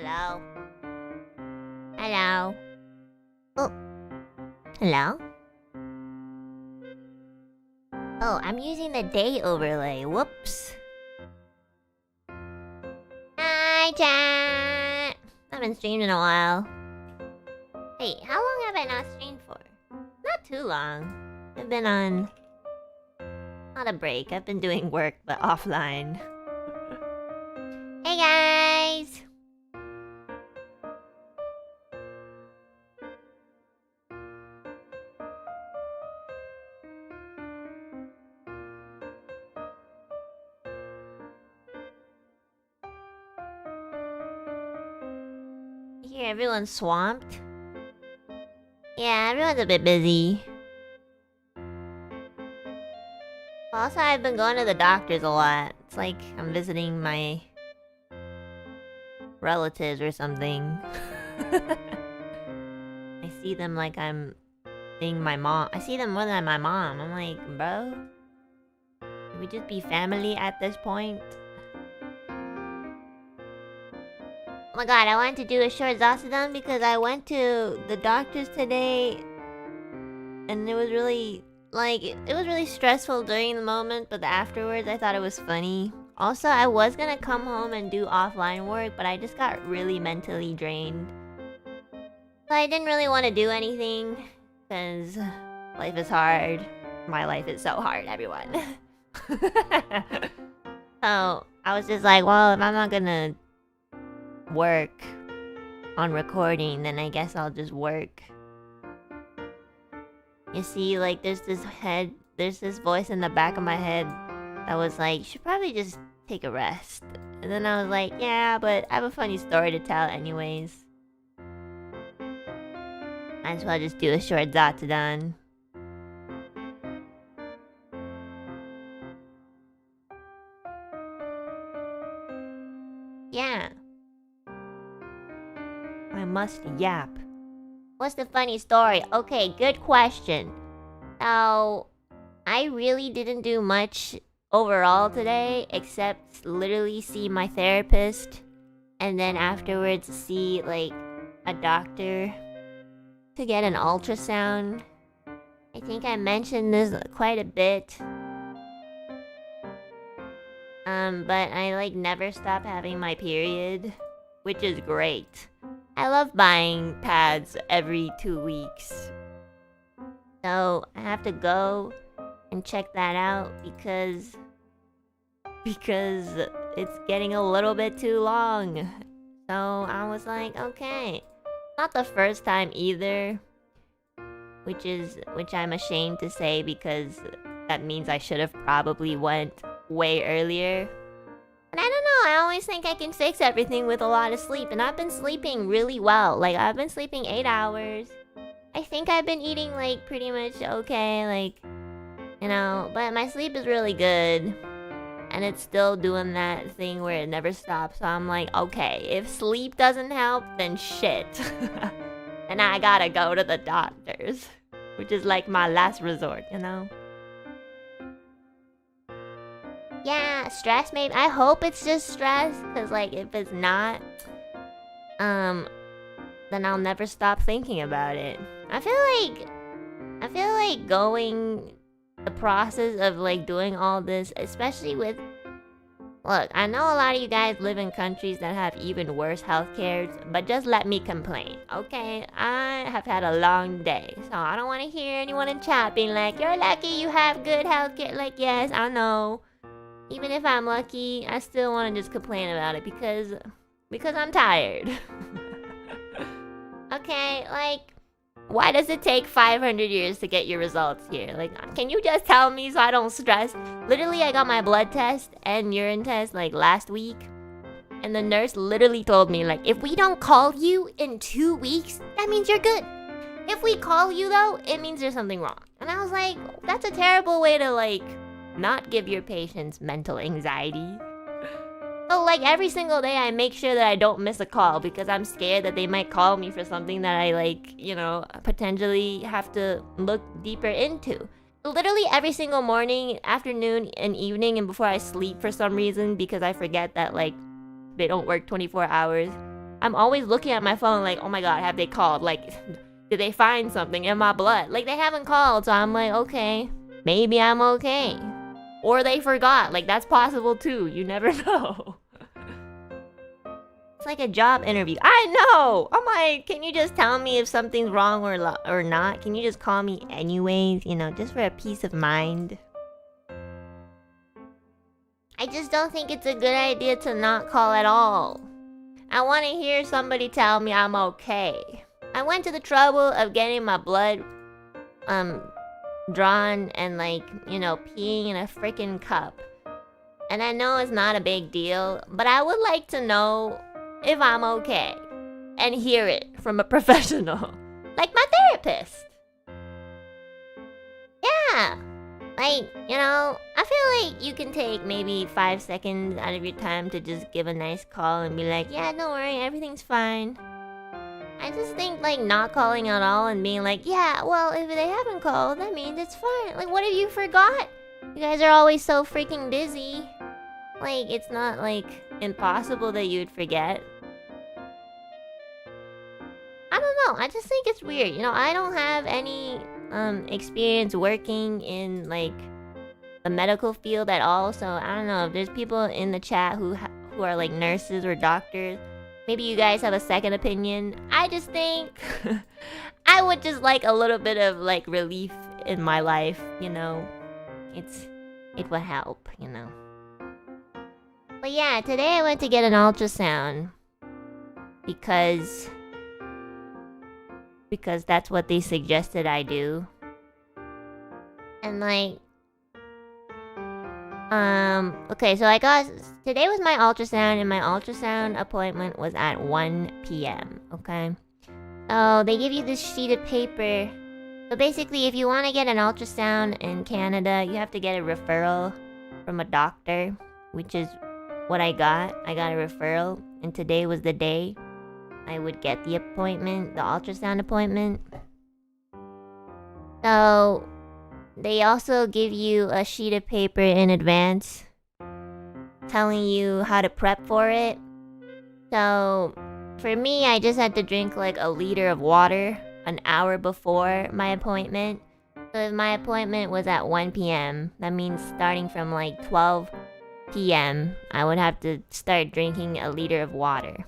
Hello? Hello? Oh. Hello? Oh, I'm using the day overlay. Whoops. Hi, chat! I haven't streamed in a while. Hey, how long have I not streamed for? Not too long. I've been on... Not a break. I've been doing work, but offline. Hey, guys! Here, everyone's swamped. Yeah, everyone's a bit busy. Also, I've been going to the doctors a lot. It's like I'm visiting my relatives or something. I see them like I'm seeing my mom. I see them more than my mom. I'm like, bro, can we just be family at this point? Oh my god, I wanted to do a short Zasadon because I went to the doctors today and it was really, like, it was really stressful during the moment, but afterwards I thought it was funny. Also, I was gonna come home and do offline work, but I just got really mentally drained. So I didn't really want to do anything because life is hard. My life is so hard, everyone. So I was just like, well, if I'm not gonna work on recording, then I guess I'll just work. You see, like, there's this voice in the back of my head that was like, you should probably just take a rest. And then I was like, yeah, but I have a funny story to tell anyways. Might as well just do a short Zatadon. Yeah. I must yap. What's the funny story? Okay, good question. So, I really didn't do much overall today, except literally see my therapist, and then afterwards see, like, a doctor to get an ultrasound. I think I mentioned this quite a bit. But I, like, never stop having my period, which is great. I love buying pads every 2 weeks. So I have to go and check that out because it's getting a little bit too long. So I was like, okay. Not the first time either. Which I'm ashamed to say because that means I should have probably went way earlier. And I don't know, I always think I can fix everything with a lot of sleep, and I've been sleeping really well. Like, I've been sleeping 8 hours. I think I've been eating, like, pretty much okay, like, you know, but my sleep is really good. And it's still doing that thing where it never stops, so I'm like, okay, if sleep doesn't help, then shit. And I gotta go to the doctors, which is like my last resort, you know? Yeah, stress maybe. I hope it's just stress, because, like, if it's not, then I'll never stop thinking about it. I feel like going the process of, like, doing all this, especially with... Look, I know a lot of you guys live in countries that have even worse healthcare, but just let me complain, okay? I have had a long day, so I don't want to hear anyone in chat being like, you're lucky you have good healthcare. Like, yes, I know. Even if I'm lucky, I still want to just complain about it because I'm tired. Okay, like, why does it take 500 years to get your results here? Like, can you just tell me so I don't stress? Literally, I got my blood test and urine test, like, last week. And the nurse literally told me, like, if we don't call you in 2 weeks, that means you're good. If we call you, though, it means there's something wrong. And I was like, that's a terrible way to, like, not give your patients mental anxiety. So, like, every single day I make sure that I don't miss a call because I'm scared that they might call me for something that I, like, you know, potentially have to look deeper into. Literally every single morning, afternoon, and evening, and before I sleep for some reason because I forget that, like, they don't work 24 hours, I'm always looking at my phone like, oh my god, have they called? Like, did they find something in my blood? Like, they haven't called, so I'm like, okay, maybe I'm okay. Or they forgot. Like, that's possible too. You never know. It's like a job interview. I know! I'm like, can you just tell me if something's wrong or not? Can you just call me anyways? You know, just for a peace of mind. I just don't think it's a good idea to not call at all. I want to hear somebody tell me I'm okay. I went to the trouble of getting my blood drawn and, like, you know, peeing in a freaking cup. And I know it's not a big deal, but I would like to know if I'm okay and hear it from a professional. Like my therapist. Yeah. Like, you know, I feel like you can take maybe 5 seconds out of your time to just give a nice call and be like, yeah, don't worry, everything's fine. I just think, like, not calling at all and being like, yeah, well, if they haven't called, that means it's fine. Like, what if you forgot? You guys are always so freaking busy. Like, it's not, like, impossible that you'd forget. I don't know, I just think it's weird. You know, I don't have any experience working in, like, the medical field at all, so I don't know if there's people in the chat who are like nurses or doctors. Maybe you guys have a second opinion. I just think I would just like a little bit of, like, relief in my life, you know. It would help, you know. But yeah, today I went to get an ultrasound because that's what they suggested I do. And, like, okay, so today was my ultrasound, and my ultrasound appointment was at 1 p.m., okay? So they give you this sheet of paper. So basically, if you want to get an ultrasound in Canada, you have to get a referral from a doctor, which is what I got. I got a referral, and today was the day I would get the appointment, the ultrasound appointment. So they also give you a sheet of paper in advance telling you how to prep for it. So for me, I just had to drink like a liter of water an hour before my appointment. So if my appointment was at 1 p.m., that means starting from like 12 p.m., I would have to start drinking a liter of water.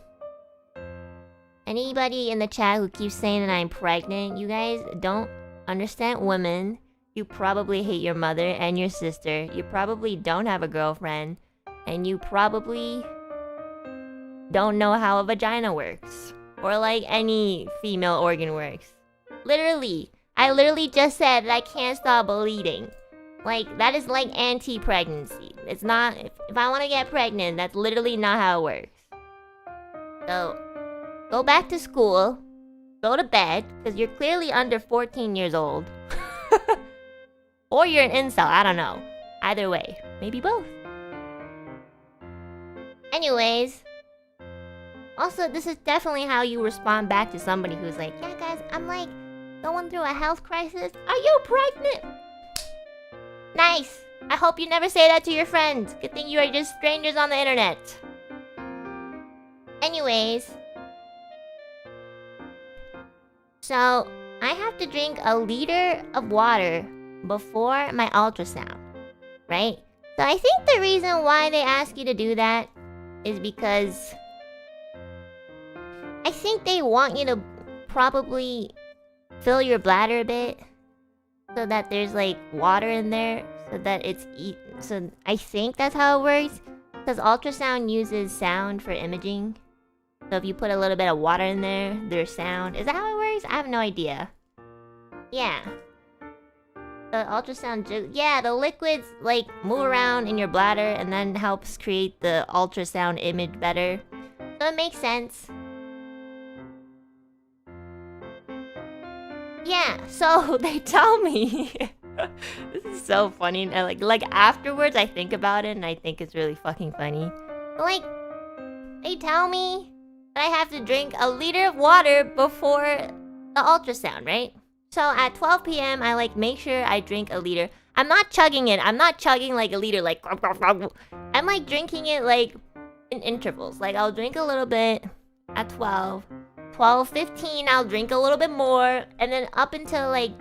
Anybody in the chat who keeps saying that I'm pregnant, you guys don't understand women. You probably hate your mother and your sister. You probably don't have a girlfriend. And you probably don't know how a vagina works. Or like any female organ works. Literally. I literally just said that I can't stop bleeding. Like, that is like anti-pregnancy. It's not... If I want to get pregnant, that's literally not how it works. So, go back to school. Go to bed. Because you're clearly under 14 years old. Or you're an incel, I don't know. Either way. Maybe both. Anyways. Also, this is definitely how you respond back to somebody who's like, yeah guys, I'm like going through a health crisis. Are you pregnant? Nice. I hope you never say that to your friends. Good thing you are just strangers on the internet. Anyways. So, I have to drink a liter of water before my ultrasound, right? So I think the reason why they ask you to do that is because I think they want you to probably fill your bladder a bit so that there's like water in there so that it's so I think that's how it works, because ultrasound uses sound for imaging. So if you put a little bit of water in there, there's sound. Is that how it works? I have no idea. Yeah. The ultrasound, yeah, the liquids like move around in your bladder and then helps create the ultrasound image better. So it makes sense. Yeah, so they tell me this is so funny. And like afterwards I think about it and I think it's really fucking funny. But like, they tell me that I have to drink a liter of water before the ultrasound, right? So at 12 p.m. I like make sure I drink a liter. I'm not chugging it. I'm not chugging like a liter like I'm like drinking it like in intervals. Like I'll drink a little bit at 12. 12:15, I'll drink a little bit more. And then up until like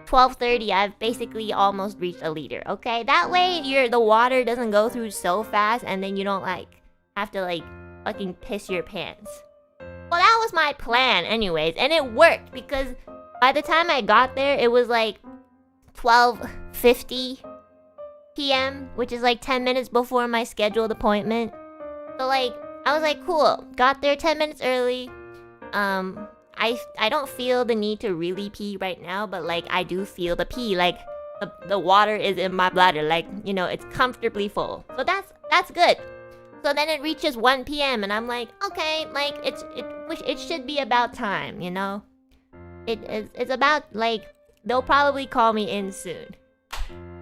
12:30, I've basically almost reached a liter, okay? That way, the water doesn't go through so fast and then you don't like have to like fucking piss your pants. Well, that was my plan anyways, and it worked because by the time I got there, it was like 12:50 p.m., which is like 10 minutes before my scheduled appointment. So like, I was like, cool, got there 10 minutes early. I don't feel the need to really pee right now, but like I do feel the pee, like the water is in my bladder, like, you know, it's comfortably full. So that's good. So then it reaches 1 p.m. and I'm like, okay, like it should be about time, you know? It's about like they'll probably call me in soon.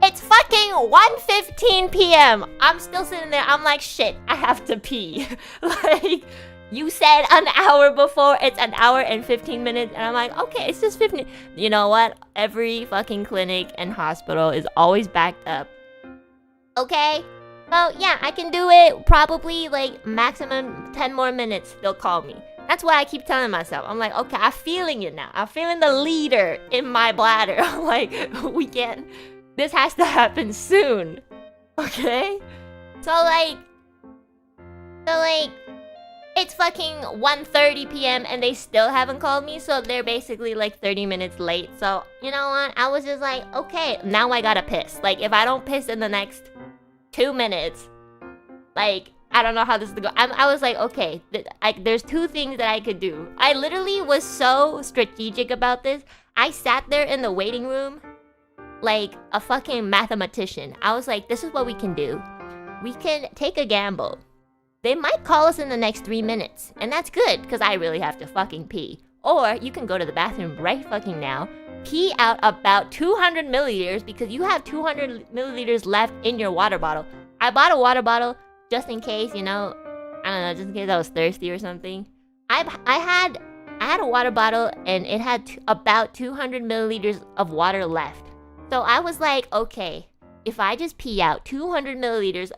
It's fucking 1:15 p.m. I'm still sitting there. I'm like, shit, I have to pee. Like, you said an hour before, it's an hour and 15 minutes. And I'm like, okay, it's just 15. You know what? Every fucking clinic and hospital is always backed up. Okay? So, yeah, I can do it probably like maximum 10 more minutes. They'll call me. That's why I keep telling myself. I'm like, okay, I'm feeling it now. I'm feeling the leader in my bladder. I'm like, we can't. This has to happen soon. Okay? So like, it's fucking 1:30 p.m. and they still haven't called me, so they're basically like 30 minutes late. So, you know what? I was just like, okay, now I gotta piss. Like, if I don't piss in the next 2 minutes, like, I don't know how this is going. I was like, okay, there's two things that I could do. I literally was so strategic about this. I sat there in the waiting room like a fucking mathematician. I was like, this is what we can do. We can take a gamble. They might call us in the next 3 minutes, and that's good, because I really have to fucking pee. Or you can go to the bathroom right fucking now, pee out about 200 milliliters, because you have 200 milliliters left in your water bottle. I bought a water bottle just in case, you know, I don't know, just in case I was thirsty or something. I had a water bottle, and it had about 200 milliliters of water left. So I was like, okay, if I just pee out 200 milliliters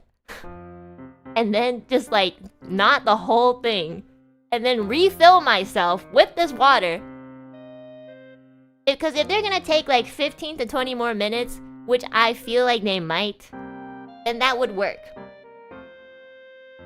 and then just like not the whole thing and then refill myself with this water, because if they're gonna take like 15 to 20 more minutes, which I feel like they might, then that would work.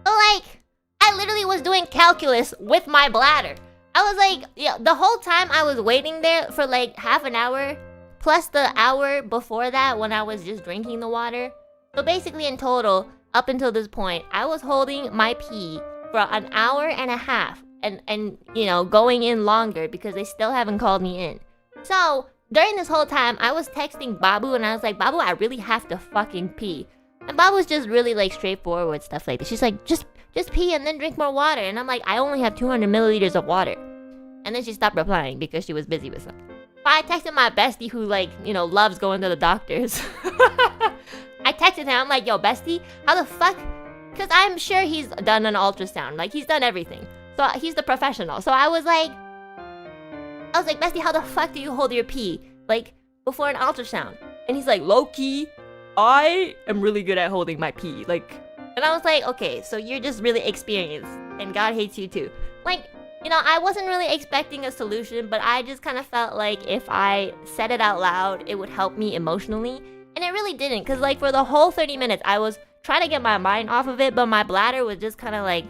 But like, I literally was doing calculus with my bladder. I was like, yeah, the whole time I was waiting there for like half an hour, plus the hour before that when I was just drinking the water. So basically in total, up until this point, I was holding my pee for an hour and a half. And you know, going in longer because they still haven't called me in. So, during this whole time, I was texting Babu and I was like, Babu, I really have to fucking pee. And Babu was just really like straightforward with stuff like this. She's like, just pee and then drink more water. And I'm like, I only have 200 milliliters of water. And then she stopped replying because she was busy with something. But I texted my bestie who, like, you know, loves going to the doctors. I texted him, I'm like, yo, bestie, how the fuck? Because I'm sure he's done an ultrasound. Like, he's done everything. So he's the professional. So I was like, bestie, how the fuck do you hold your pee? Like, before an ultrasound? And he's like, low-key, I am really good at holding my pee. Like, and I was like, okay, so you're just really experienced. And God hates you too. Like, you know, I wasn't really expecting a solution, but I just kind of felt like if I said it out loud, it would help me emotionally. And it really didn't, because like for the whole 30 minutes, I was trying to get my mind off of it, but my bladder was just kind of like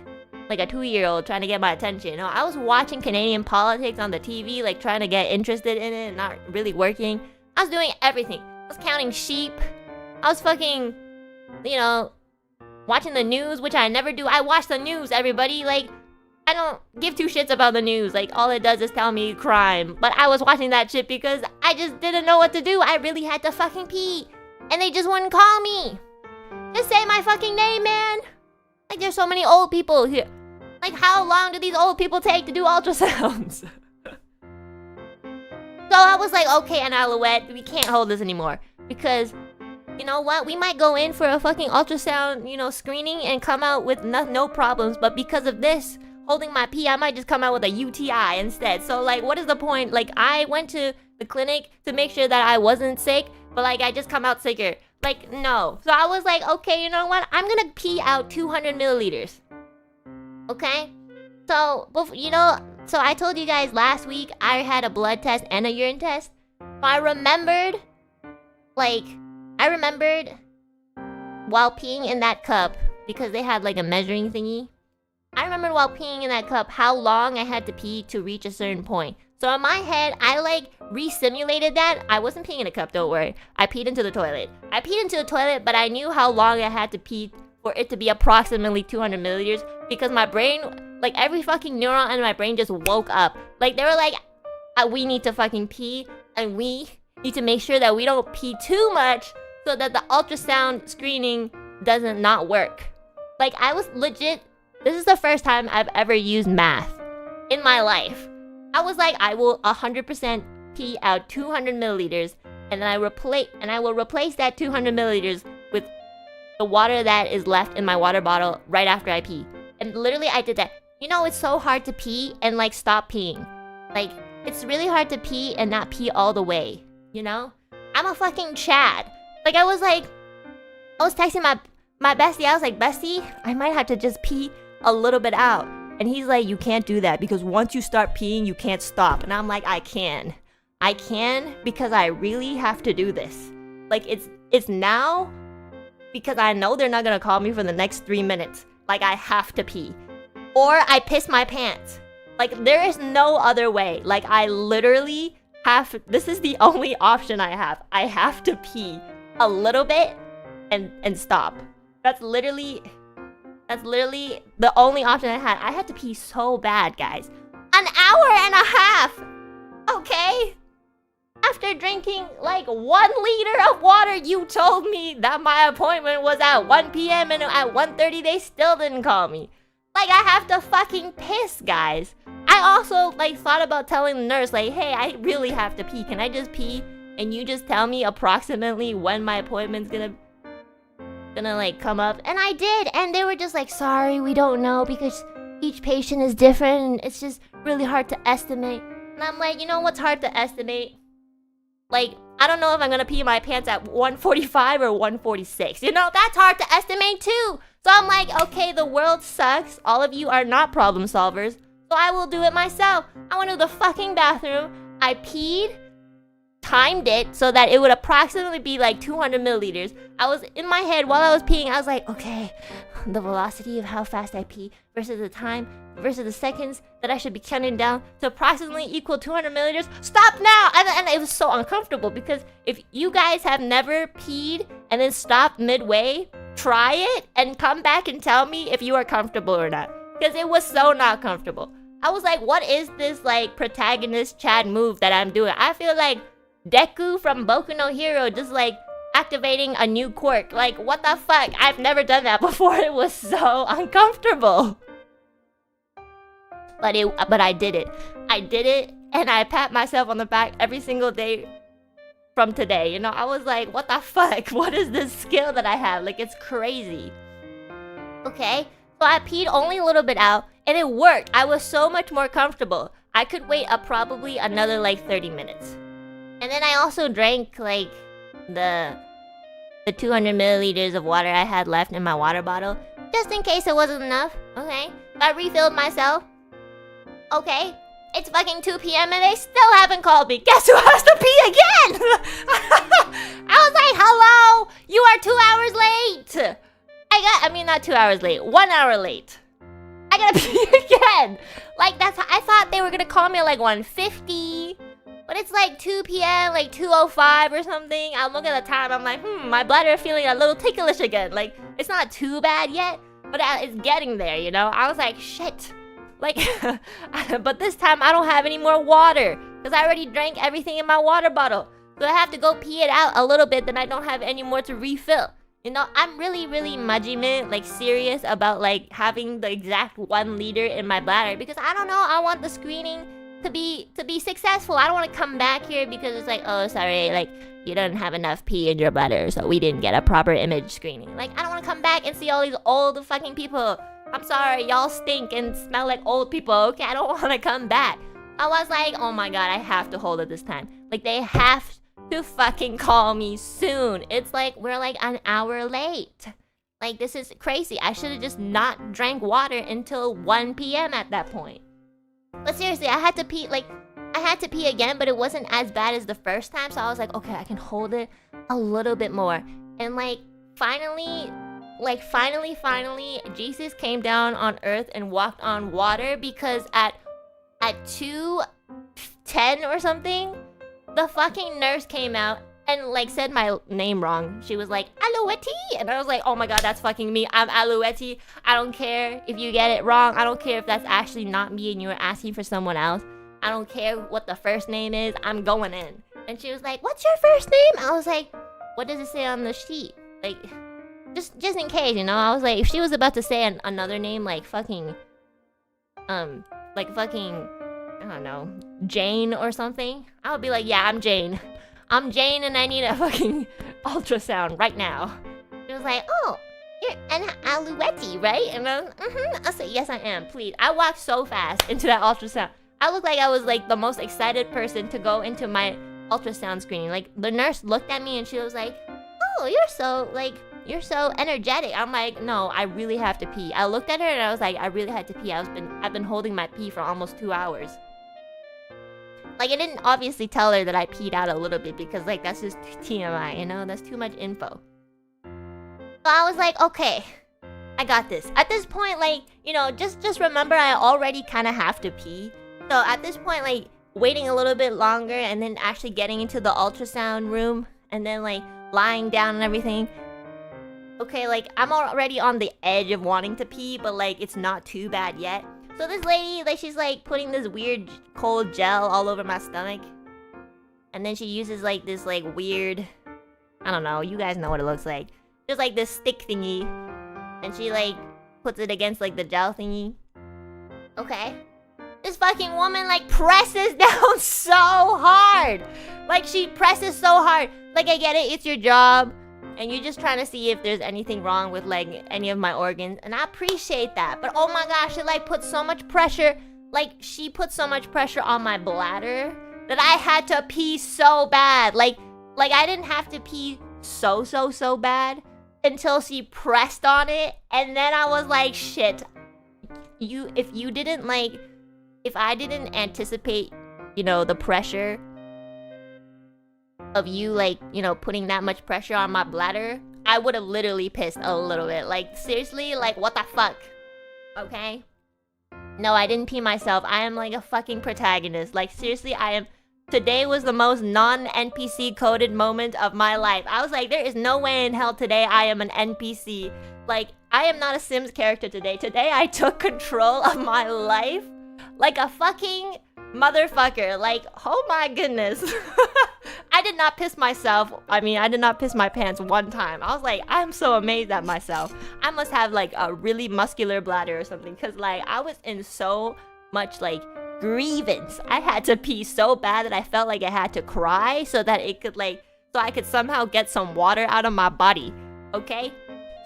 a 2-year-old trying to get my attention. You know, I was watching Canadian politics on the TV, like trying to get interested in it and not really working. I was doing everything. I was counting sheep. I was fucking, you know, watching the news, which I never do. I watch the news, everybody. Like, I don't give two shits about the news. Like, all it does is tell me crime. But I was watching that shit because I just didn't know what to do. I really had to fucking pee. And they just wouldn't call me. Just say my fucking name, man. Like, there's so many old people here. Like, how long do these old people take to do ultrasounds? So I was like, okay, Enna Alouette, we can't hold this anymore. Because, you know what? We might go in for a fucking ultrasound, you know, screening and come out with no problems. But because of this, holding my pee, I might just come out with a UTI instead. So, like, what is the point? Like, I went to the clinic to make sure that I wasn't sick, but, like, I just come out sicker. Like, no. So I was like, okay, you know what? I'm gonna pee out 200 milliliters. Okay? So, you know, so I told you guys last week I had a blood test and a urine test. I remembered while peeing in that cup, because they had like a measuring thingy. I remembered while peeing in that cup how long I had to pee to reach a certain point. So in my head, I like re-simulated that. I wasn't peeing in a cup, don't worry. I peed into the toilet. But I knew how long I had to pee for it to be approximately 200 milliliters because my brain, like every fucking neuron in my brain just woke up. Like they were like, we need to fucking pee and we need to make sure that we don't pee too much so that the ultrasound screening doesn't not work. Like I was legit, this is the first time I've ever used math in my life. I was like, I will 100% pee out 200 milliliters and then I will replace that 200 milliliters with the water that is left in my water bottle right after I pee. And literally I did that. You know, it's so hard to pee and like stop peeing. Like, it's really hard to pee and not pee all the way, you know? I'm a fucking Chad. Like I was texting my bestie, I was like, bestie, I might have to just pee a little bit out. And he's like, you can't do that because once you start peeing, you can't stop. And I'm like, I can because I really have to do this. Like it's now because I know they're not gonna call me for the next 3 minutes. Like I have to pee. Or I piss my pants. Like there is no other way. Like I literally this is the only option I have. I have to pee a little bit and stop. That's literally the only option I had. I had to pee so bad, guys. An hour and a half! Okay? After drinking like 1 liter of water, you told me that my appointment was at 1 p.m. and at 1:30 they still didn't call me. Like, I have to fucking piss, guys. I also, like, thought about telling the nurse, like, hey, I really have to pee. Can I just pee? And you just tell me approximately when my appointment's gonna like come up. And I did. And they were just like, sorry, we don't know because each patient is different and it's just really hard to estimate. And I'm like, you know what's hard to estimate? Like, I don't know if I'm gonna pee my pants at 1:45 or 1:46. You know, that's hard to estimate too. So I'm like, okay, the world sucks. All of you are not problem solvers. So I will do it myself. I went to the fucking bathroom. I peed, timed it so that it would approximately be like 200 milliliters. I was in my head while I was peeing. I was like, okay, the velocity of how fast I pee versus the time versus the seconds that I should be counting down to approximately equal 200 milliliters. Stop now! And it was so uncomfortable because if you guys have never peed and then stopped midway, try it and come back and tell me if you are comfortable or not. Because it was so not comfortable. I was like, what is this like protagonist Chad move that I'm doing? I feel like Deku from Boku no Hero just like activating a new quirk. Like, what the fuck? I've never done that before. It was so uncomfortable. But I did it. I did it and I pat myself on the back every single day from today. You know, I was like, what the fuck? What is this skill that I have? Like, it's crazy. Okay, so I peed only a little bit out and it worked. I was so much more comfortable. I could wait probably another like 30 minutes. And then I also drank like the 200 milliliters of water I had left in my water bottle, just in case it wasn't enough. Okay, I refilled myself. Okay, it's fucking 2 p.m. and they still haven't called me. Guess who has to pee again? I was like, hello, you are 2 hours late. Not 2 hours late, 1 hour late. I gotta pee again. Like, I thought they were gonna call me at like 1:50. But it's like 2 p.m., like 2:05 or something. I look at the time, I'm like, my bladder is feeling a little ticklish again. Like, it's not too bad yet, but it's getting there, you know? I was like, shit. Like, but this time I don't have any more water because I already drank everything in my water bottle. So I have to go pee it out a little bit, then I don't have any more to refill. You know, I'm really, really mudgiment, like serious about like having the exact 1 liter in my bladder because I don't know, I want the screening to be successful. I don't want to come back here because it's like, oh, sorry, like you don't have enough pee in your bladder, so we didn't get a proper image screening. Like, I don't want to come back and see all these old fucking people. I'm sorry, y'all stink and smell like old people, okay? I don't want to come back. I was like, oh my god, I have to hold it this time. Like, they have to fucking call me soon. It's like, we're like an hour late. Like, this is crazy. I should have just not drank water until 1 p.m. at that point. But seriously, I had to pee, like, I had to pee again, but it wasn't as bad as the first time. So I was like, okay, I can hold it a little bit more. And like, finally, Jesus came down on earth and walked on water, because at 2:10 or something, the fucking nurse came out and like said my name wrong. She was like, Alouette, and I was like, oh my god, that's fucking me. I'm Alouette. I don't care if you get it wrong. I don't care if that's actually not me and you were asking for someone else. I don't care what the first name is. I'm going in. And she was like, what's your first name? I was like, what does it say on the sheet? Like, just in case, you know. I was like, if she was about to say another name, like fucking, I don't know, Jane or something, I would be like, yeah, I'm Jane. I'm Jane and I need a fucking ultrasound right now. She was like, oh, you're Enna Alouette, right? And I was, I said, yes, I am, please. I walked so fast into that ultrasound. I looked like I was like the most excited person to go into my ultrasound screening. Like, the nurse looked at me and she was like, oh, you're so energetic. I'm like, no, I really have to pee. I looked at her and I was like, I really had to pee. I've been holding my pee for almost 2 hours. Like, I didn't obviously tell her that I peed out a little bit, because like, that's just TMI, you know? That's too much info. So I was like, okay, I got this. At this point, like, you know, just remember I already kind of have to pee. So at this point, like, waiting a little bit longer and then actually getting into the ultrasound room and then like lying down and everything. Okay, like, I'm already on the edge of wanting to pee, but like, it's not too bad yet. So this lady, like, she's like putting this weird cold gel all over my stomach. And then she uses like this like weird, I don't know, you guys know what it looks like. Just like this stick thingy. And she like puts it against like the gel thingy. Okay. This fucking woman like presses down so hard. Like, she presses so hard. Like, I get it, it's your job. And you're just trying to see if there's anything wrong with like any of my organs. And I appreciate that. But oh my gosh, she like put so much pressure. Like, she put so much pressure on my bladder that I had to pee so bad. Like I didn't have to pee so bad until she pressed on it. And then I was like, shit. If I didn't anticipate, you know, the pressure of you, like, you know, putting that much pressure on my bladder, I would have literally pissed a little bit. Like, seriously, like, what the fuck? Okay? No, I didn't pee myself. I am like a fucking protagonist. Like, seriously, today was the most non-NPC coded moment of my life. I was like, there is no way in hell today I am an NPC. Like, I am not a Sims character today. Today I took control of my life like a fucking motherfucker. Like, oh my goodness. I did not piss myself. I mean, I did not piss my pants one time. I was like, I'm so amazed at myself. I must have like a really muscular bladder or something, because like, I was in so much like grievance. I had to pee so bad that I felt like I had to cry so that it could like, so I could somehow get some water out of my body. Okay?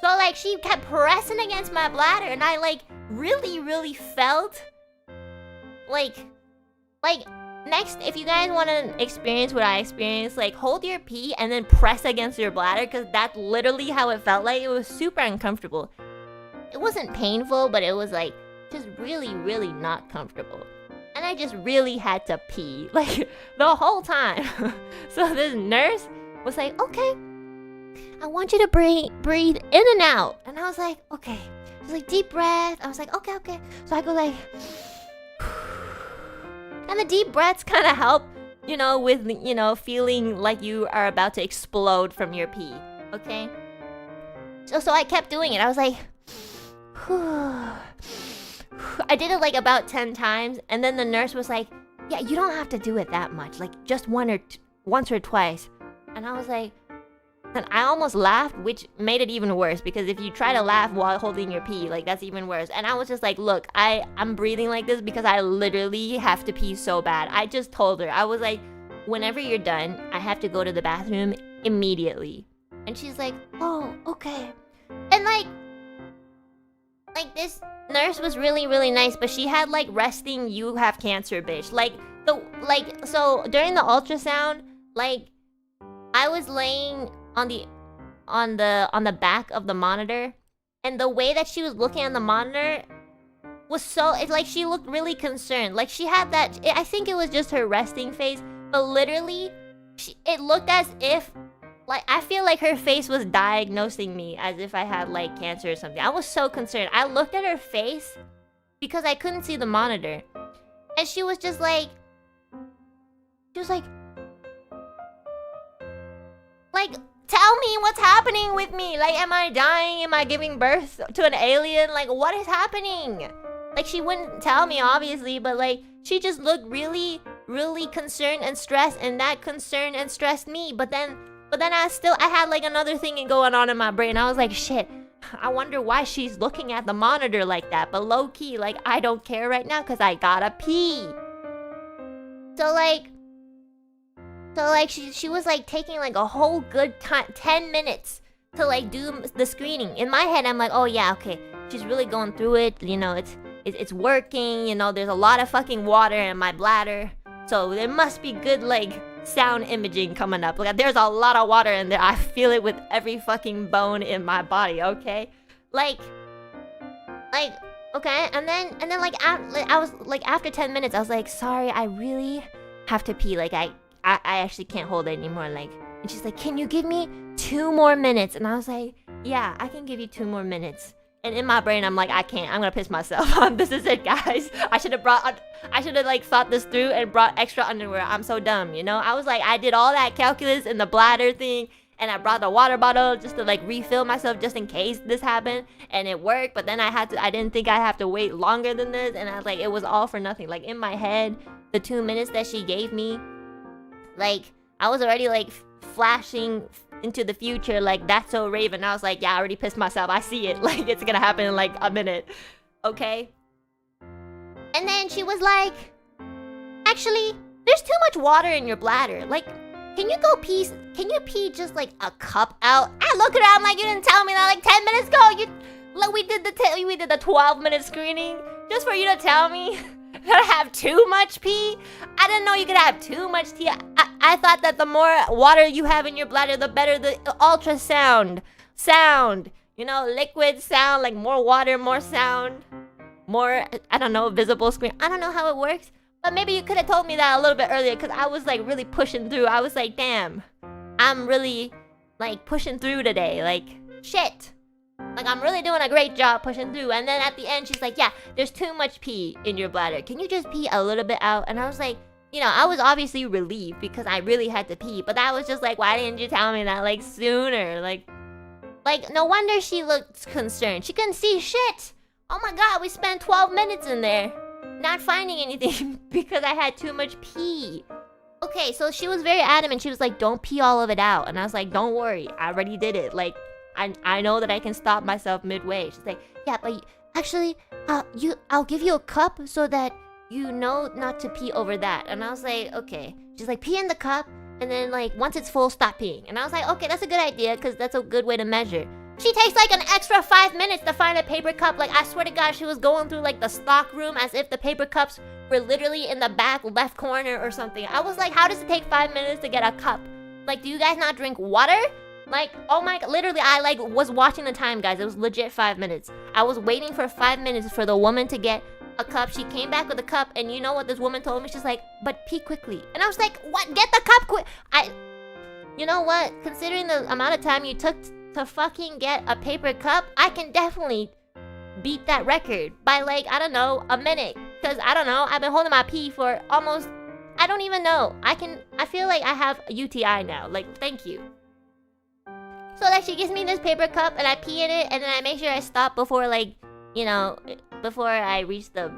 So like, she kept pressing against my bladder and I like really felt like next, if you guys want to experience what I experienced, like, hold your pee and then press against your bladder, because that's literally how it felt like. It was super uncomfortable. It wasn't painful, but it was like just really not comfortable. And I just really had to pee, like, the whole time. So this nurse was like, okay, I want you to breathe in and out. And I was like, okay. She's like, deep breath. I was like, okay. So I go like, and the deep breaths kind of help, you know, with, you know, feeling like you are about to explode from your pee, okay? So I kept doing it. I was like, I did it like about 10 times, and then the nurse was like, yeah, you don't have to do it that much, like just once or twice. And I was like, and I almost laughed, which made it even worse, because if you try to laugh while holding your pee, like, that's even worse. And I was just like, look, I'm breathing like this because I literally have to pee so bad. I just told her, I was like, whenever you're done, I have to go to the bathroom immediately. And she's like, oh, okay. And like this nurse was really nice, but she had like resting "you have cancer" bitch. So during the ultrasound, like, I was laying on the back of the monitor, And the way that she was looking at the monitor was so... It's like she looked really concerned. Like she had that... I think it was just her resting face. But literally, it looked as if... Like, I feel like her face was diagnosing me as if I had, like, cancer or something. I was so concerned. I looked at her face because I couldn't see the monitor. And she was just like... She was like... Like, tell me what's happening with me. Like, am I dying? Am I giving birth to an alien? Like, what is happening? Like, she wouldn't tell me, obviously, but, like, she just looked really, really concerned and stressed. And that concerned and stressed me. But then I had like another thing going on in my brain. I was like, shit, I wonder why she's looking at the monitor like that. But low key, like, I don't care right now because I gotta pee. So like she was like taking like a whole good 10 minutes to like do the screening. In my head, I'm like, oh yeah, okay, she's really going through it. You know, it's working. You know, there's a lot of fucking water in my bladder, so there must be good like sound imaging coming up. Like, there's a lot of water in there. I feel it with every fucking bone in my body. Okay, like okay. And then like I was like, after 10 minutes, I was like, sorry, I really have to pee. Like I actually can't hold it anymore. Like, and she's like, can you give me 2 more minutes? And I was like, yeah, I can give you 2 more minutes. And in my brain, I'm like, I can't. I'm gonna piss myself. This is it, guys. I should have like thought this through and brought extra underwear. I'm so dumb, you know? I was like, I did all that calculus and the bladder thing, and I brought the water bottle just to like refill myself just in case this happened, and it worked. But then I didn't think I'd have to wait longer than this, and I was like, it was all for nothing. Like, in my head, the 2 minutes that she gave me, like, I was already like flashing into the future, like, that's so Raven. I was like, yeah, I already pissed myself. I see it. Like, it's gonna happen in like a minute. Okay? And then she was like, actually, there's too much water in your bladder. Like, can you go pee? Can you pee just like a cup out? I look at her, I'm like, you didn't tell me that like 10 minutes ago. Like, we did the 12-minute screening just for you to tell me that I have too much pee. I didn't know you could have too much tea. I thought that the more water you have in your bladder, the better the ultrasound sound. You know, liquid sound, like more water, more sound, more, I don't know, visible screen. I don't know how it works, but maybe you could have told me that a little bit earlier, because I was like really pushing through. I was like, damn, I'm really like pushing through today. Like, shit. Like, I'm really doing a great job pushing through. And then at the end, she's like, yeah, there's too much pee in your bladder. Can you just pee a little bit out? And I was like, you know, I was obviously relieved because I really had to pee. But I was just like, why didn't you tell me that, like, sooner? Like, no wonder she looked concerned. She couldn't see shit. Oh my god, we spent 12 minutes in there not finding anything because I had too much pee. Okay, so she was very adamant. She was like, don't pee all of it out. And I was like, don't worry, I already did it. Like, I know that I can stop myself midway. She's like, yeah, but actually, I'll give you a cup so that you know not to pee over that. And I was like, okay. She's like, pee in the cup, and then like once it's full, stop peeing. And I was like, okay, that's a good idea, because that's a good way to measure. She takes like an extra 5 minutes to find a paper cup. Like, I swear to God, she was going through like the stock room as if the paper cups were literally in the back left corner or something. I was like, how does it take 5 minutes to get a cup? Like, do you guys not drink water? Like, oh my god, literally, I like was watching the time, guys. It was legit 5 minutes. I was waiting for 5 minutes for the woman to get a cup. She came back with a cup, and you know what this woman told me? She's like, but pee quickly. And I was like, what? Get the cup quick. You know what? Considering the amount of time you took to fucking get a paper cup, I can definitely beat that record by like, I don't know, a minute. Because I don't know, I've been holding my pee for almost, I don't even know. I feel like I have a UTI now. Like, thank you. So like, she gives me this paper cup and I pee in it, and then I make sure I stop before like, you know, before I reach the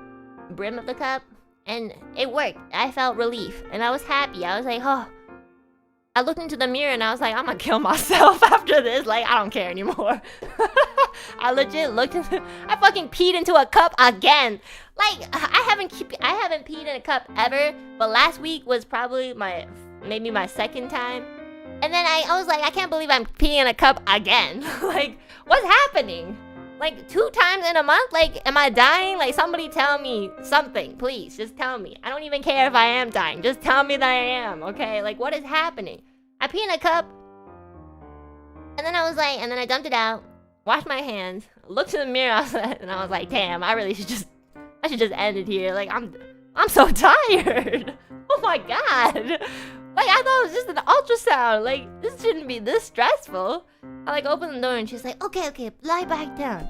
brim of the cup. And it worked. I felt relief and I was happy. I was like, oh. I looked into the mirror and I was like, I'm gonna kill myself after this. Like, I don't care anymore. I legit looked into, I fucking peed into a cup again. Like, I haven't peed in a cup ever, but last week was probably maybe my second time. And then I was like, I can't believe I'm peeing in a cup again. Like, what's happening? Like, 2 times in a month? Like, am I dying? Like, somebody tell me something, please. Just tell me. I don't even care if I am dying. Just tell me that I am, okay? Like, what is happening? I pee in a cup. And then I was like, and then I dumped it out. washed my hands, looked in the mirror, and I was like, damn, I should just end it here. Like, I'm so tired. Oh my god. Like, I thought it was just an ultrasound. Like, this shouldn't be this stressful. I like opened the door and she's like, okay, lie back down.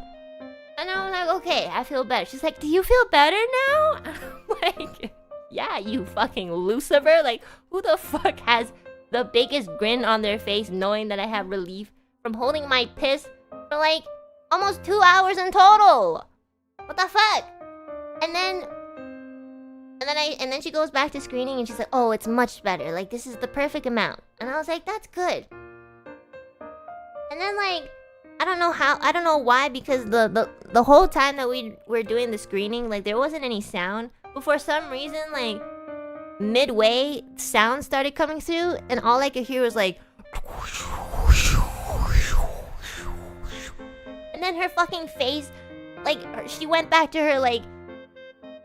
And I was like, okay, I feel better. She's like, do you feel better now? I'm like, yeah, you fucking Lucifer. Like, who the fuck has the biggest grin on their face knowing that I have relief from holding my piss for like almost 2 hours in total? What the fuck? And then she goes back to screening and she's like, oh, it's much better. Like, this is the perfect amount. And I was like, that's good. And then, like, I don't know why, because the whole time that we were doing the screening, like, there wasn't any sound. But for some reason, like, midway, sound started coming through, and all I could hear was, like... And then her fucking face, like, she went back to her, like,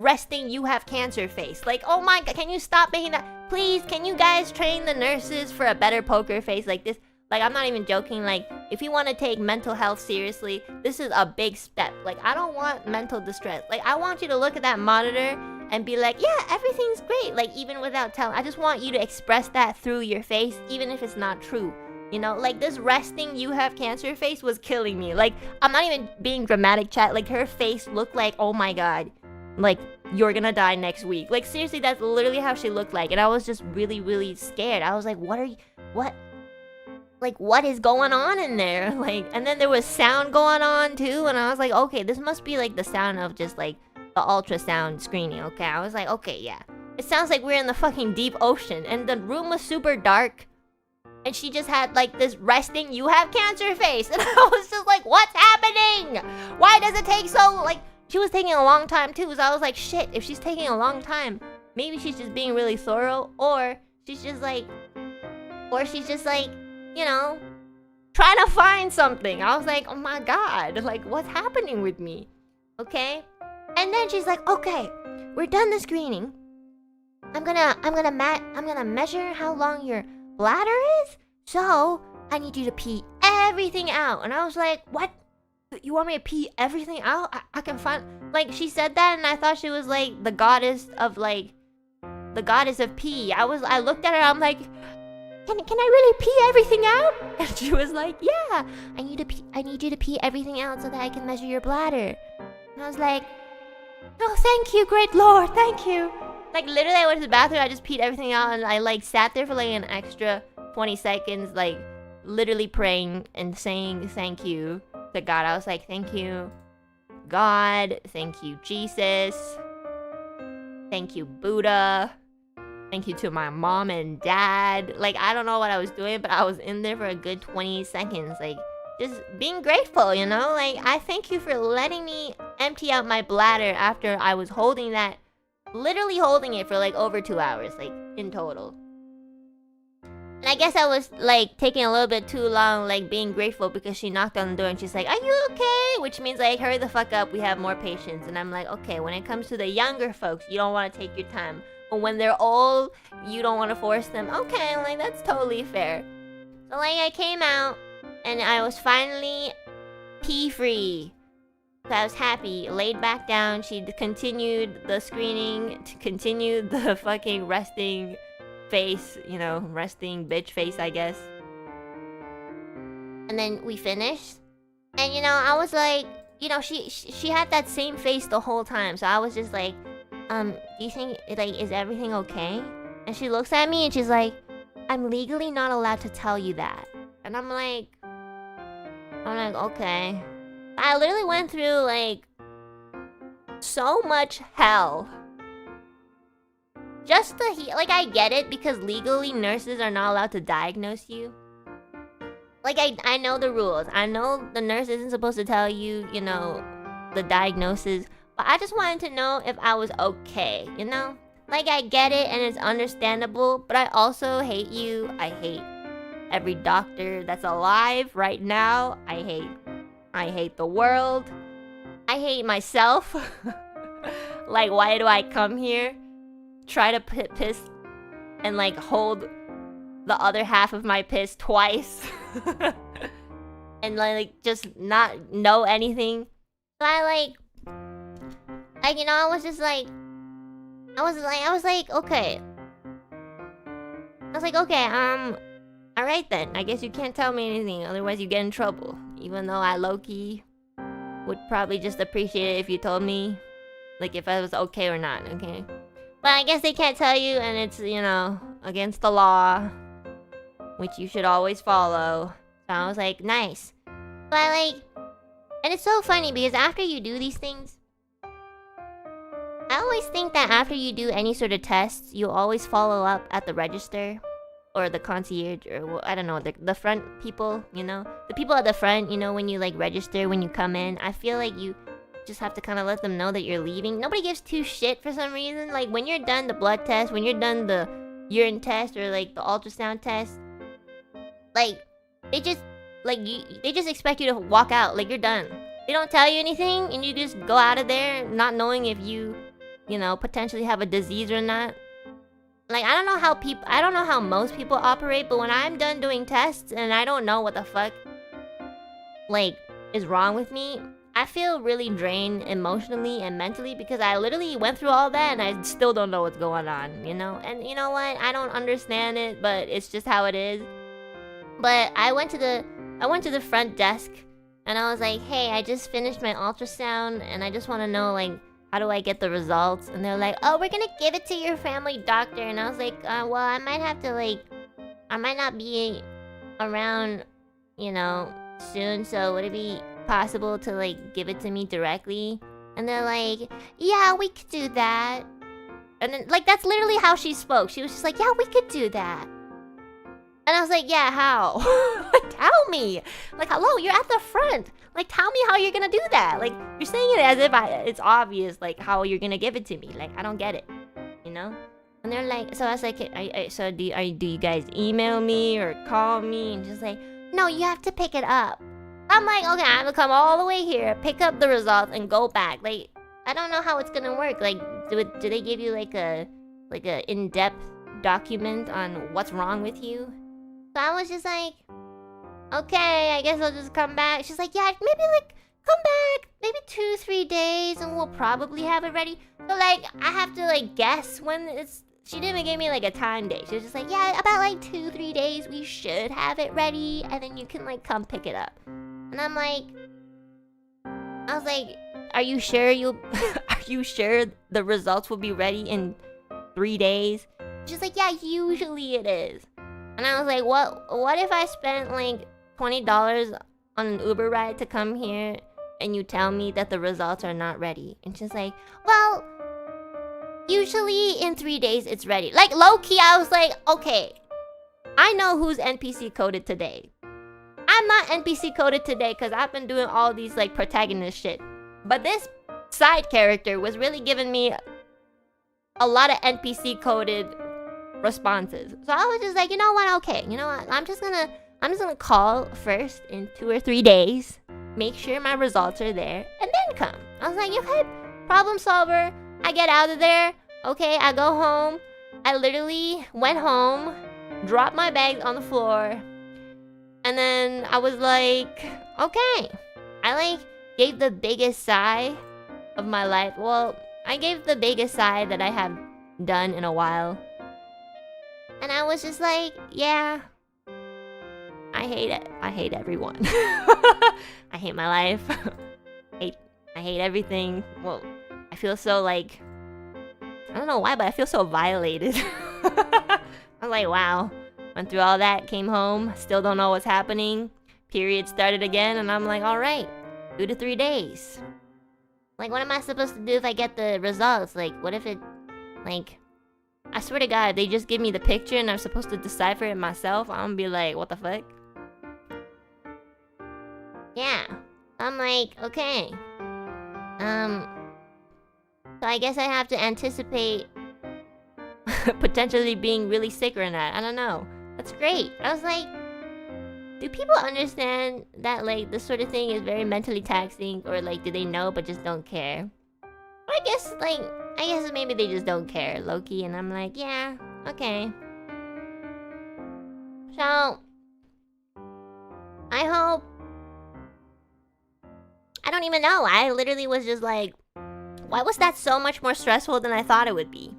resting you have cancer face. Like, oh my god, can you stop making that? Please, can you guys train the nurses for a better poker face like this? Like, I'm not even joking. Like, if you want to take mental health seriously, this is a big step. Like, I don't want mental distress. Like, I want you to look at that monitor and be like, yeah, everything's great. Like, even without telling. I just want you to express that through your face, even if it's not true. You know, like, this resting you have cancer face was killing me. Like, I'm not even being dramatic, chat. Like, her face looked like, oh my god, like, you're gonna die next week. Like, seriously, that's literally how she looked like. And I was just really, really scared. I was like, what is going on in there? Like, and then there was sound going on too, and I was like, okay, this must be like the sound of just like the ultrasound screening. Okay, I was like, okay, yeah, it sounds like we're in the fucking deep ocean, and the room was super dark, and she just had like this resting you have cancer face, and I was just like, what's happening? Why does it take so, like, she was taking a long time too, so I was like, shit, if she's taking a long time, maybe she's just being really thorough, or she's just like, you know, trying to find something. I was like, oh my god, like, what's happening with me? Okay? And then she's like, okay, we're done the screening. I'm gonna measure how long your bladder is. So, I need you to pee everything out. And I was like, what? You want me to pee everything out? I can find... Like, she said that and I thought she was like the goddess of pee. I looked at her, I'm like, Can I really pee everything out? And she was like, yeah, I need you to pee everything out so that I can measure your bladder. And I was like, oh, thank you, great lord, thank you. Like, literally, I went to the bathroom, I just peed everything out, and I like sat there for like an extra 20 seconds, like literally praying and saying thank you to God. I was like, thank you, God, thank you, Jesus, thank you, Buddha. Thank you to my mom and dad. Like, I don't know what I was doing, but I was in there for a good 20 seconds. Like, just being grateful, you know? Like, I thank you for letting me empty out my bladder after I was holding that. Literally holding it for, like, over 2 hours, like, in total. And I guess I was, like, taking a little bit too long, like, being grateful because she knocked on the door and she's like, are you okay? Which means, like, hurry the fuck up. We have more patients. And I'm like, okay, when it comes to the younger folks, you don't want to take your time. When they're old, you don't want to force them. Okay, like, that's totally fair. So, like, I came out and I was finally pee-free. So I was happy, laid back down. She continued the screening, continued the fucking resting face, you know, resting bitch face, I guess. And then we finished. And, you know, I was like, you know, she had that same face the whole time. So I was just like, do you think, like, is everything okay? And she looks at me and she's like, I'm legally not allowed to tell you that. And I'm like, okay. I literally went through, like, so much hell. Just to like, I get it, because legally nurses are not allowed to diagnose you. Like, I know the rules. I know the nurse isn't supposed to tell you, you know, the diagnosis. But I just wanted to know if I was okay, you know? Like, I get it and it's understandable, but I also hate you. I hate every doctor that's alive right now. I hate the world. I hate myself. Like, why do I come here? Try to piss and, like, hold the other half of my piss twice. and like just not know anything. So I you know, I was like, okay. I was like, okay, alright then. I guess you can't tell me anything, otherwise you get in trouble. Even though I low-key would probably just appreciate it if you told me, like, if I was okay or not, okay? But I guess they can't tell you, and it's, you know, against the law, which you should always follow. So I was like, nice. But and it's so funny because after you do these things, I always think that after you do any sort of tests, you always follow up at the register or the concierge or I don't know, the front people, you know? The people at the front, you know, when you like register, when you come in, I feel like you just have to kind of let them know that you're leaving. Nobody gives two shit for some reason. Like when you're done the blood test, when you're done the urine test or like the ultrasound test, like they just expect you to walk out like you're done. They don't tell you anything and you just go out of there not knowing if you know, potentially have a disease or not. Like I don't know how most people operate, but when I'm done doing tests and I don't know what the fuck like is wrong with me, I feel really drained emotionally and mentally because I literally went through all that and I still don't know what's going on, you know? And you know what? I don't understand it, but it's just how it is. But I went to the front desk and I was like, "Hey, I just finished my ultrasound and I just want to know like how do I get the results?" And they're like, "Oh, we're gonna give it to your family doctor." And I was like, well, I might have to I might not be around, you know, soon, so would it be possible to like give it to me directly? And they're like, "Yeah, we could do that." And then like that's literally how she spoke. She was just like, "Yeah, we could do that." And I was like, "Yeah, how?" Tell me. Like, hello, you're at the front. Like, tell me how you're gonna do that. Like, you're saying it as if it's obvious, like, how you're gonna give it to me. Like, I don't get it, you know? And they're like, so I was like, so do you guys email me or call me? And just like, "No, you have to pick it up." I'm like, okay, I have to come all the way here, pick up the results, and go back. Like, I don't know how it's gonna work. Like, do they give you like a in-depth document on what's wrong with you? So I was just like, okay, I guess I'll just come back. She's like, "Yeah, maybe like come back, maybe 2-3 days, and we'll probably have it ready." So like, I have to like guess when it's. She didn't even give me like a time date. She was just like, "Yeah, about like 2-3 days, we should have it ready, and then you can like come pick it up." And I'm like, I was like, "Are you sure are you sure the results will be ready in 3 days?" She's like, "Yeah, usually it is." And I was like, what if I spent like $20 on an Uber ride to come here and you tell me that the results are not ready? And she's like, "Well, usually in 3 days it's ready." Like low-key, I was like, okay, I know who's NPC coded today. I'm not NPC coded today because I've been doing all these like protagonist shit. But this side character was really giving me a lot of NPC coded responses. So I was just like, you know what? Okay, you know what? I'm just gonna call first in 2 or 3 days, make sure my results are there, and then come. I was like, okay, problem solver. I get out of there. Okay, I go home. I literally went home, dropped my bags on the floor, and then I was like, okay. I like gave the biggest sigh of my life. Well, I gave the biggest sigh that I have done in a while. And I was just like, yeah, I hate it. I hate everyone. I hate my life. I hate everything. Well, I feel so like, I don't know why, but I feel so violated. I'm like, wow. Went through all that, came home, still don't know what's happening. Period started again, and I'm like, alright, 2 to 3 days. Like, what am I supposed to do if I get the results? Like, what if it, like, I swear to God, they just give me the picture and I'm supposed to decipher it myself. I'm gonna be like, what the fuck? Yeah. I'm like, okay. So I guess I have to anticipate potentially being really sick or not. I don't know. That's great. I was like, do people understand that like this sort of thing is very mentally taxing, or like do they know but just don't care? I guess maybe they just don't care, low-key, and I'm like, yeah, okay. So I hope don't even know. I literally was just like, why was that so much more stressful than I thought it would be?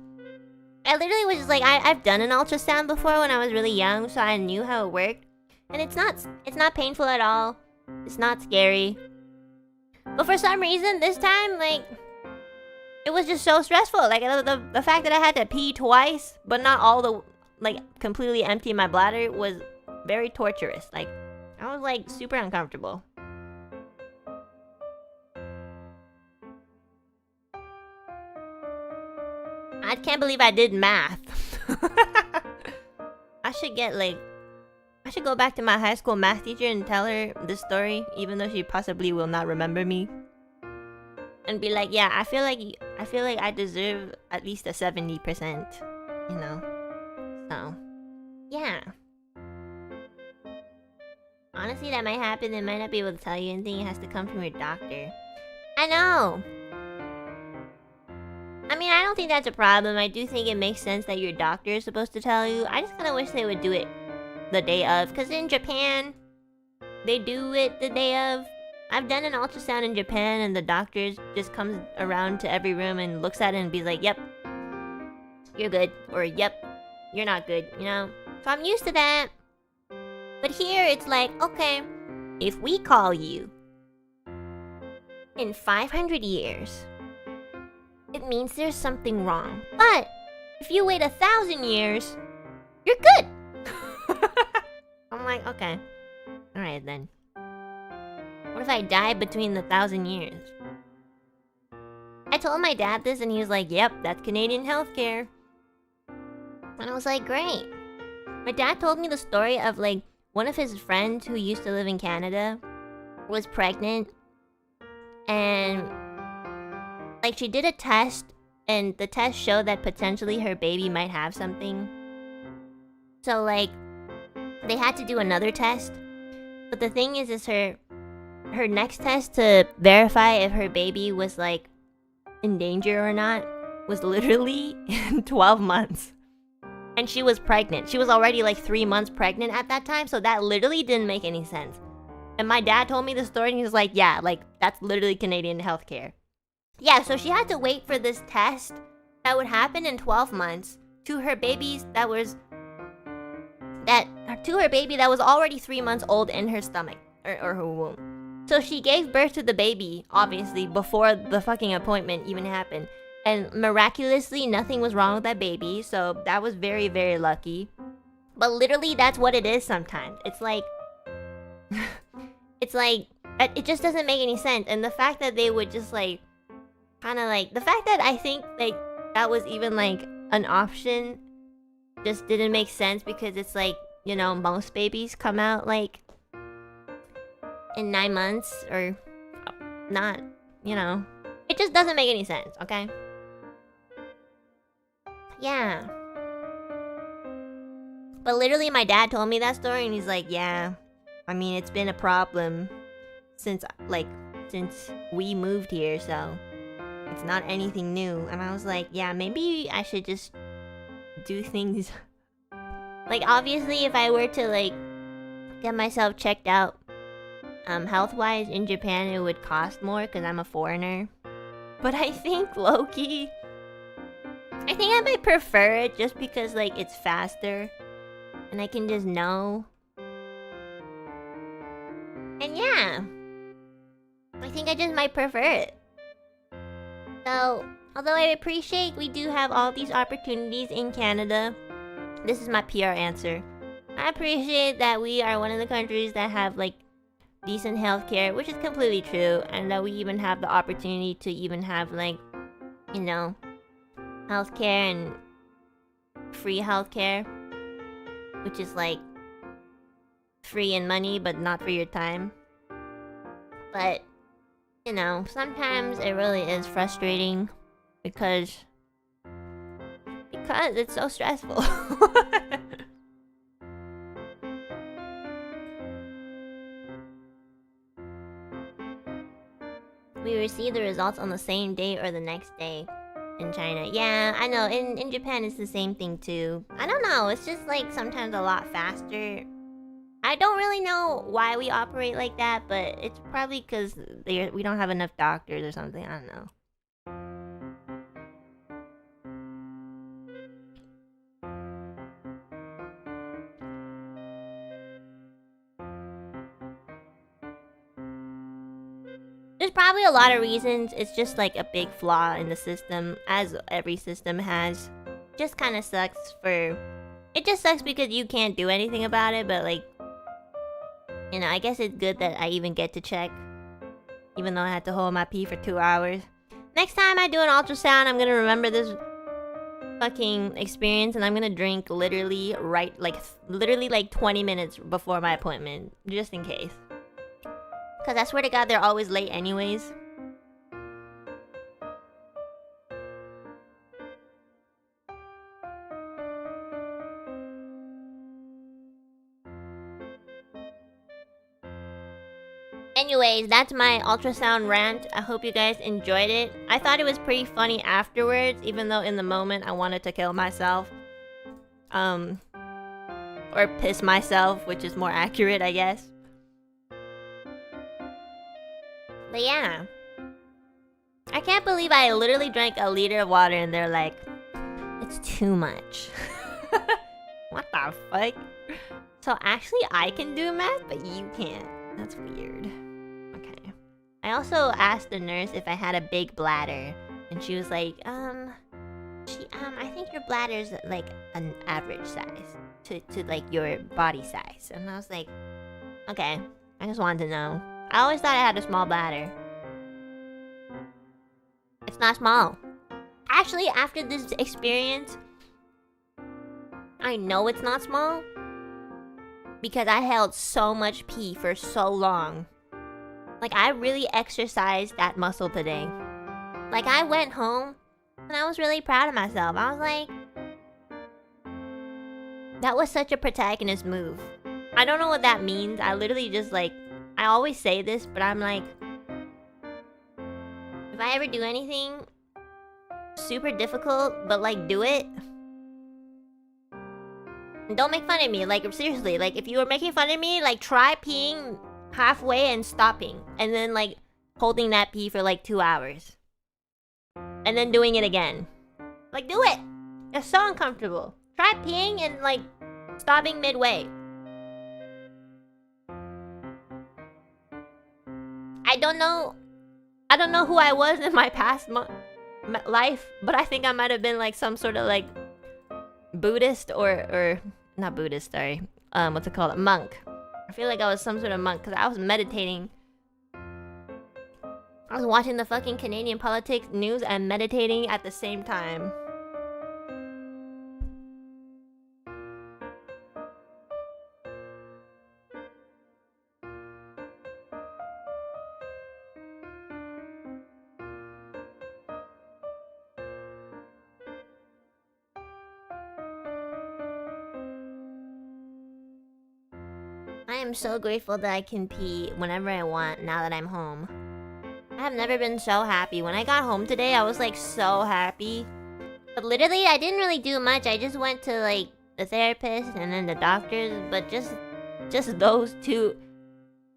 I literally was just like, I've done an ultrasound before when I was really young, so I knew how it worked. And it's not painful at all. It's not scary. But for some reason, this time, like, it was just so stressful. Like, the fact that I had to pee twice, but not all the, like, completely empty my bladder was very torturous. Like, I was, like, super uncomfortable. I can't believe I did math. I should go back to my high school math teacher and tell her this story, even though she possibly will not remember me. And be like, yeah, I feel like I deserve at least a 70%, you know? So, yeah. Honestly, that might happen. They might not be able to tell you anything. It has to come from your doctor. I know! I mean, I don't think that's a problem. I do think it makes sense that your doctor is supposed to tell you. I just kind of wish they would do it the day of. Because in Japan, they do it the day of. I've done an ultrasound in Japan and the doctor just comes around to every room and looks at it and be like, yep, you're good. Or, yep, you're not good, you know? So I'm used to that. But here, it's like, okay, if we call you in 500 years... it means there's something wrong. But if you wait 1,000 years, you're good. I'm like, okay. Alright then. What if I die between the 1,000 years? I told my dad this and he was like, yep, that's Canadian healthcare. And I was like, great. My dad told me the story of like one of his friends who used to live in Canada was pregnant. And like, she did a test, and the test showed that potentially her baby might have something. So, like, they had to do another test. But the thing is her next test to verify if her baby was, like, in danger or not was literally in 12 months. And she was pregnant. She was already, like, 3 months pregnant at that time, so that literally didn't make any sense. And my dad told me the story, and he was like, yeah, like, that's literally Canadian healthcare. Yeah, so she had to wait for this test that would happen in 12 months to her baby that was already 3 months old in her stomach or her womb. So she gave birth to the baby, obviously, before the fucking appointment even happened. And miraculously, nothing was wrong with that baby, so that was very, very lucky. But literally, that's what it is sometimes. It's like... it just doesn't make any sense. And the fact that they would just, like... kind of like the fact that I think like that was even like an option just didn't make sense because it's like, you know, most babies come out like in 9 months or not, you know. It just doesn't make any sense, okay? Yeah. But literally my dad told me that story and he's like, yeah, I mean, it's been a problem since we moved here, so it's not anything new. And I was like, yeah, maybe I should just do things. Like, obviously, if I were to, like, get myself checked out, health-wise in Japan, it would cost more because I'm a foreigner. But I think, low-key, I think I might prefer it just because, like, it's faster. And I can just know. And yeah. I think I just might prefer it. So, although I appreciate we do have all these opportunities in Canada, this is my PR answer. I appreciate that we are one of the countries that have, like, decent healthcare, which is completely true, and that we even have the opportunity to even have, like, you know, healthcare and free healthcare, which is, like, free in money, but not for your time. But... you know, sometimes it really is frustrating because it's so stressful. We receive the results on the same day or the next day in China. Yeah, I know, in Japan it's the same thing too. I don't know, it's just like sometimes a lot faster. I don't really know why we operate like that, but it's probably because we don't have enough doctors or something. I don't know. There's probably a lot of reasons. It's just like a big flaw in the system, as every system has. Just kind of sucks for... It just sucks because you can't do anything about it, but like... You know, I guess it's good that I even get to check. Even though I had to hold my pee for 2 hours. Next time I do an ultrasound, I'm gonna remember this fucking experience, and I'm gonna drink literally like 20 minutes before my appointment. Just in case. Because I swear to God, they're always late anyways. Anyways, that's my ultrasound rant. I hope you guys enjoyed it. I thought it was pretty funny afterwards, even though in the moment I wanted to kill myself. Or piss myself, which is more accurate, I guess. But yeah. I can't believe I literally drank a liter of water and they're like, it's too much. What the fuck? So actually I can do math, but you can't. That's weird. Okay. I also asked the nurse if I had a big bladder. And she was like, I think your bladder's like an average size to like your body size. And I was like, okay. I just wanted to know. I always thought I had a small bladder. It's not small. Actually, after this experience, I know it's not small. Because I held so much pee for so long. Like, I really exercised that muscle today. Like, I went home and I was really proud of myself. I was like, that was such a protagonist move. I don't know what that means. I literally just like, I always say this, but I'm like, if I ever do anything super difficult, but like do it, and don't make fun of me. Like, seriously, like if you were making fun of me, like try peeing halfway and stopping, and then like holding that pee for like 2 hours, and then doing it again. Like, do it. It's so uncomfortable. Try peeing and like stopping midway. I don't know who I was in my past life, but I think I might have been like some sort of like Buddhist or not Buddhist, sorry. What's it called? A monk. I feel like I was some sort of monk because I was meditating. I was watching the fucking Canadian politics news and meditating at the same time. I am so grateful that I can pee whenever I want now that I'm home. I have never been so happy. When I got home today, I was like so happy. But literally, I didn't really do much. I just went to like the therapist and then the doctors. But just those two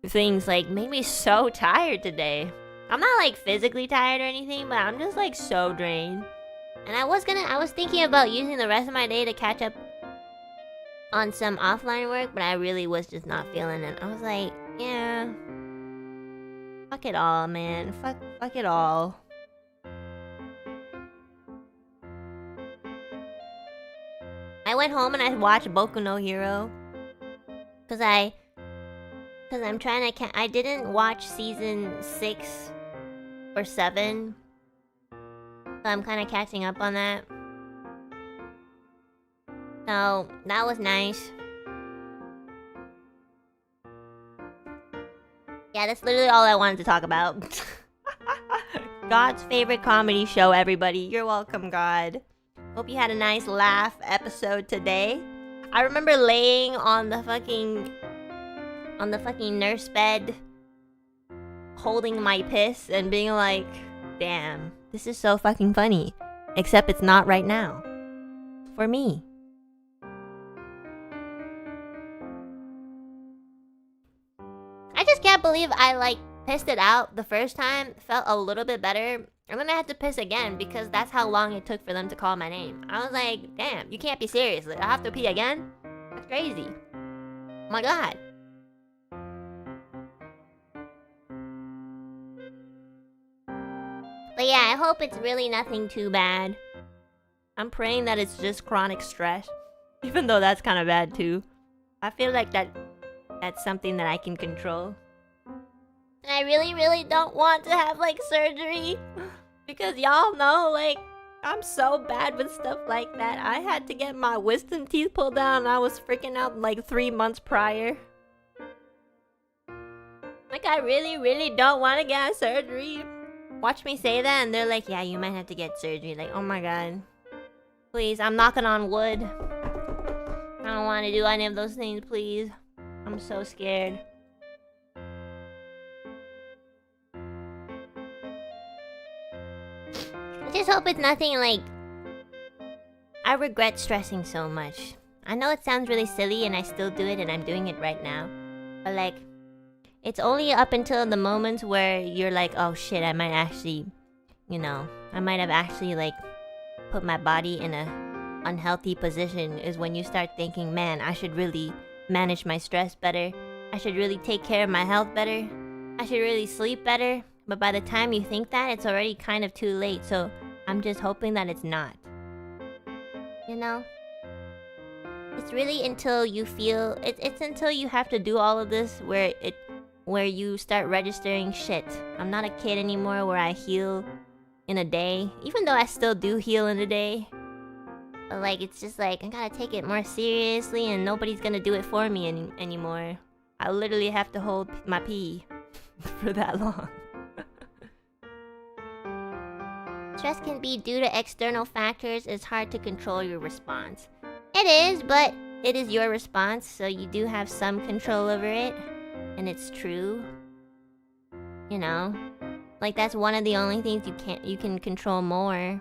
things like made me so tired today. I'm not like physically tired or anything, but I'm just like so drained. And I was thinking about using the rest of my day to catch up on some offline work, but I really was just not feeling it. I was like, yeah, fuck it all, man. Fuck it all. I went home and I watched Boku no Hero. Cause I'm trying to I didn't watch season 6 or 7. So I'm kind of catching up on that. So, that was nice. Yeah, that's literally all I wanted to talk about. God's favorite comedy show, everybody. You're welcome, God. Hope you had a nice laugh episode today. I remember laying on the fucking nurse bed, holding my piss and being like, damn, this is so fucking funny. Except it's not right now. For me. I just can't believe I like pissed it out the first time, felt a little bit better, and then I had to piss again because that's how long it took for them to call my name. I was like, damn, you can't be serious. Like, I have to pee again? That's crazy. Oh my god. But yeah, I hope it's really nothing too bad. I'm praying that it's just chronic stress. Even though that's kind of bad too. I feel like that's something that I can control. And I really, really don't want to have like surgery. Because y'all know, like, I'm so bad with stuff like that. I had to get my wisdom teeth pulled out and I was freaking out like 3 months prior. Like, I really, really don't want to get surgery. Watch me say that and they're like, yeah, you might have to get surgery. Like, oh my god. Please, I'm knocking on wood. I don't want to do any of those things, please. I'm so scared. I just hope it's nothing like... I regret stressing so much. I know it sounds really silly and I still do it and I'm doing it right now. But like... It's only up until the moments where you're like, oh shit, I might actually... You know, I might have actually like... put my body in a unhealthy position is when you start thinking, man, I should really manage my stress better. I should really take care of my health better. I should really sleep better. But by the time you think that, it's already kind of too late. So I'm just hoping that it's not. You know? It's really until you feel... It's until you have to do all of this where you start registering shit. I'm not a kid anymore where I heal in a day, even though I still do heal in a day. But like, it's just like, I gotta take it more seriously and nobody's gonna do it for me anymore. I literally have to hold my pee for that long. Stress can be due to external factors. It's hard to control your response. It is, but it is your response, so you do have some control over it. And it's true. You know? Like, that's one of the only things you can control more.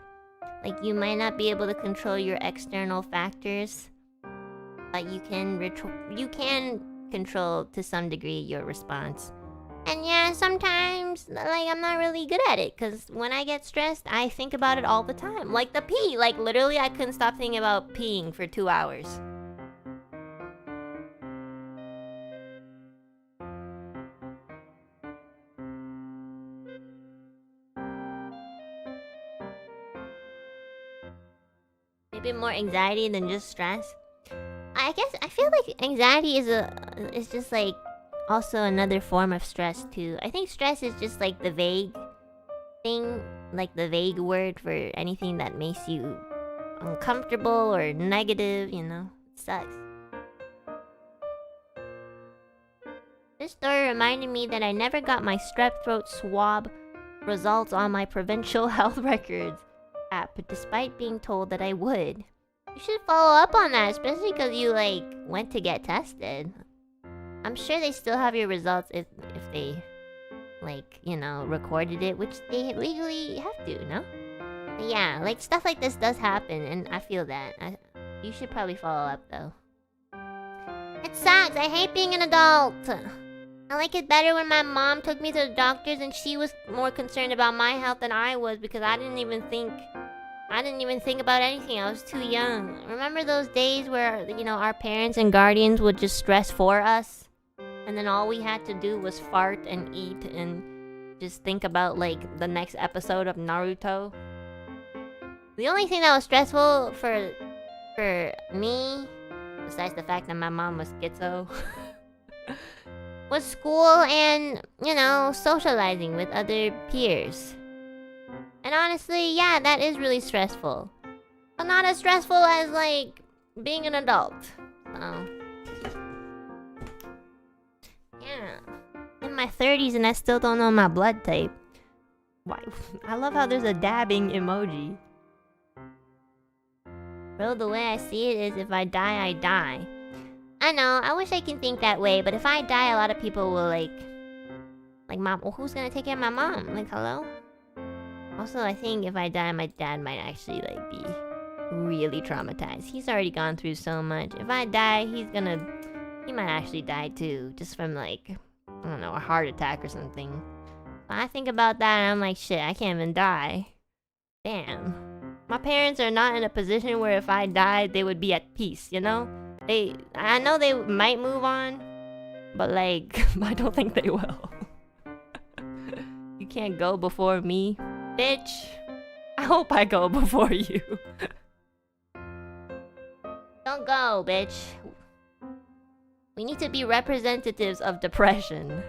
Like, you might not be able to control your external factors, but you can control to some degree your response. And yeah, sometimes like I'm not really good at it, because when I get stressed, I think about it all the time. Like the pee, like literally I couldn't stop thinking about peeing for 2 hours. Maybe more anxiety than just stress. I guess I feel like anxiety is just like also another form of stress too. I think stress is just like the vague thing, like the vague word for anything that makes you uncomfortable or negative, you know. It sucks. This story reminded me that I never got my strep throat swab results on my provincial health records app, despite being told that I would. You should follow up on that, especially because you like went to get tested. I'm sure they still have your results if they like, you know, recorded it, which they legally have to, no? But yeah, like stuff like this does happen, and I feel that. You should probably follow up though. It sucks. I hate being an adult. I like it better when my mom took me to the doctors and she was more concerned about my health than I was, because I didn't even think about anything. I was too young. Remember those days where, you know, our parents and guardians would just stress for us? And then all we had to do was fart and eat and just think about, like, the next episode of Naruto. The only thing that was stressful for me, besides the fact that my mom was schizo, was school and, you know, socializing with other peers. And honestly, yeah, that is really stressful. But not as stressful as, like, being an adult. So, yeah. In my 30s and I still don't know my blood type. Why? I love how there's a dabbing emoji. Bro, the way I see it is if I die, I die. I know, I wish I can think that way, but if I die, a lot of people will like, mom, well, who's gonna take care of my mom? Like, hello? Also, I think if I die, my dad might actually, like, be really traumatized. He's already gone through so much. If I die, he might actually die too, just from, like, I don't know, a heart attack or something. I think about that and I'm like, shit, I can't even die. Damn. My parents are not in a position where if I died, they would be at peace, you know? I know they might move on, but like, I don't think they will. You can't go before me, bitch. I hope I go before you. Don't go, bitch. We need to be representatives of depression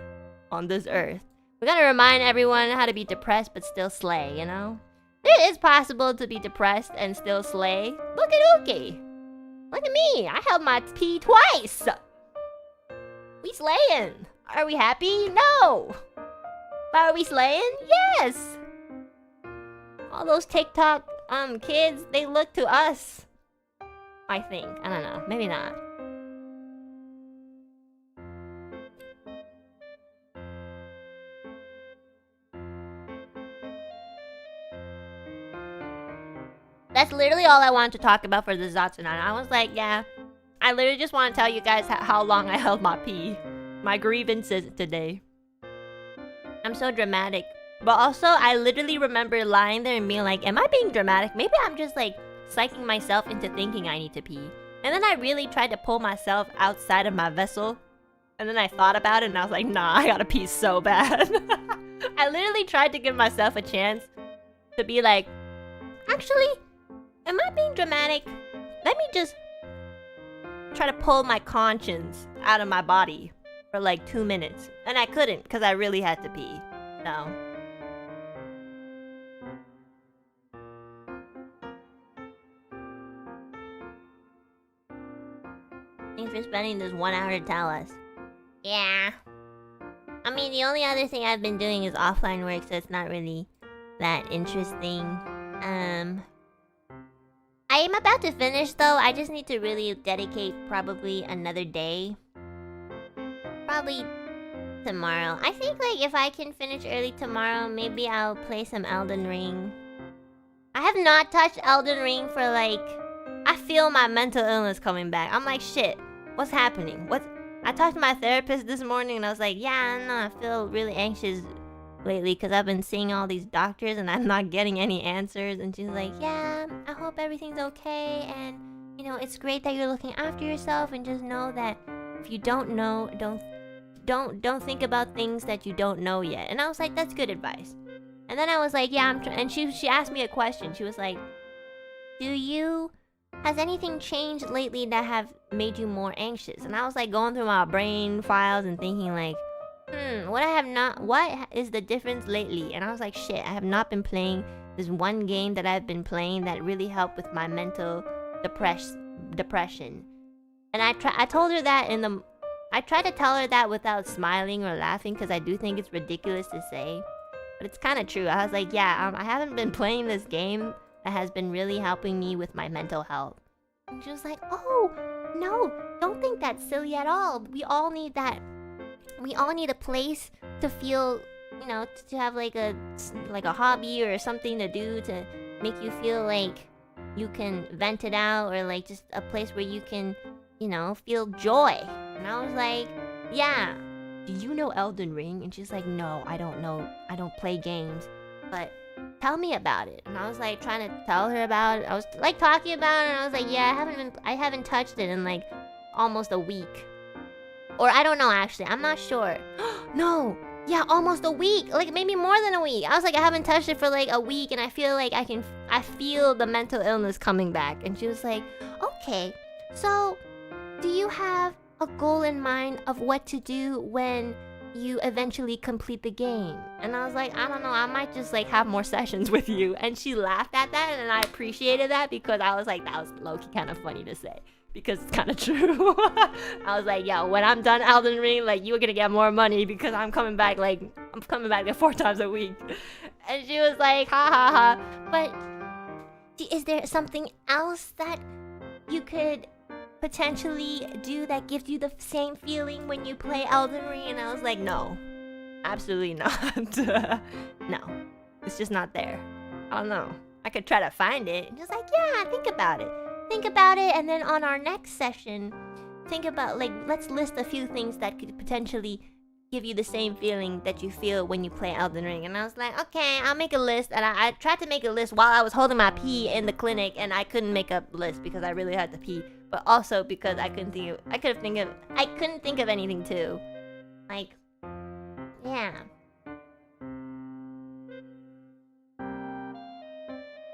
on this earth. We gotta remind everyone how to be depressed but still slay, you know? It is possible to be depressed and still slay. Look at Uki. Look at me. I held my pee twice. We slaying. Are we happy? No. But are we slaying? Yes. All those TikTok kids, they look to us. I think. I don't know. Maybe not. That's literally all I wanted to talk about for the Zatsunan. I was like, yeah, I literally just want to tell you guys how long I held my pee. My grievances today. I'm so dramatic. But also, I literally remember lying there and being like, am I being dramatic? Maybe I'm just like psyching myself into thinking I need to pee. And then I really tried to pull myself outside of my vessel. And then I thought about it and I was like, nah, I gotta pee so bad. I literally tried to give myself a chance to be like, actually, am I being dramatic? Let me just try to pull my conscience out of my body for like 2 minutes. And I couldn't because I really had to pee. So... thanks for spending this 1 hour to tell us. Yeah. I mean, the only other thing I've been doing is offline work, so it's not really that interesting. I am about to finish, though. I just need to really dedicate probably another day. Probably tomorrow. I think, like, if I can finish early tomorrow, maybe I'll play some Elden Ring. I have not touched Elden Ring for, like... I feel my mental illness coming back. I'm like, shit. What's happening? I talked to my therapist this morning and I was like, yeah, no, I feel really anxious lately because I've been seeing all these doctors and I'm not getting any answers. And she's like, yeah, I hope everything's okay. And, you know, it's great that you're looking after yourself and just know that if you don't know, don't think about things that you don't know yet. And I was like, that's good advice. And then I was like, yeah, and she asked me a question. She was like, has anything changed lately that have made you more anxious? And I was like going through my brain files and thinking like, what is the difference lately? And I was like, shit, I have not been playing this one game that I've been playing that really helped with my mental depression. And I told her that I tried to tell her that without smiling or laughing because I do think it's ridiculous to say. But it's kind of true. I was like, yeah, I haven't been playing this game that has been really helping me with my mental health. And she was like, oh, no, don't think that's silly at all. We all need that. We all need a place to feel, you know, to have like a hobby or something to do to make you feel like you can vent it out, or like just a place where you can, you know, feel joy. And I was like, yeah, do you know Elden Ring? And she's like, no, I don't know. I don't play games, but tell me about it. And I was like trying to tell her about it. I was like talking about it and I was like, yeah, I haven't touched it in like almost a week. Or I don't know actually, I'm not sure. No, yeah, almost a week. Like maybe more than a week. I was like, I haven't touched it for like a week and I feel like I feel the mental illness coming back. And she was like, okay, so do you have a goal in mind of what to do when you eventually complete the game? And I was like, I don't know, I might just like have more sessions with you. And she laughed at that and I appreciated that because I was like, that was low-key kind of funny to say because it's kind of true. I was like, yo, when I'm done Elden Ring, like you're gonna get more money because I'm coming back like 4 times a week. And she was like, ha ha ha. But is there something else that you could potentially do that gives you the same feeling when you play Elden Ring? And I was like, no, absolutely not. No, it's just not there. I don't know, I could try to find it. And just like, yeah, think about it, and then on our next session think about like, let's list a few things that could potentially give you the same feeling that you feel when you play Elden Ring. And I was like, okay, I'll make a list. And I tried to make a list while I was holding my pee in the clinic, and I couldn't make a list because I really had to pee, but also because I couldn't think of anything too. Like, yeah.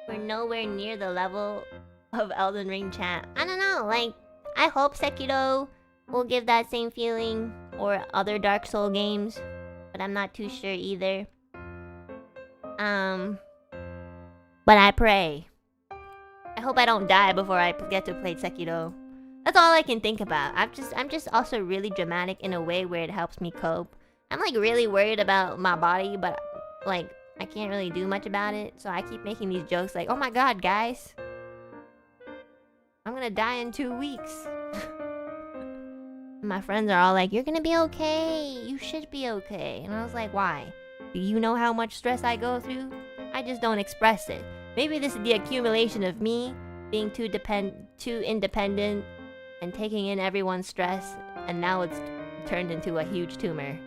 We're nowhere near the level of Elden Ring chat. I don't know, like, I hope Sekiro will give that same feeling, or other Dark Soul games, but I'm not too sure either. But I pray. I hope I don't die before I get to play Sekiro. That's all I can think about. I'm just also really dramatic in a way where it helps me cope. I'm like really worried about my body, but like I can't really do much about it, so I keep making these jokes like, oh my god, guys, I'm gonna die in 2 weeks. My friends are all like, you're gonna be okay, you should be okay. And I was like, why? Do you know how much stress I go through? I just don't express it. Maybe this is the accumulation of me being too independent and taking in everyone's stress, and now it's turned into a huge tumor.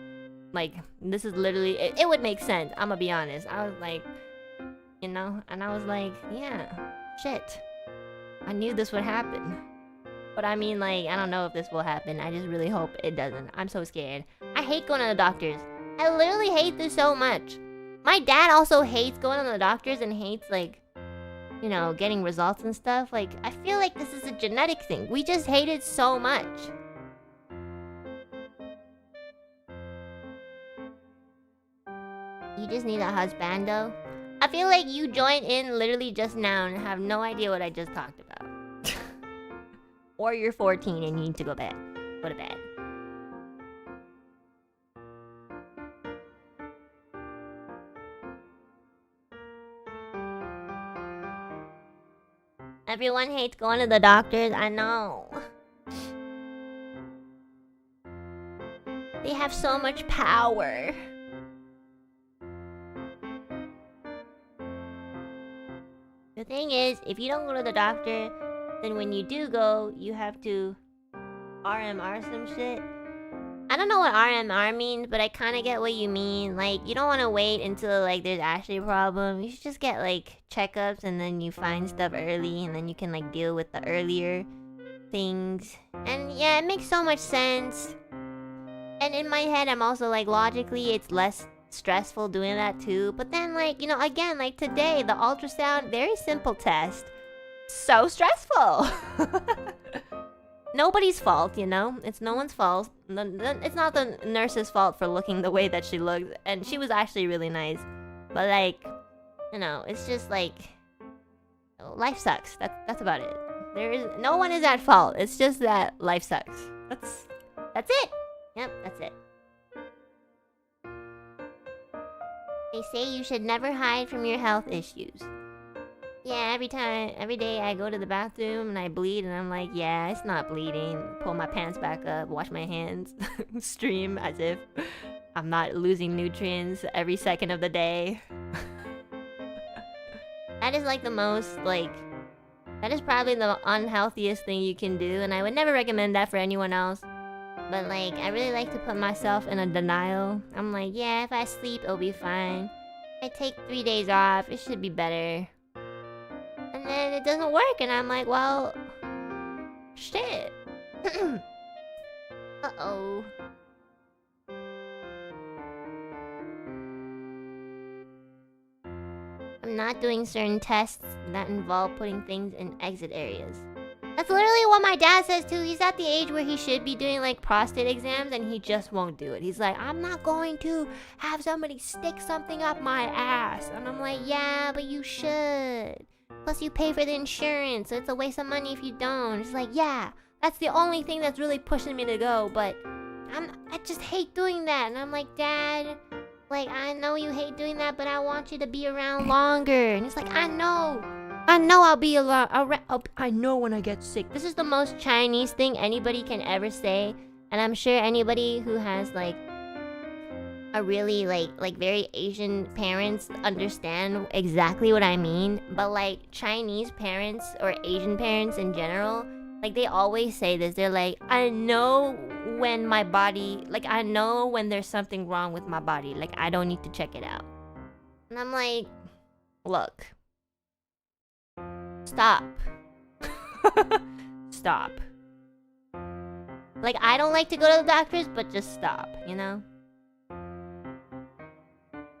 Like, this is literally, it would make sense, I'm gonna be honest. I was like, you know, and I was like, yeah, shit. I knew this would happen. But I mean, like, I don't know if this will happen. I just really hope it doesn't. I'm so scared. I hate going to the doctors. I literally hate this so much. My dad also hates going to the doctors and hates, like, you know, getting results and stuff. Like, I feel like this is a genetic thing. We just hate it so much. You just need a husbando. I feel like you joined in literally just now and have no idea what I just talked about. Or you're 14 and you need to go to bed. Go to bed. Everyone hates going to the doctors, I know. They have so much power. The thing is, if you don't go to the doctor, then when you do go, you have to RMR some shit. I don't know what RMR means, but I kind of get what you mean. Like, you don't want to wait until, like, there's actually a problem. You should just get, like, checkups, and then you find stuff early, and then you can, like, deal with the earlier things. And, yeah, it makes so much sense. And in my head, I'm also, like, logically, it's less stressful doing that, too. But then, like, you know, again, like, today, the ultrasound, very simple test. So stressful. Nobody's fault, you know? It's no one's fault. It's not the nurse's fault for looking the way that she looked. And she was actually really nice. But, like, you know, it's just like, life sucks. That's about it. No one is at fault. It's just that life sucks. That's it. Yep, that's it. They say you should never hide from your health issues. Yeah, every day I go to the bathroom and I bleed, and I'm like, yeah, it's not bleeding. Pull my pants back up, wash my hands, stream as if I'm not losing nutrients every second of the day. That is like the most, like, that is probably the unhealthiest thing you can do, and I would never recommend that for anyone else. But, like, I really like to put myself in a denial. I'm like, yeah, if I sleep, it'll be fine. I take 3 days off, it should be better. And then it doesn't work, and I'm like, well, shit. Uh-oh. I'm not doing certain tests that involve putting things in exit areas. That's literally what my dad says too. He's at the age where he should be doing like prostate exams, and he just won't do it. He's like, I'm not going to have somebody stick something up my ass. And I'm like, yeah, but you should. Plus you pay for the insurance, so it's a waste of money if you don't. It's like, yeah, that's the only thing that's really pushing me to go, but I just hate doing that. And I'm like, Dad, like, I know you hate doing that, but I want you to be around longer. And he's like, I know I'll be around. I know when I get sick. This is the most Chinese thing anybody can ever say, and I'm sure anybody who has like a really like very Asian parents understand exactly what I mean. But like Chinese parents or Asian parents in general, Like, they always say this. They're like, I know when my body... Like, I know when there's something wrong with my body. Like, I don't need to check it out. And I'm like, look. Stop. Stop. Like, I don't like to go to the doctors, but just stop, you know?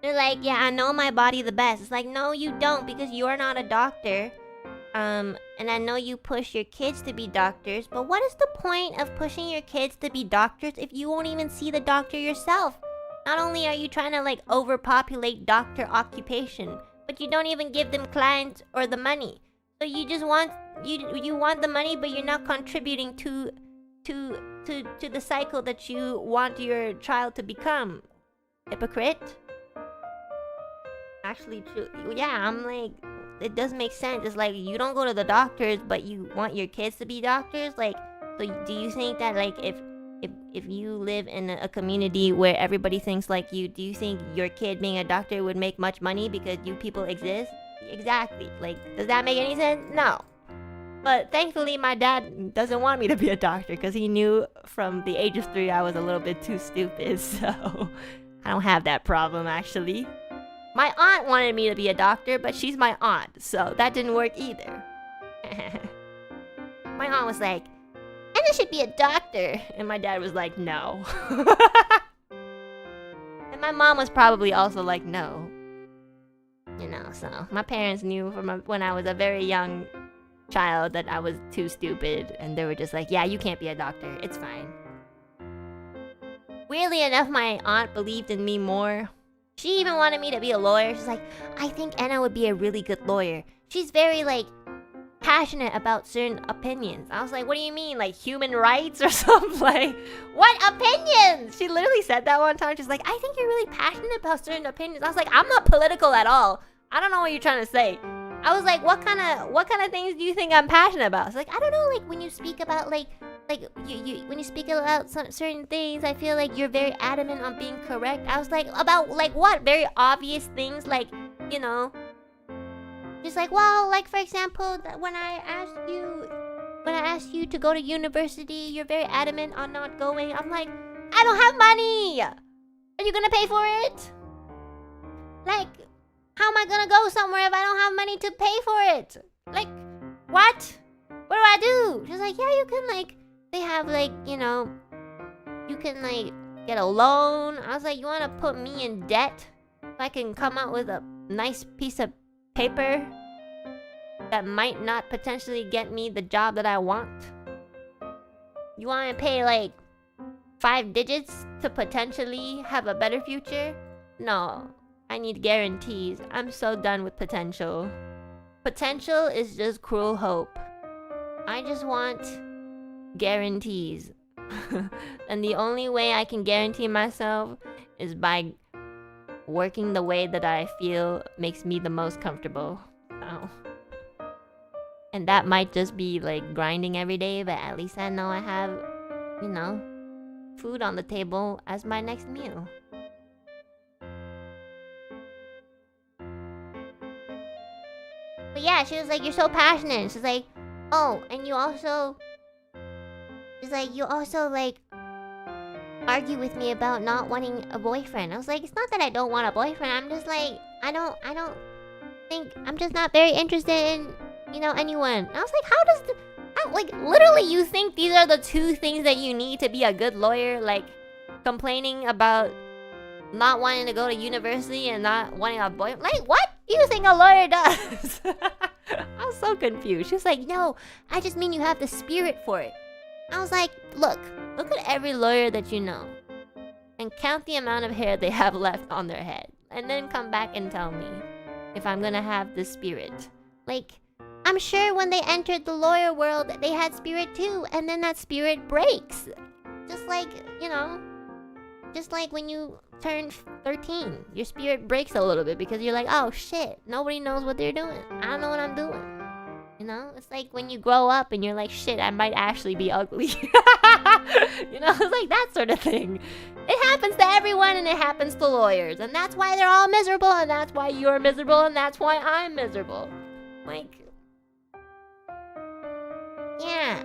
They're like, yeah, I know my body the best. It's like, no, you don't, because you're not a doctor. And I know you push your kids to be doctors, but what is the point of pushing your kids to be doctors if you won't even see the doctor yourself? Not only are you trying to, like, overpopulate doctor occupation, but you don't even give them clients or the money. So you just want... You want the money, but you're not contributing to the cycle that you want your child to become. Hypocrite? Actually, true. Yeah, I'm like, it does make sense. It's like, you don't go to the doctors, but you want your kids to be doctors? Like, so do you think that, like, if you live in a community where everybody thinks like you, do you think your kid being a doctor would make much money because you people exist? Exactly. Like, does that make any sense? No. But thankfully, my dad doesn't want me to be a doctor because he knew from the age of 3 I was a little bit too stupid, so I don't have that problem, actually. My aunt wanted me to be a doctor, but she's my aunt, so that didn't work either. My aunt was like, Enna should be a doctor, and my dad was like, no. And my mom was probably also like, no. You know, so my parents knew from when I was a very young child that I was too stupid, and they were just like, yeah, you can't be a doctor, it's fine. Weirdly enough, my aunt believed in me more. She even wanted me to be a lawyer. She's like, I think Enna would be a really good lawyer. She's very, like, passionate about certain opinions. I was like, what do you mean, like human rights or something? Like, what opinions? She literally said that one time. She's like, I think you're really passionate about certain opinions. I was like, I'm not political at all. I don't know what you're trying to say. I was like, what kind of things do you think I'm passionate about? It's like, I don't know, like when you speak about like when you speak about certain things, I feel like you're very adamant on being correct. I was like, about like what? Very obvious things, like, you know, just like, well, like for example, when I asked you to go to university, you're very adamant on not going. I'm like, I don't have money. Are you gonna pay for it? Like, how am I gonna go somewhere if I don't have money to pay for it? Like, what? What do I do? She's like, yeah, you can, like, they have, like, you know, you can, like, get a loan. I was like, you wanna put me in debt so I can come out with a nice piece of paper that might not potentially get me the job that I want? You wanna pay, like, 5 digits to potentially have a better future? No. I need guarantees. I'm so done with potential. Potential is just cruel hope. I just want guarantees. And the only way I can guarantee myself is by working the way that I feel makes me the most comfortable. So. And that might just be like grinding every day, but at least I know I have, you know, food on the table as my next meal. But yeah, she was like, you're so passionate. She's like, oh, and you also... She's like, you also, like, argue with me about not wanting a boyfriend. I was like, it's not that I don't want a boyfriend. I'm just like, I don't think... I'm just not very interested in, you know, anyone. And I was like, how does the... like, literally, you think these are the 2 things that you need to be a good lawyer? Like, complaining about not wanting to go to university and not wanting a boyfriend? Like, what do you think a lawyer does? I was so confused. She was like, no, I just mean you have the spirit for it. I was like, look at every lawyer that you know and count the amount of hair they have left on their head, and then come back and tell me if I'm gonna have the spirit. Like, I'm sure when they entered the lawyer world, they had spirit too, and then that spirit breaks. Just like, you know, just like when you turn 13, your spirit breaks a little bit because you're like, oh shit, nobody knows what they're doing. I don't know what I'm doing. You know, it's like when you grow up and you're like, shit, I might actually be ugly. You know, it's like that sort of thing. It happens to everyone, and it happens to lawyers, and that's why they're all miserable, and that's why you're miserable, and that's why I'm miserable. Like, yeah.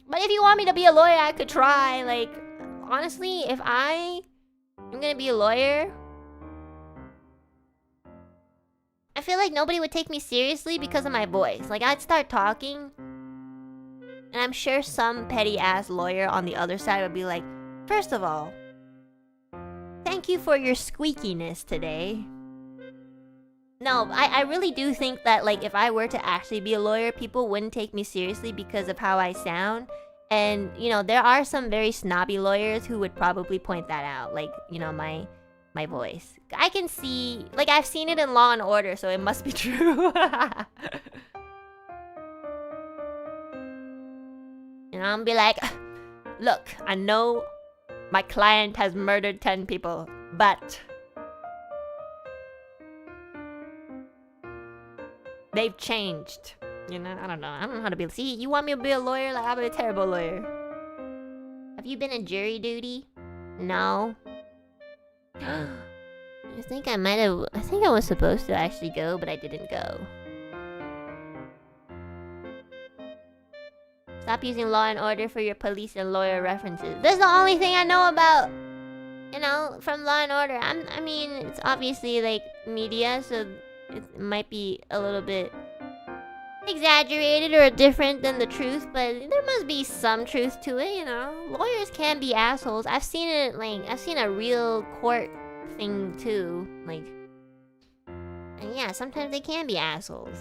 But if you want me to be a lawyer, I could try. Like, honestly, if I'm gonna be a lawyer, I feel like nobody would take me seriously because of my voice. Like, I'd start talking, and I'm sure some petty-ass lawyer on the other side would be like, first of all, thank you for your squeakiness today. No, I really do think that, like, if I were to actually be a lawyer, people wouldn't take me seriously because of how I sound. And, you know, there are some very snobby lawyers who would probably point that out. Like, you know, my voice. I can see, like, I've seen it in Law and Order, so it must be true. And I'll be like, look, I know my client has murdered 10 people, but they've changed. You know, I don't know. I don't know how to be. See, you want me to be a lawyer? Like, I'll be a terrible lawyer. Have you been in jury duty? No. I think I was supposed to actually go, but I didn't go. Stop using Law and Order for your police and lawyer references. That's the only thing I know about, you know, from Law and Order. I mean, it's obviously like media, so it might be a little bit exaggerated or different than the truth, but there must be some truth to it, you know. Lawyers can be assholes. I've seen it, like, I've seen a real court thing too, like, and yeah, sometimes they can be assholes.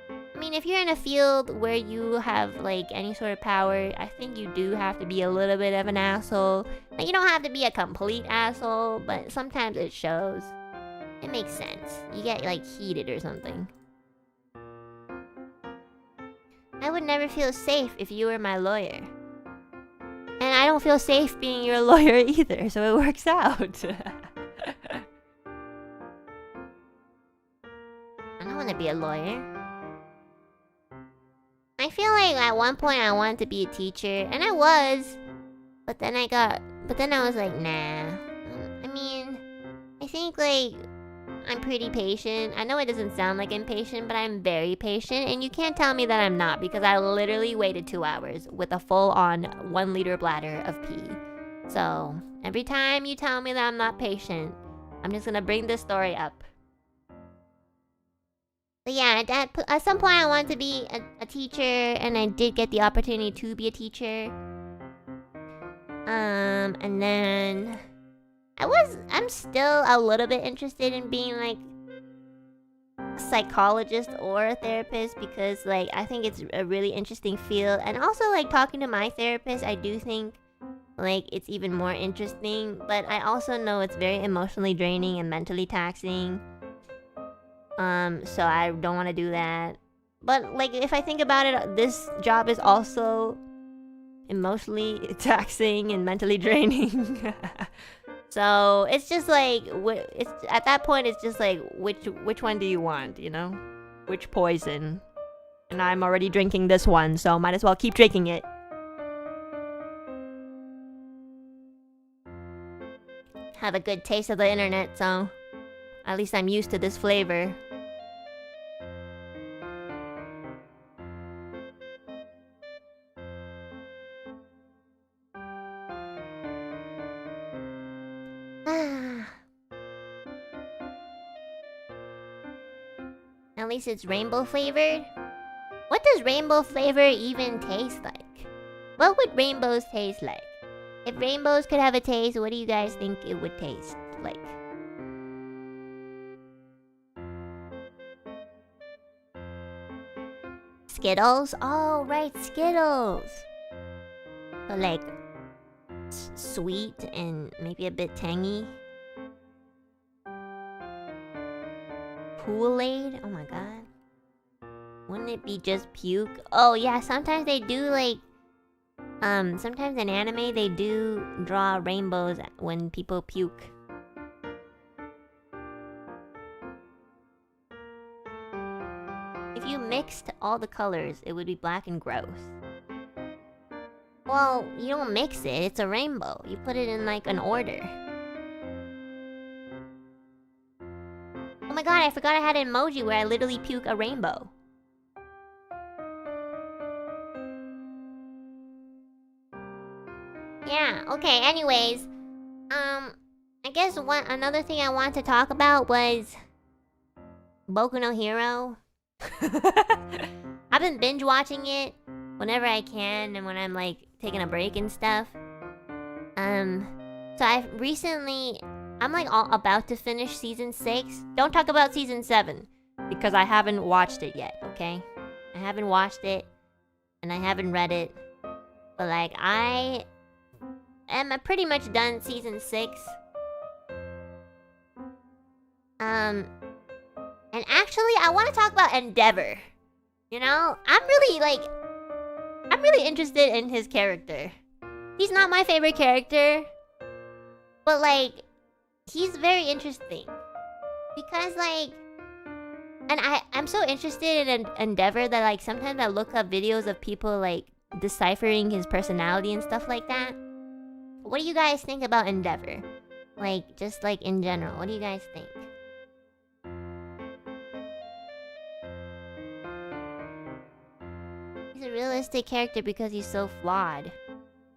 I mean, if you're in a field where you have, like, any sort of power, I think you do have to be a little bit of an asshole. Like, you don't have to be a complete asshole, but sometimes it shows. It makes sense. You get, like, heated or something. I would never feel safe if you were my lawyer. And I don't feel safe being your lawyer either, so it works out. I don't want to be a lawyer. I feel like at one point I wanted to be a teacher, and I was. But then I was like, nah. I mean, I think, like, I'm pretty patient. I know it doesn't sound like I'm patient, but I'm very patient. And you can't tell me that I'm not, because I literally waited 2 hours with a full-on 1-liter bladder of pee. So, every time you tell me that I'm not patient, I'm just gonna bring this story up. But yeah, at some point I wanted to be a teacher, and I did get the opportunity to be a teacher. And then I'm still a little bit interested in being, like, a psychologist or a therapist, because, like, I think it's a really interesting field. And also, like, talking to my therapist, I do think, like, it's even more interesting. But I also know it's very emotionally draining and mentally taxing. So I don't want to do that. But, like, if I think about it, this job is also emotionally taxing and mentally draining. So it's just like, it's at that point, it's just like, which one do you want, you know? Which poison? And I'm already drinking this one, so might as well keep drinking it. Have a good taste of the internet, so at least I'm used to this flavor. At least it's rainbow flavored. What does rainbow flavor even taste like? What would rainbows taste like? If rainbows could have a taste, what do you guys think it would taste like? Skittles? Oh, right, Skittles! So, like, sweet and maybe a bit tangy. Kool-Aid? Oh my god. Wouldn't it be just puke? Oh yeah, sometimes they do, like, sometimes in anime they do draw rainbows when people puke. If you mixed all the colors, it would be black and gross. Well, you don't mix it, it's a rainbow. You put it in, like, an order. Oh my god, I forgot I had an emoji where I literally puke a rainbow. Yeah, okay, anyways. I guess another thing I wanted to talk about was Boku no Hero. I've been binge watching it whenever I can and when I'm like taking a break and stuff. So I'm like all about to finish season 6. Don't talk about season 7 because I haven't watched it yet, okay? I haven't watched it and I haven't read it. But like I am pretty much done season 6. And actually I want to talk about Endeavor. You know, I'm really interested in his character. He's not my favorite character, but like he's very interesting because like, and I'm so interested in Endeavor that like sometimes I look up videos of people like deciphering his personality and stuff like that. What do you guys think about Endeavor? Like just like in general, what do you guys think? He's a realistic character because he's so flawed.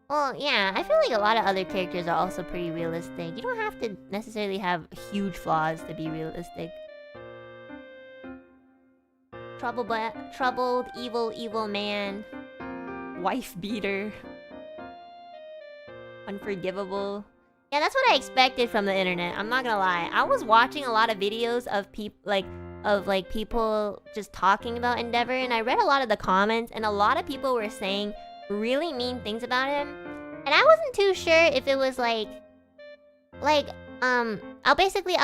Well, yeah, I feel like a lot of other characters are also pretty realistic. You don't have to necessarily have huge flaws to be realistic. Troubled, evil man. Wife beater. Unforgivable. Yeah, that's what I expected from the internet. I'm not gonna lie. I was watching a lot of videos of people just talking about Endeavor, and I read a lot of the comments, and a lot of people were saying really mean things about him. And I wasn't too sure if it was I'll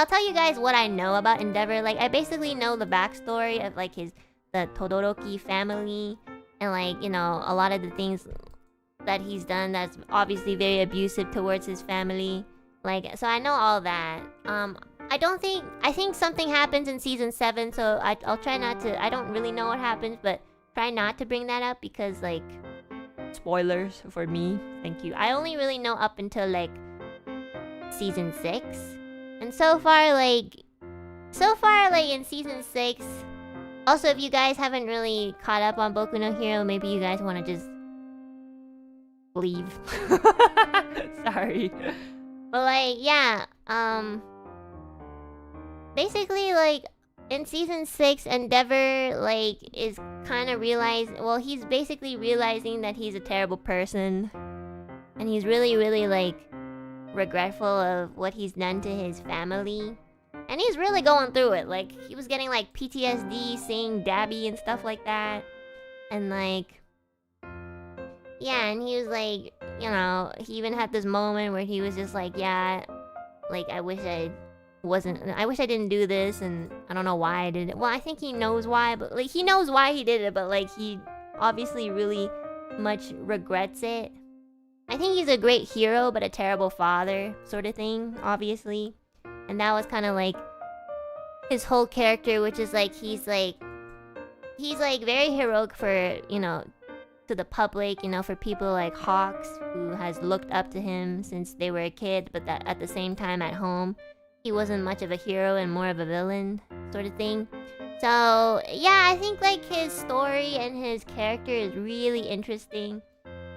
tell you guys what I know about Endeavor. Like I basically know the backstory of like the Todoroki family and like, you know, a lot of the things that he's done that's obviously very abusive towards his family. Like, so I know all that. I think something happens in season 7, so I'll try not to. I don't really know what happens, but try not to bring that up because like spoilers for me. Thank you. I only really know up until like season 6. And so far like in season 6. Also, if you guys haven't really caught up on Boku no Hero, maybe you guys want to just leave. Sorry. But like, yeah, basically like in season 6, Endeavor like is kind of he's basically realizing that he's a terrible person, and he's really like regretful of what he's done to his family, and he's really going through it. Like he was getting like PTSD seeing Dabby and stuff like that, and like, yeah, and he was like, you know, he even had this moment where he was just like, yeah, like I wish I didn't do this, and I don't know why I did it. Well, I think he knows why, but like he knows why he did it, but like he obviously really much regrets it. I think he's a great hero, but a terrible father, sort of thing, obviously. And that was kind of like his whole character, which is like he's very heroic for, you know, to the public, you know, for people like Hawks, who has looked up to him since they were a kid, but that at the same time at home he wasn't much of a hero and more of a villain, sort of thing. So yeah, I think like his story and his character is really interesting.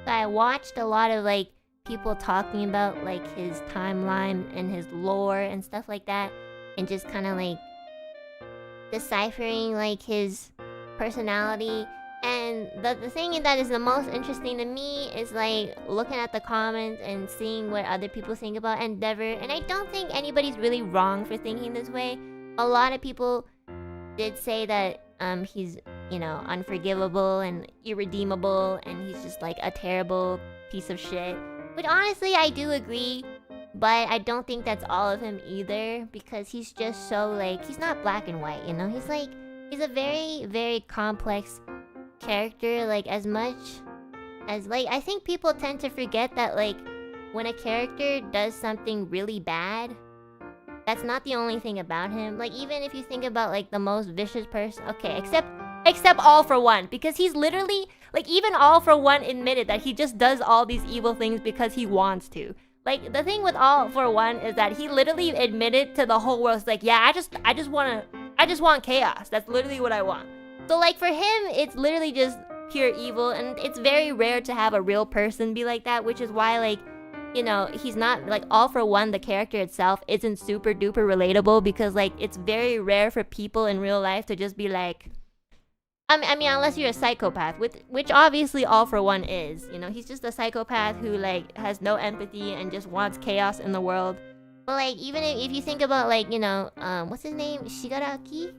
So I watched a lot of like people talking about like his timeline and his lore and stuff like that, and just kind of like deciphering like his personality. And the thing that is the most interesting to me is like looking at the comments and seeing what other people think about Endeavor. And I don't think anybody's really wrong for thinking this way. A lot of people did say that he's, you know, unforgivable and irredeemable, and he's just like a terrible piece of shit. But honestly, I do agree, but I don't think that's all of him either, because he's just so like, he's not black and white, you know? He's a very, very complex character. Like as much as like, I think people tend to forget that like when a character does something really bad, that's not the only thing about him. Like even if you think about like the most vicious person, okay, except All For One, because he's literally like, even All For One admitted that he just does all these evil things because he wants to. Like the thing with All For One is that he literally admitted to the whole world, it's like, yeah, I just want chaos. That's literally what I want. So like for him, it's literally just pure evil, and it's very rare to have a real person be like that, which is why like you know, he's not like All For One, the character itself isn't super duper relatable because like it's very rare for people in real life to just be like, I mean, unless you're a psychopath, which obviously All For One is. You know, he's just a psychopath who like has no empathy and just wants chaos in the world. But like, even if you think about like, you know, what's his name, Shigaraki,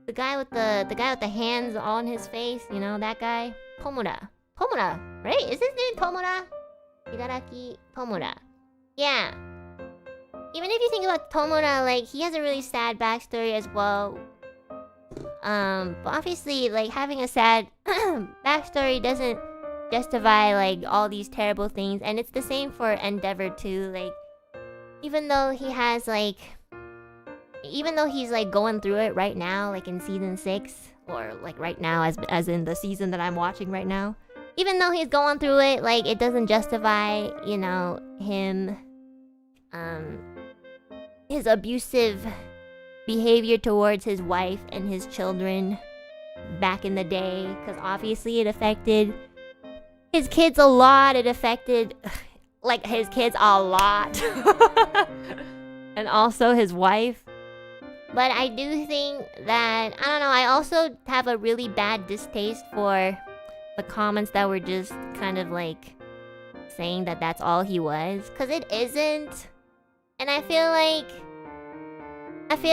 the guy with the hands on his face, you know, that guy, Tomura, right? Is his name Tomura? Shigaraki Tomura. Yeah. Even if you think about Tomura, like he has a really sad backstory as well. But obviously, like having a sad backstory doesn't justify like all these terrible things, and it's the same for Endeavor too. Like, even though he's like going through it right now, like in season 6, or like right now, as in the season that I'm watching right now. Even though he's going through it, like it doesn't justify, you know, him, his abusive behavior towards his wife and his children back in the day, because obviously it affected his kids a lot. It affected like his kids a lot and also his wife. But I do think that, I don't know, I also have a really bad distaste for the comments that were just kind of like saying that that's all he was, because it isn't. And I feel like if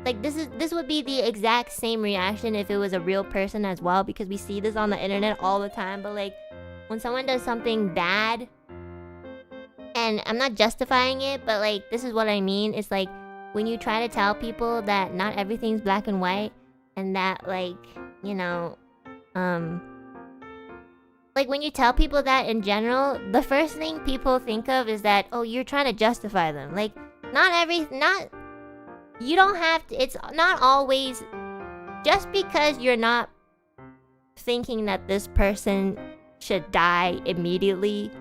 like this would be the exact same reaction if it was a real person as well, because we see this on the internet all the time. But like when someone does something bad, and I'm not justifying it, but like this is what I mean, it's like when you try to tell people that not everything's black and white, and that like, you know, like when you tell people that in general, the first thing people think of is that, oh, you're trying to justify them. Like, you don't have to, it's not always, just because you're not thinking that this person should die immediately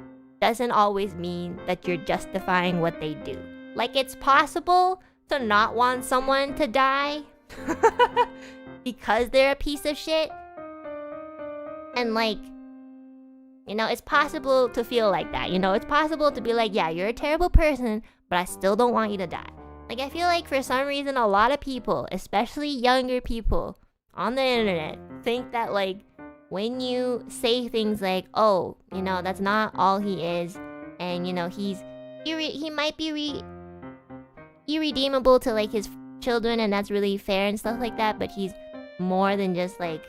doesn't always mean that you're justifying what they do. Like, it's possible to not want someone to die because they're a piece of shit. And like, you know, it's possible to feel like that. You know, it's possible to be like, yeah, you're a terrible person, but I still don't want you to die. Like, I feel like for some reason, a lot of people, especially younger people on the internet, think that like when you say things like, oh, you know, that's not all he is, and you know, he might be irredeemable to like his children, and that's really fair and stuff like that, but he's more than just that,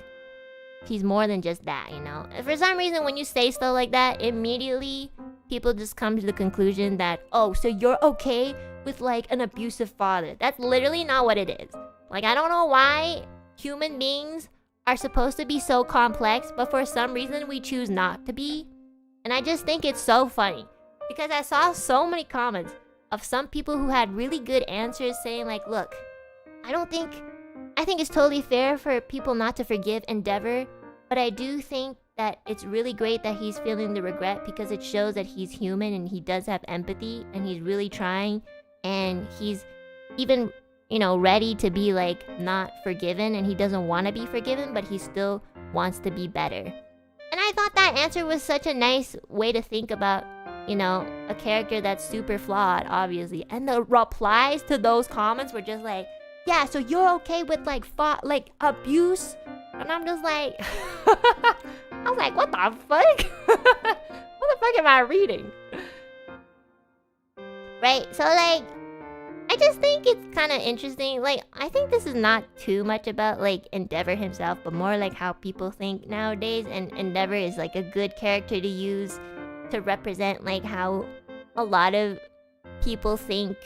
you know. For some reason, when you say stuff like that, immediately people just come to the conclusion that, oh, so you're okay with like an abusive father. That's literally not what it is. Like, I don't know why human beings are supposed to be so complex, but for some reason we choose not to be. And I just think it's so funny, because I saw so many comments of some people who had really good answers saying like, look, I think it's totally fair for people not to forgive Endeavor, but I do think that it's really great that he's feeling the regret, because it shows that he's human and he does have empathy and he's really trying, and he's even, you know, ready to be like not forgiven, and he doesn't want to be forgiven, but he still wants to be better. And I thought that answer was such a nice way to think about, you know, a character that's super flawed, obviously. And the replies to those comments were just like, yeah, so you're okay with like abuse? And I'm just like, I was like, what the fuck? What the fuck am I reading? Right, so like, I just think it's kind of interesting. Like, I think this is not too much about like Endeavor himself, but more like how people think nowadays. And Endeavor is like a good character to use to represent like how a lot of people think,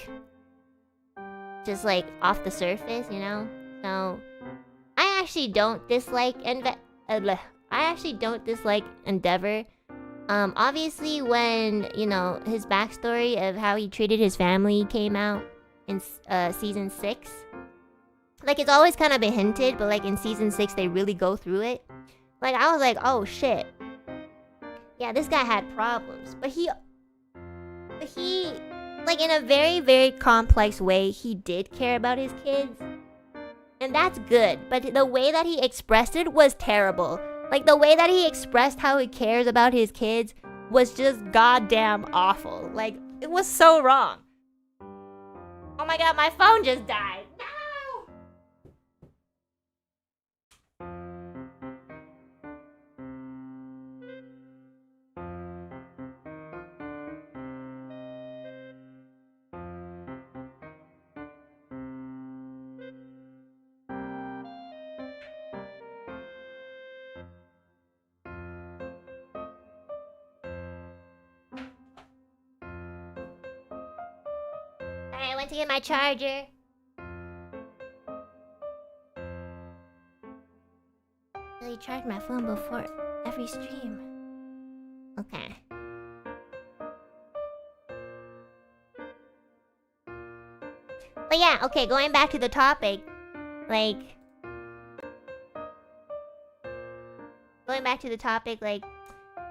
just like off the surface, you know. So I actually don't dislike Endeavor. Obviously, when, you know, his backstory of how he treated his family came out in season 6, like, it's always kind of been hinted, but like in season 6 they really go through it. Like, I was like, oh shit, yeah, this guy had problems, but he like, in a very, very complex way, he did care about his kids, and that's good. But the way that he expressed it was terrible. Like, the way that he expressed how he cares about his kids was just goddamn awful. Like, it was so wrong. Oh my god, my phone just died. No! I went to get my charger. Really charge my phone before every stream. Okay. But yeah, okay, going back to the topic. Like... Going back to the topic, like...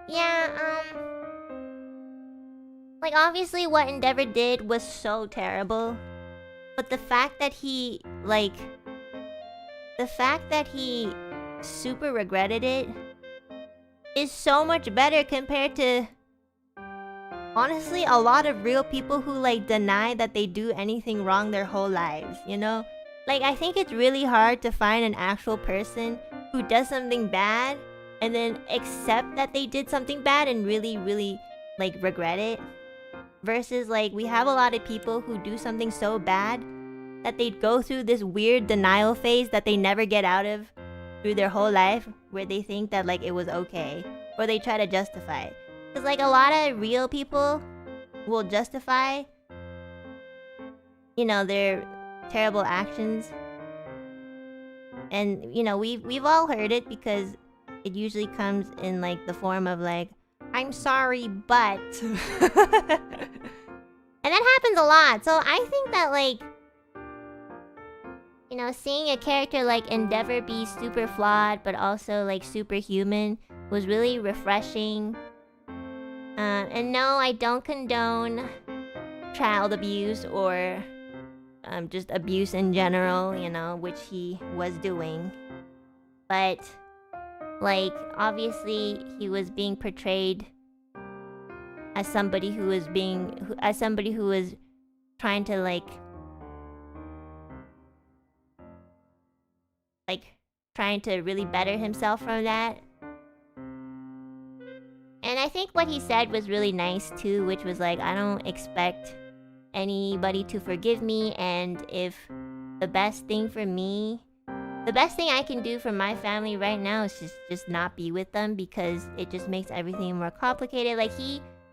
Yeah, like, obviously what Endeavor did was so terrible. But the fact that he, like... The fact that he super regretted it is so much better compared to... Honestly, a lot of real people who, like, deny that they do anything wrong their whole lives, you know? Like, I think it's really hard to find an actual person who does something bad and then accept that they did something bad and really, really, like, regret it. Versus, like, we have a lot of people who do something so bad that they go through this weird denial phase that they never get out of through their whole life, where they think that, like, it was okay. Or they try to justify it. Because, like, a lot of real people will justify, you know, their terrible actions. And, you know, we've all heard it because it usually comes in, like, the form of, like, I'm sorry, but... And that happens a lot. So I think that, like... You know, seeing a character like Endeavor be super flawed, but also, like, superhuman was really refreshing. And no, I don't condone child abuse or just abuse in general, you know, which he was doing. But... Like, obviously, he was being portrayed as somebody who was trying to, like, trying to really better himself from that. And I think what he said was really nice, too, which was like, I don't expect anybody to forgive me, and if the best thing I can do for my family right now is just not be with them, because it just makes everything more complicated. Like,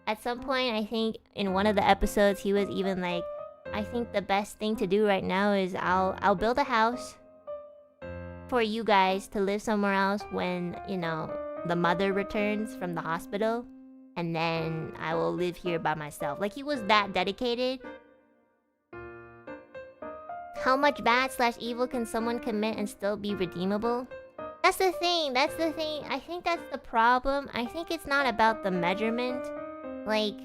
at some point, I think in one of the episodes, he was even like, I think the best thing to do right now is I'll build a house for you guys to live somewhere else when, you know, the mother returns from the hospital, and then I will live here by myself. Like, he was that dedicated. How much bad/evil can someone commit and still be redeemable? That's the thing. I think that's the problem. I think it's not about the measurement. Like,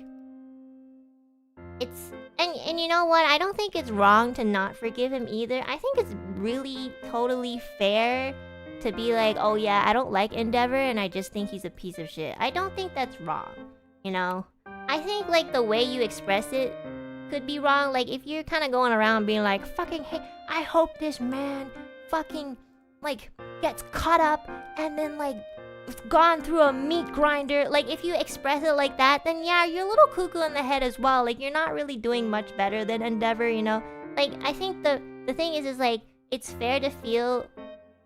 it's... And you know what? I don't think it's wrong to not forgive him either. I think it's really totally fair to be like, oh yeah, I don't like Endeavor and I just think he's a piece of shit. I don't think that's wrong, you know? I think, like, the way you express it could be wrong. Like, if you're kind of going around being like, fucking, hey, I hope this man fucking, like, gets cut up and then, like, gone through a meat grinder. Like, if you express it like that, then yeah, you're a little cuckoo in the head as well. Like, you're not really doing much better than Endeavor, you know? Like, I think the thing is like, it's fair to feel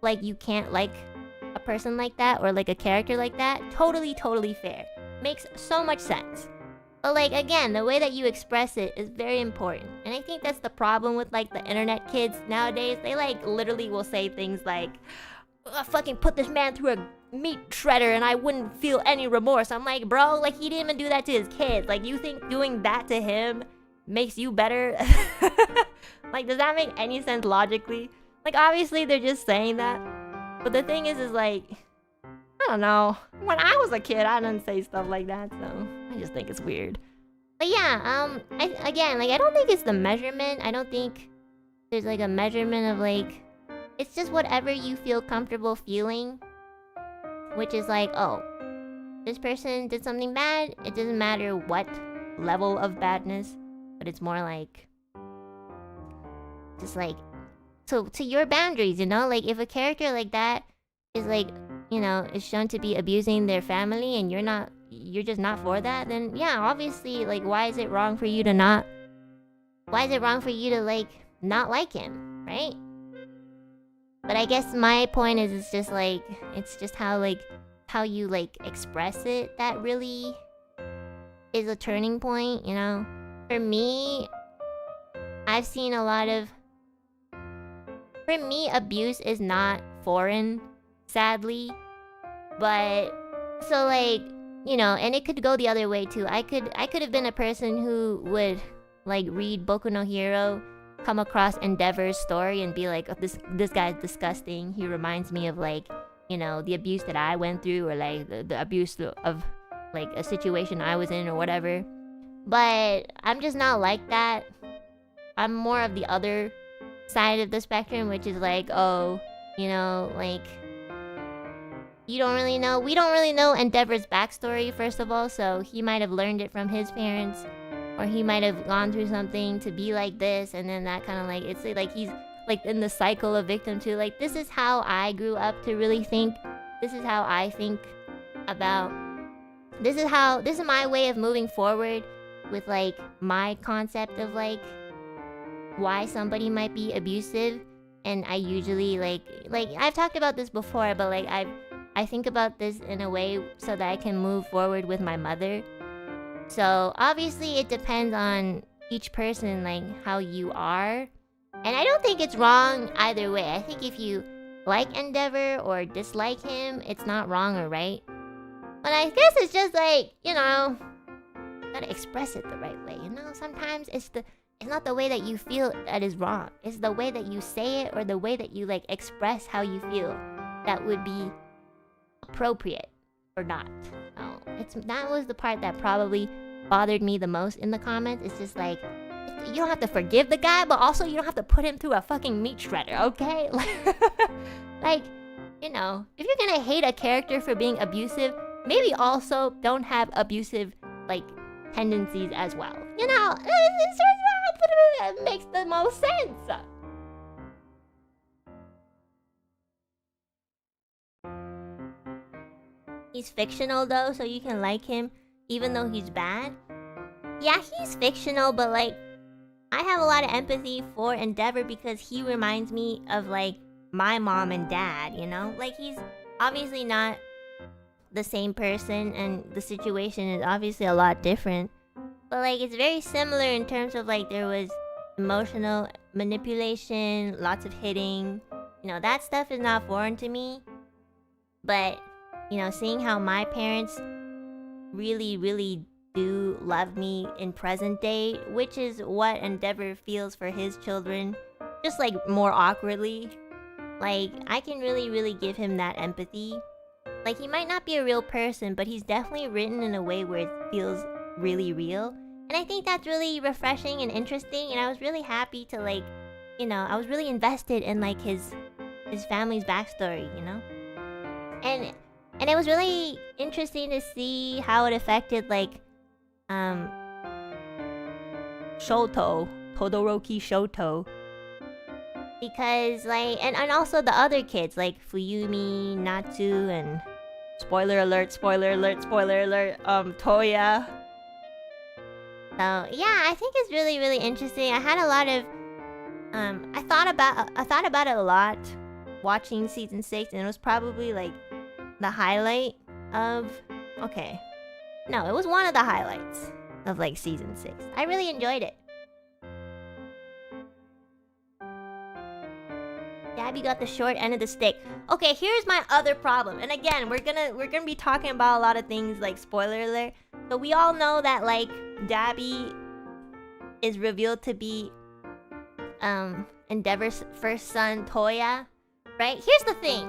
like you can't like a person like that or like a character like that. Totally, totally fair. Makes so much sense. But, like, again, the way that you express it is very important. And I think that's the problem with, like, the internet kids nowadays. They, like, literally will say things like, I fucking put this man through a meat shredder and I wouldn't feel any remorse. I'm like, bro, like, he didn't even do that to his kids. Like, you think doing that to him makes you better? Like, does that make any sense logically? Like, obviously, they're just saying that. But the thing is like... I don't know. When I was a kid, I didn't say stuff like that, so I just think it's weird. But yeah, I don't think it's the measurement. I don't think there's, like, a measurement of, like... It's just whatever you feel comfortable feeling. Which is like, oh, this person did something bad, it doesn't matter what level of badness, but it's more like just like to your boundaries, you know? Like if a character like that is like, you know, is shown to be abusing their family and you're just not for that, then yeah, obviously, like why is it wrong for you to like not like him, right? But I guess my point is it's just how you like express it that really is a turning point, you know? For me, I've seen a lot of... For me, abuse is not foreign, sadly. But, so like, you know, and it could go the other way too. I could have been a person who would like read Boku no Hero, come across Endeavor's story and be like, oh, this guy's disgusting. He reminds me of like, you know, the abuse that I went through, or like the abuse of like a situation I was in or whatever. But I'm just not like that. I'm more of the other side of the spectrum, which is like, oh, you know, like we don't really know Endeavor's backstory, first of all, so he might have learned it from his parents, or he might have gone through something to be like this, and then that kind of like, it's like he's like in the cycle of victim too. Like, this is how I grew up to really think. This is how I think about... This is my way of moving forward with like my concept of like why somebody might be abusive. And I usually like I've talked about this before, but like I think about this in a way so that I can move forward with my mother. So obviously it depends on each person, like how you are. And I don't think it's wrong either way. I think if you like Endeavor or dislike him, it's not wrong or right. But I guess it's just like, you know, gotta express it the right way, you know? Sometimes it's not the way that you feel that is wrong. It's the way that you say it, or the way that you like express how you feel that would be appropriate or not. So that was the part that probably bothered me the most in the comments. It's just like, you don't have to forgive the guy, but also you don't have to put him through a fucking meat shredder, okay? Like, you know, if you're gonna hate a character for being abusive, maybe also don't have abusive, like, tendencies as well. You know, it makes the most sense. He's fictional though, so you can like him even though he's bad. Yeah, he's fictional, but like, I have a lot of empathy for Endeavor because he reminds me of like my mom and dad, you know? Like, he's obviously not the same person, and the situation is obviously a lot different. But like, it's very similar in terms of like, there was emotional manipulation, lots of hitting. You know, that stuff is not foreign to me. But, you know, seeing how my parents really, really do love me in present day, which is what Endeavor feels for his children, just like more awkwardly. Like, I can really, really give him that empathy. Like, he might not be a real person, but he's definitely written in a way where it feels really real. And I think that's really refreshing and interesting, and I was really happy to like, you know, I was really invested in like his family's backstory, you know? And it was really interesting to see how it affected like Shoto, Todoroki Shoto. Because like, and also the other kids like Fuyumi, Natsu, and spoiler alert, Toya. So yeah, I think it's really, really interesting. I had a lot of I thought about it a lot watching season 6, and it was probably like the highlight of... Okay. No, it was one of the highlights of like season 6. I really enjoyed it. Gabby got the short end of the stick. Okay, here's my other problem. And again, we're gonna be talking about a lot of things like spoiler alert. So we all know that like Dabby is revealed to be Endeavor's first son, Toya. Right? Here's the thing.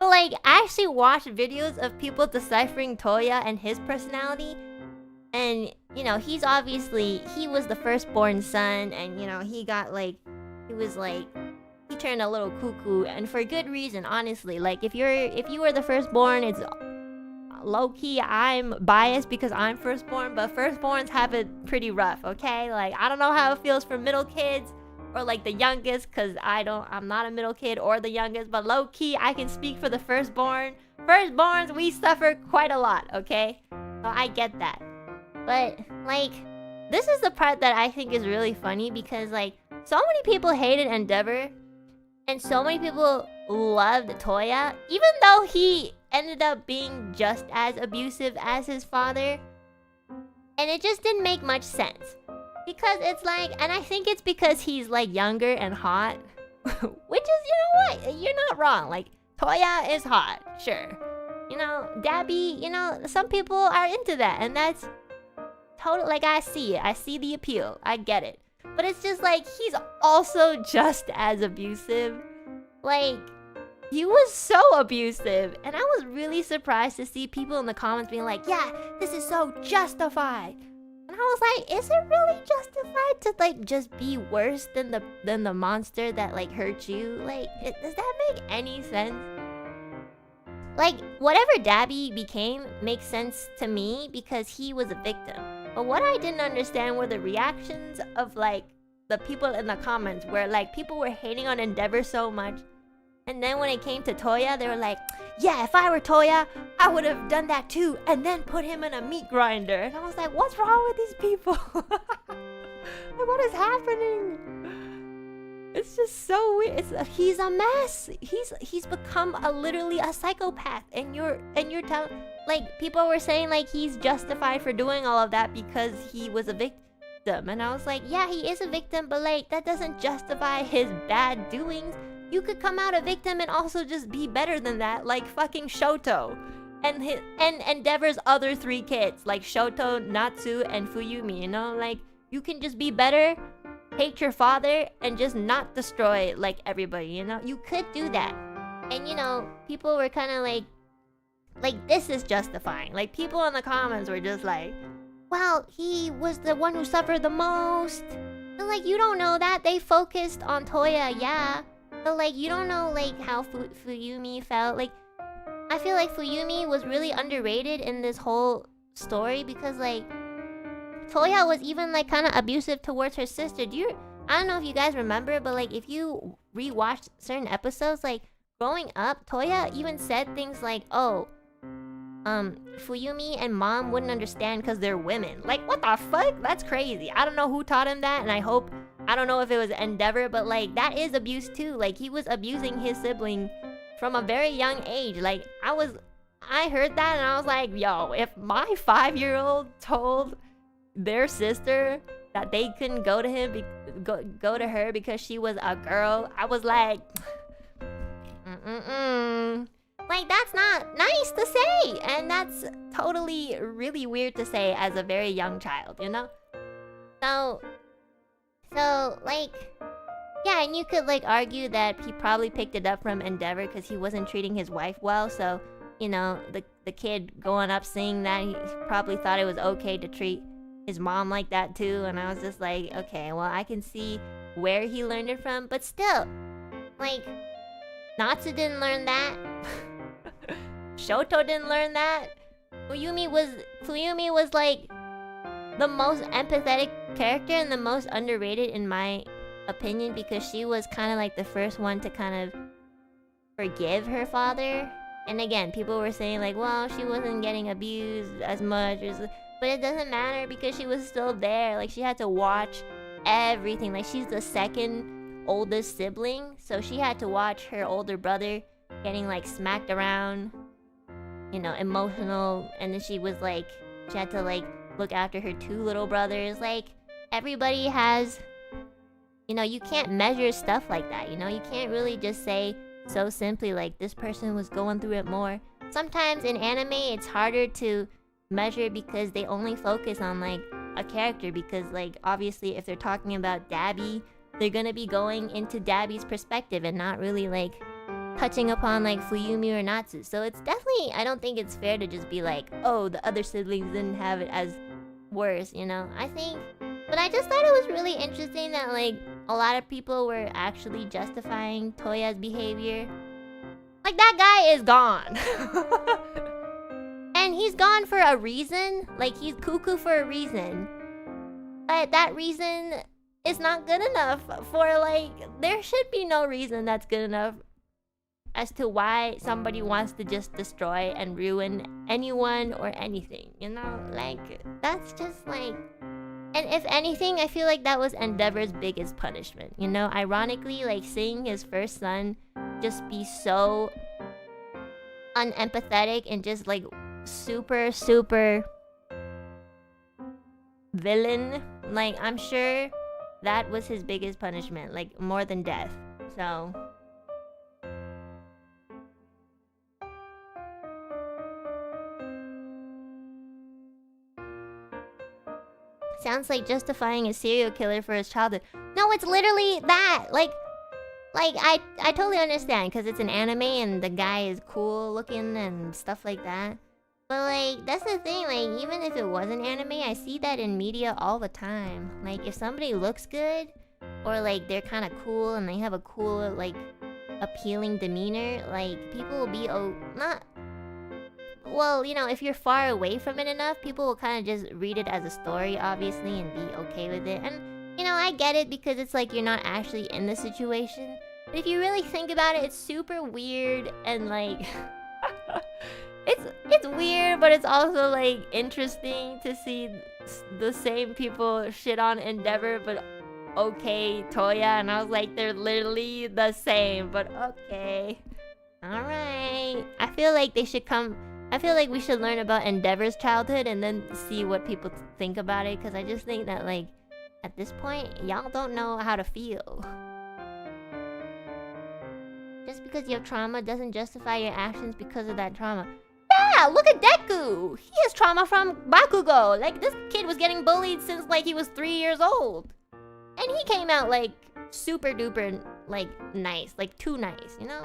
So like, I actually watched videos of people deciphering Toya and his personality. And, you know, he was the firstborn son, and you know, he turned a little cuckoo, and for good reason, honestly. Like, if you were the firstborn, low-key, I'm biased because I'm firstborn, but firstborns have it pretty rough, okay? Like, I don't know how it feels for middle kids or like the youngest, because I'm not a middle kid or the youngest, but low-key, I can speak for the firstborn. Firstborns, we suffer quite a lot, okay? So I get that. But, like, this is the part that I think is really funny because, like, so many people hated Endeavor and so many people loved Toya, even though he ended up being just as abusive as his father. And it just didn't make much sense. Because it's like, and I think it's because he's like younger and hot. Which is, you know what? You're not wrong. Like, Toya is hot, sure. You know, Dabby, you know, some people are into that. And that's totally, like, I see it. I see the appeal. I get it. But it's just like, he's also just as abusive. Like, he was so abusive. And I was really surprised to see people in the comments being like, yeah, this is so justified. And I was like, is it really justified to, like, just be worse than the monster that, like, hurt you? Like, does that make any sense? Like, whatever Dabby became makes sense to me because he was a victim. But what I didn't understand were the reactions of, like, the people in the comments where, like, people were hating on Endeavor so much. And then when it came to Toya, they were like, yeah, if I were Toya, I would have done that too and then put him in a meat grinder. And I was like, what's wrong with these people? Like, what is happening? It's just so weird. He's a mess. He's become literally a psychopath. And you're telling, like, people were saying like he's justified for doing all of that because he was a victim. And I was like, yeah, he is a victim, but like that doesn't justify his bad doings. You could come out a victim and also just be better than that, like fucking Shoto. And Endeavor's other 3 kids, like Shoto, Natsu, and Fuyumi, you know? Like, you can just be better, hate your father, and just not destroy, like, everybody, you know? You could do that. And, you know, people were kind of like, this is justifying. Like, people in the comments were just like, well, he was the one who suffered the most. And, like, you don't know that. They focused on Toya, yeah. But, like, you don't know, like, how Fuyumi felt. Like, I feel like Fuyumi was really underrated in this whole story because, like, Toya was even, like, kind of abusive towards her sister. I don't know if you guys remember, but, like, if you rewatched certain episodes, like, growing up, Toya even said things like, oh, Fuyumi and mom wouldn't understand because they're women. Like, what the fuck? That's crazy. I don't know who taught him that, and I don't know if it was Endeavor, but, like, that is abuse too. Like, he was abusing his sibling from a very young age. Like, I heard that and I was like, yo, if my 5-year-old told their sister that they couldn't go to her because she was a girl, I was like, like, that's not nice to say, and that's totally really weird to say as a very young child, you know? So, like, yeah, and you could, like, argue that he probably picked it up from Endeavor because he wasn't treating his wife well, so, you know, the kid going up seeing that, he probably thought it was okay to treat his mom like that too, and I was just like, okay, well, I can see where he learned it from, but still, like, Natsu didn't learn that. Shoto didn't learn that. Fuyumi was like the most empathetic character and the most underrated in my opinion because she was kind of like the first one to kind of forgive her father. And again, people were saying like, well, she wasn't getting abused as much, but it doesn't matter because she was still there. Like, she had to watch everything. Like, she's the second oldest sibling, so she had to watch her older brother getting like smacked around, you know, emotional, and then she had to like look after her 2 little brothers. Like, everybody has, you know, you can't measure stuff like that, you know? You can't really just say so simply like this person was going through it more. Sometimes in anime it's harder to measure because they only focus on like a character, because like obviously if they're talking about Dabby, they're gonna be going into Dabby's perspective and not really like touching upon like Fuyumi or Natsu. So it's definitely, I don't think it's fair to just be like, oh, the other siblings didn't have it as worse, you know? I think, but I just thought it was really interesting that like a lot of people were actually justifying Toya's behavior. Like, that guy is gone. And he's gone for a reason. Like, he's cuckoo for a reason. But that reason is not good enough for, like... There should be no reason that's good enough as to why somebody wants to just destroy and ruin anyone or anything, you know? Like, that's just, like... And if anything, I feel like that was Endeavor's biggest punishment, you know? Ironically, like, seeing his first son just be so unempathetic and just, like, super, super villain. Like, I'm sure that was his biggest punishment, like, more than death. So... Sounds like justifying a serial killer for his childhood. No, it's literally that. Like I totally understand because it's an anime and the guy is cool looking and stuff like that. But like, that's the thing. Like, even if it wasn't anime, I see that in media all the time. Like, if somebody looks good or like they're kind of cool and they have a cool, like, appealing demeanor, like, people will be not. Well, you know, if you're far away from it enough, people will kind of just read it as a story, obviously, and be okay with it. And, you know, I get it because it's like you're not actually in the situation. But if you really think about it, it's super weird and, like... it's weird, but it's also, like, interesting to see the same people shit on Endeavor, but okay, Toya. And I was like, they're literally the same, but okay. Alright. I feel like they should come... I feel like we should learn about Endeavor's childhood and then see what people think about it. Because I just think that, like, at this point, y'all don't know how to feel. Just because you have trauma doesn't justify your actions because of that trauma. Yeah, look at Deku! He has trauma from Bakugo. Like, this kid was getting bullied since, like, he was 3 years old. And he came out, like, super duper, like, nice. Like, too nice, you know?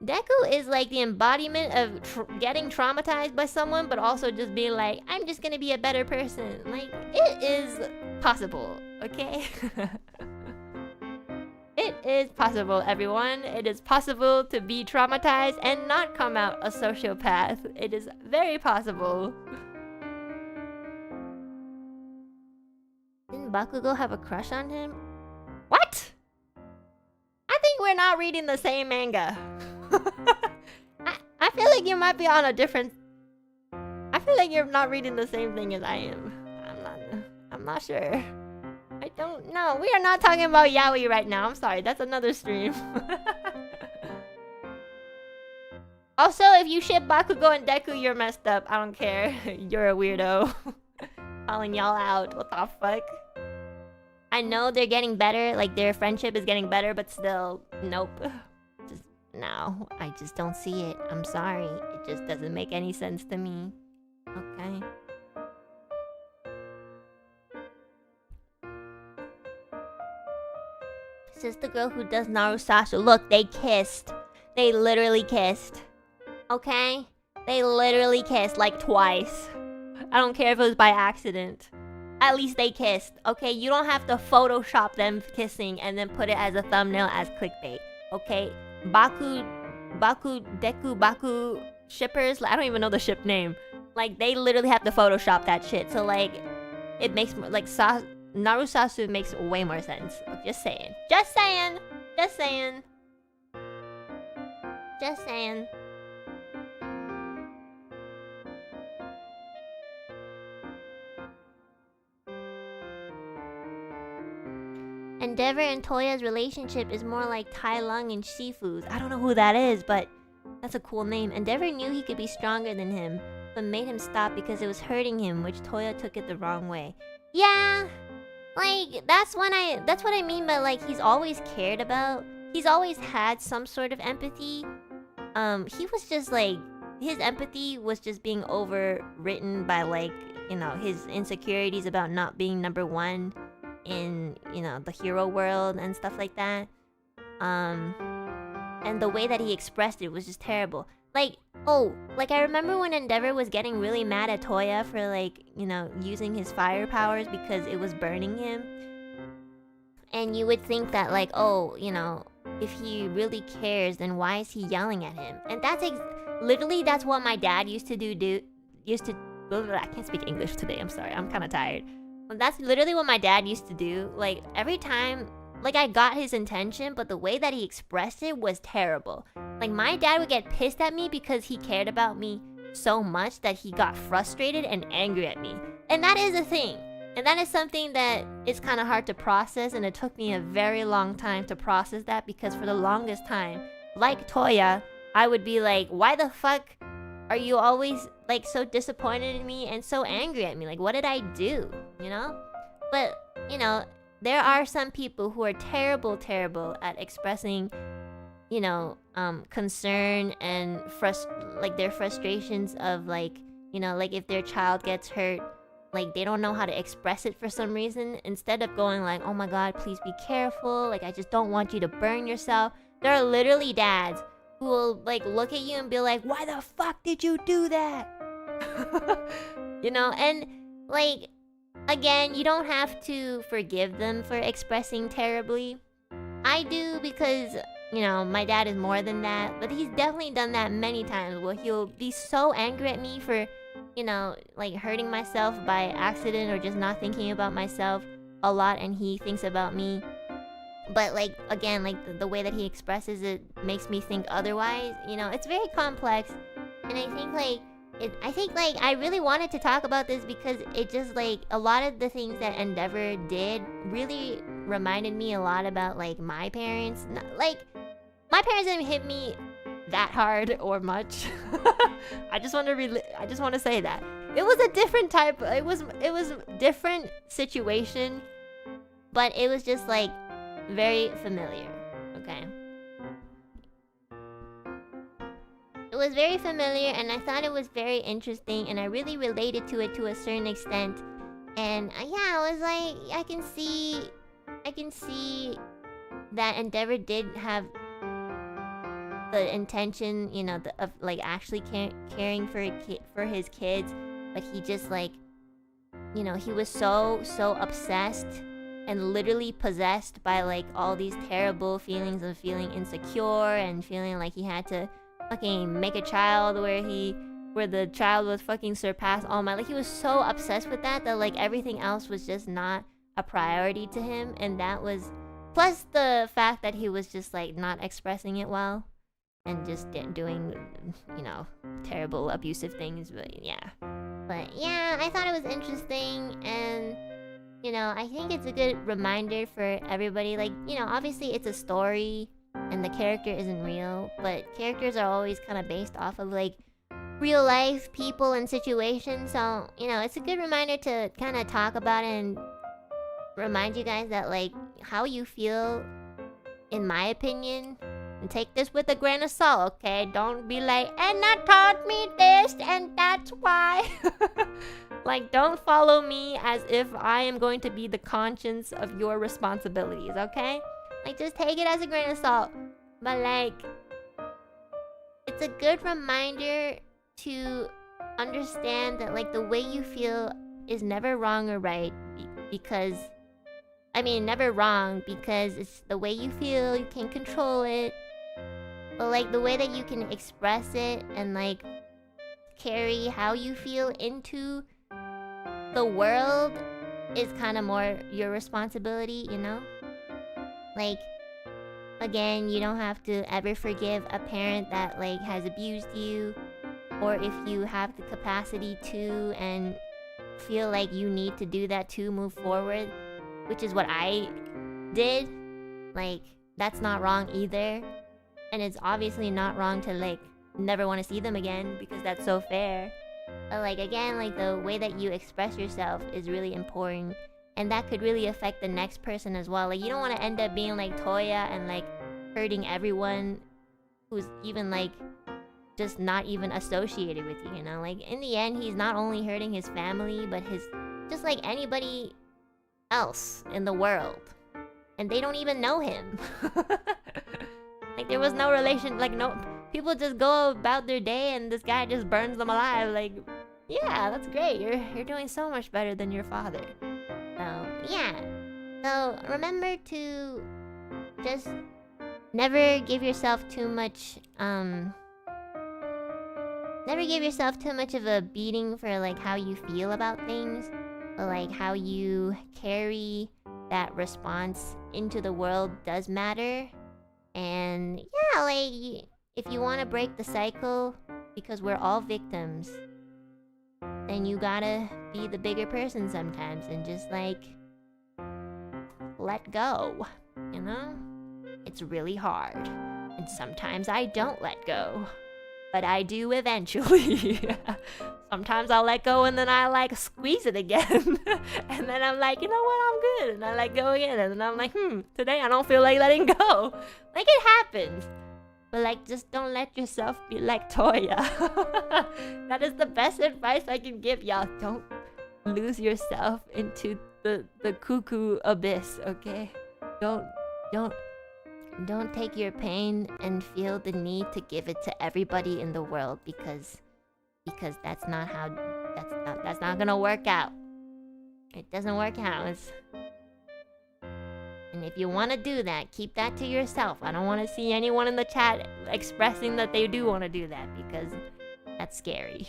Deku is like the embodiment of getting traumatized by someone, but also just being like, I'm just gonna be a better person. Like, it is possible, okay? It is possible, everyone. It is possible to be traumatized and not come out a sociopath. It is very possible. Didn't Bakugo have a crush on him? What? I think we're not reading the same manga. I feel like you might be on a different... I feel like you're not reading the same thing as I am. I'm not sure. I don't know. We are not talking about yaoi right now. I'm sorry. That's another stream. Also, if you ship Bakugo and Deku, you're messed up. I don't care. You're a weirdo. Calling y'all out. What the fuck? I know they're getting better. Like, their friendship is getting better, but still, nope. No, I just don't see it. I'm sorry. It just doesn't make any sense to me. Okay. This is the girl who does Narusasu. Look, they kissed. They literally kissed. Okay? They literally kissed like twice. I don't care if it was by accident. At least they kissed. Okay? You don't have to Photoshop them kissing and then put it as a thumbnail as clickbait. Okay? Baku, Deku, Baku shippers. I don't even know the ship name. Like, they literally have to Photoshop that shit. So, like, it makes, like, Narusasu makes way more sense. Just saying. Just saying. Just saying. Just saying. Endeavor and Toya's relationship is more like Tai Lung and Shifu's. I don't know who that is, but that's a cool name. Endeavor knew he could be stronger than him, but made him stop because it was hurting him, which Toya took it the wrong way. Yeah, like, that's what I mean by, like, he's always cared about. He's always had some sort of empathy. He was just, like, his empathy was just being overwritten by, like, you know, his insecurities about not being number one in, you know, the hero world and stuff like that. And the way that he expressed it was just terrible. Like, oh, like, I remember when Endeavor was getting really mad at Toya for, like, you know, using his fire powers because it was burning him. And you would think that, like, oh, you know, if he really cares, then why is he yelling at him? And literally that's what my dad used to do. I can't speak English today. I'm sorry. I'm kind of tired. That's literally what my dad used to do. Like every time, like I got his intention, but the way that he expressed it was terrible. Like my dad would get pissed at me because he cared about me so much that he got frustrated and angry at me. And that is a thing. And that is something that is kind of hard to process, and it took me a very long time to process that, because for the longest time, like Toya, I would be like, why the fuck are you always like so disappointed in me and so angry at me? Like, what did I do? You know? But, you know, there are some people who are terrible at expressing, you know, concern and like their frustrations of like, you know, like if their child gets hurt, like they don't know how to express it for some reason. Instead of going like, oh my god, please be careful, like I just don't want you to burn yourself. There are literally dads who will like look at you and be like, why the fuck did you do that? You know, and like, again, you don't have to forgive them for expressing terribly. I do, because, you know, my dad is more than that, but he's definitely done that many times where he'll be so angry at me for, you know, like hurting myself by accident or just not thinking about myself a lot, and he thinks about me. But like, again, like the way that he expresses it makes me think otherwise. You know, it's very complex. And I think like I really wanted to talk about this because it just like a lot of the things that Endeavor did really reminded me a lot about like my parents. Like my parents didn't hit me that hard or much. I just want to say that it was a different type. It was different situation, but it was just like very familiar. Okay. It was very familiar, and I thought it was very interesting, and I really related to it to a certain extent. And yeah, I was like, I can see that Endeavor did have the intention, you know, of like actually caring for his kids, but he just like, you know, he was so obsessed and literally possessed by like all these terrible feelings of feeling insecure and feeling like he had to fucking make a child where the child would fucking surpass all my, like he was so obsessed with that like everything else was just not a priority to him. And that was, plus the fact that he was just like not expressing it well and just doing, you know, terrible abusive things. But yeah, I thought it was interesting. And you know, I think it's a good reminder for everybody. Like, you know, obviously it's a story and the character isn't real, but characters are always kind of based off of like real life people and situations. So, you know, it's a good reminder to kind of talk about it and remind you guys that like how you feel, in my opinion, and take this with a grain of salt, okay? Don't be like, Enna taught me this and that's why. Like, don't follow me as if I am going to be the conscience of your responsibilities, okay? Like, just take it as a grain of salt. But like, it's a good reminder to understand that like the way you feel is never wrong or right, because I mean never wrong because it's the way you feel, you can't control it, but like the way that you can express it and like carry how you feel into the world is kind of more your responsibility, you know? Like, again, you don't have to ever forgive a parent that like has abused you, or if you have the capacity to and feel like you need to do that to move forward, which is what I did. Like, that's not wrong either. And it's obviously not wrong to like never want to see them again, because that's so fair. But like, again, like the way that you express yourself is really important, and that could really affect the next person as well. Like, you don't want to end up being like Toya and like hurting everyone who's even like just not even associated with you, you know? Like, in the end, he's not only hurting his family, but his, just like anybody else in the world, and they don't even know him. Like, there was no relation, like no, people just go about their day and this guy just burns them alive. Like, yeah, that's great, you're doing so much better than your father. So yeah, so remember to just never give yourself too much never give yourself too much of a beating for like how you feel about things, but like how you carry that response into the world does matter. And yeah, like if you want to break the cycle, because we're all victims, then you gotta be the bigger person sometimes and just like let go, you know? It's really hard, and sometimes I don't let go, but I do eventually. Sometimes I'll let go and then I like squeeze it again. And then I'm like, you know what, I'm good. And I let go again. And then I'm like, today I don't feel like letting go. Like it happens. But like, just don't let yourself be like Toya. That is the best advice I can give y'all. Don't lose yourself into the cuckoo abyss, okay? Don't take your pain and feel the need to give it to everybody in the world, because that's not gonna work out. It doesn't work out. And if you want to do that, keep that to yourself. I don't want to see anyone in the chat expressing that they do want to do that, because that's scary.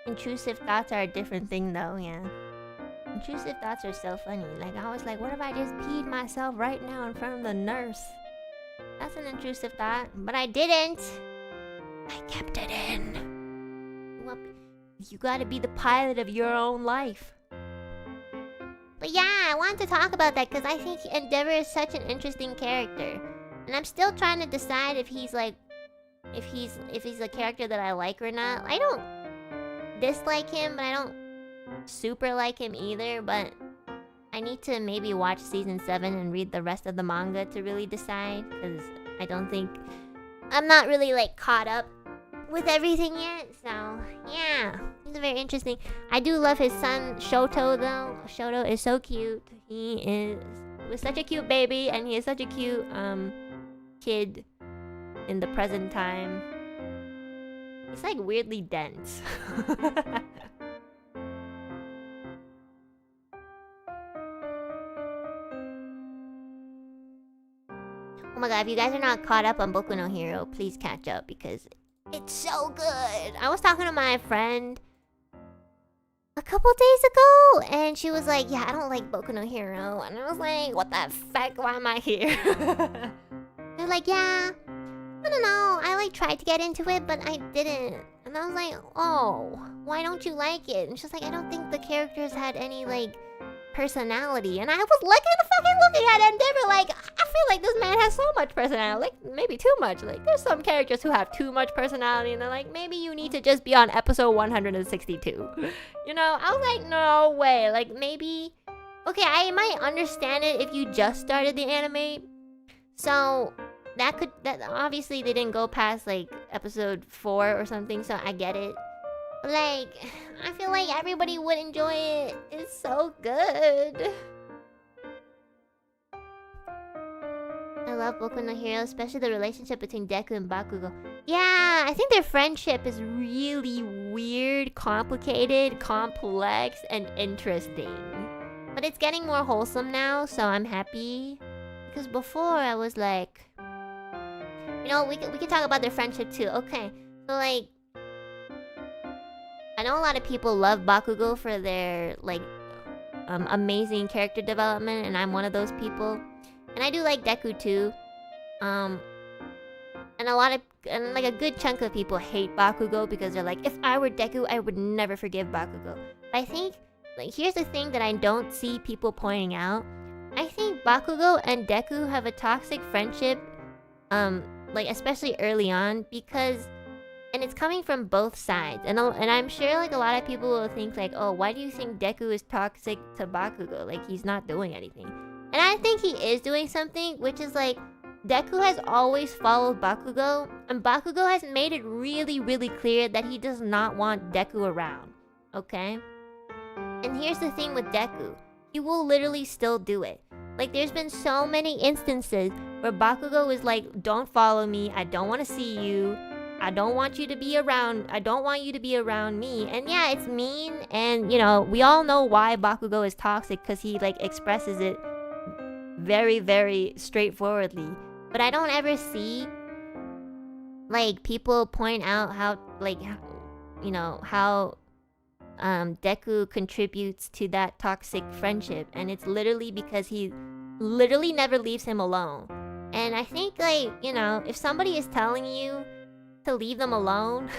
Intrusive thoughts are a different thing though, yeah. Intrusive thoughts are so funny. Like, I was like, what if I just peed myself right now in front of the nurse? That's an intrusive thought, but I didn't. I kept it in. Well, you gotta be the pilot of your own life. But yeah, I wanted to talk about that because I think Endeavor is such an interesting character. And I'm still trying to decide if he's like... If he's a character that I like or not. I don't dislike him, but I don't super like him either, but I need to maybe watch season 7 and read the rest of the manga to really decide, because I don't think... I'm not really like caught up with everything yet, so yeah, he's very interesting. I do love his son Shoto though. Shoto is so cute. He was such a cute baby, and he is such a cute kid in the present time. He's like weirdly dense. Oh my god, if you guys are not caught up on Boku no Hero, please catch up because it's so good. I was talking to my friend a couple days ago, and she was like, yeah, I don't like Boku no Hero. And I was like, what the fuck, why am I here? They're like, yeah, I don't know, I like tried to get into it, but I didn't. And I was like, oh, why don't you like it? And she's like, I don't think the characters had any like personality. And I was looking at Endeavor like, I feel like this man has so much personality, like maybe too much. Like there's some characters who have too much personality, and they're like, maybe you need to just be on episode 162. You know, I was like, no way. Like maybe, okay, I might understand it if you just started the anime. So that obviously they didn't go past like episode 4 or something, so I get it. Like, I feel like everybody would enjoy it. It's so good. I love Boku no Hero, especially the relationship between Deku and Bakugo. Yeah, I think their friendship is really weird, complicated, complex, and interesting. But it's getting more wholesome now, so I'm happy. Because before I was like... You know, we can talk about their friendship too. Okay, so like... I know a lot of people love Bakugo for their, like, amazing character development, and I'm one of those people. And I do like Deku too. And like a good chunk of people hate Bakugo because they're like, if I were Deku, I would never forgive Bakugo. But I think, like, here's the thing that I don't see people pointing out. I think Bakugo and Deku have a toxic friendship, like, especially early on, because... And it's coming from both sides. And I'm sure like a lot of people will think like, oh, why do you think Deku is toxic to Bakugo? Like, he's not doing anything. And I think he is doing something, which is like, Deku has always followed Bakugo. And Bakugo has made it really, really clear that he does not want Deku around. Okay? And here's the thing with Deku. He will literally still do it. Like, there's been so many instances where Bakugo is like, don't follow me. I don't want to see you. I don't want you to be around. I don't want you to be around me. And yeah, it's mean. And, you know, we all know why Bakugo is toxic, because he, like, expresses it very, very straightforwardly. But I don't ever see like people point out how how Deku contributes to that toxic friendship, and it's literally because he literally never leaves him alone. And I think if somebody is telling you to leave them alone,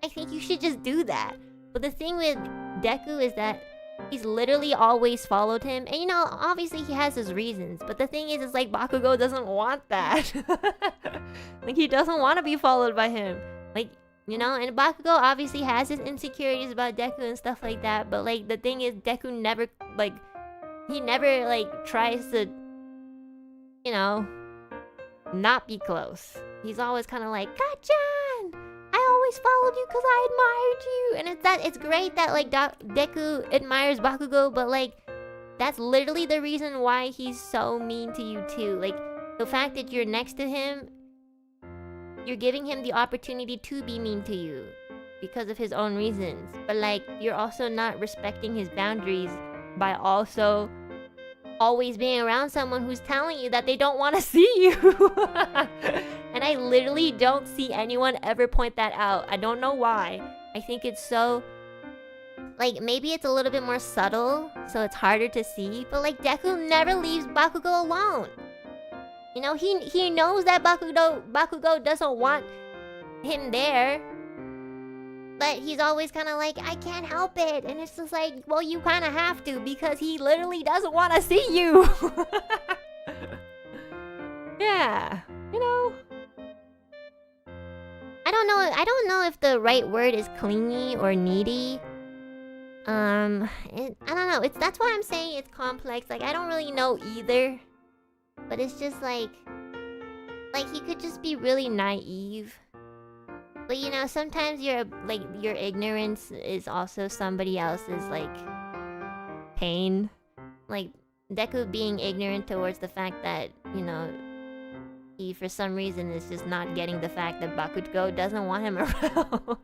I think you should just do that. But the thing with Deku is that he's literally always followed him, and obviously he has his reasons, but the thing is like Bakugo doesn't want that. Like he doesn't want to be followed by him, and Bakugo obviously has his insecurities about Deku and stuff like that, but like the thing is Deku never tries to not be close. He's always kind of like, Kachan, I always followed you because I admired you. And it's great that like Deku admires Bakugo, but like that's literally the reason why he's so mean to you too. Like the fact that you're next to him, you're giving him the opportunity to be mean to you because of his own reasons. But like you're also not respecting his boundaries by also always being around someone who's telling you that they don't want to see you. And I literally don't see anyone ever point that out. I don't know why. I think it's so like maybe it's a little bit more subtle, so it's harder to see, but like Deku never leaves Bakugo alone. He knows that Bakugo doesn't want him there, but he's always kind of like, I can't help it. And it's just like, well, you kind of have to, because he literally doesn't want to see you. Yeah, I don't know if the right word is clingy or needy. I don't know. That's why I'm saying it's complex. Like I don't really know either. But it's just like he could just be really naive. But sometimes your ignorance is also somebody else's like pain. Like Deku being ignorant towards the fact that, he for some reason is just not getting the fact that Bakugo doesn't want him around.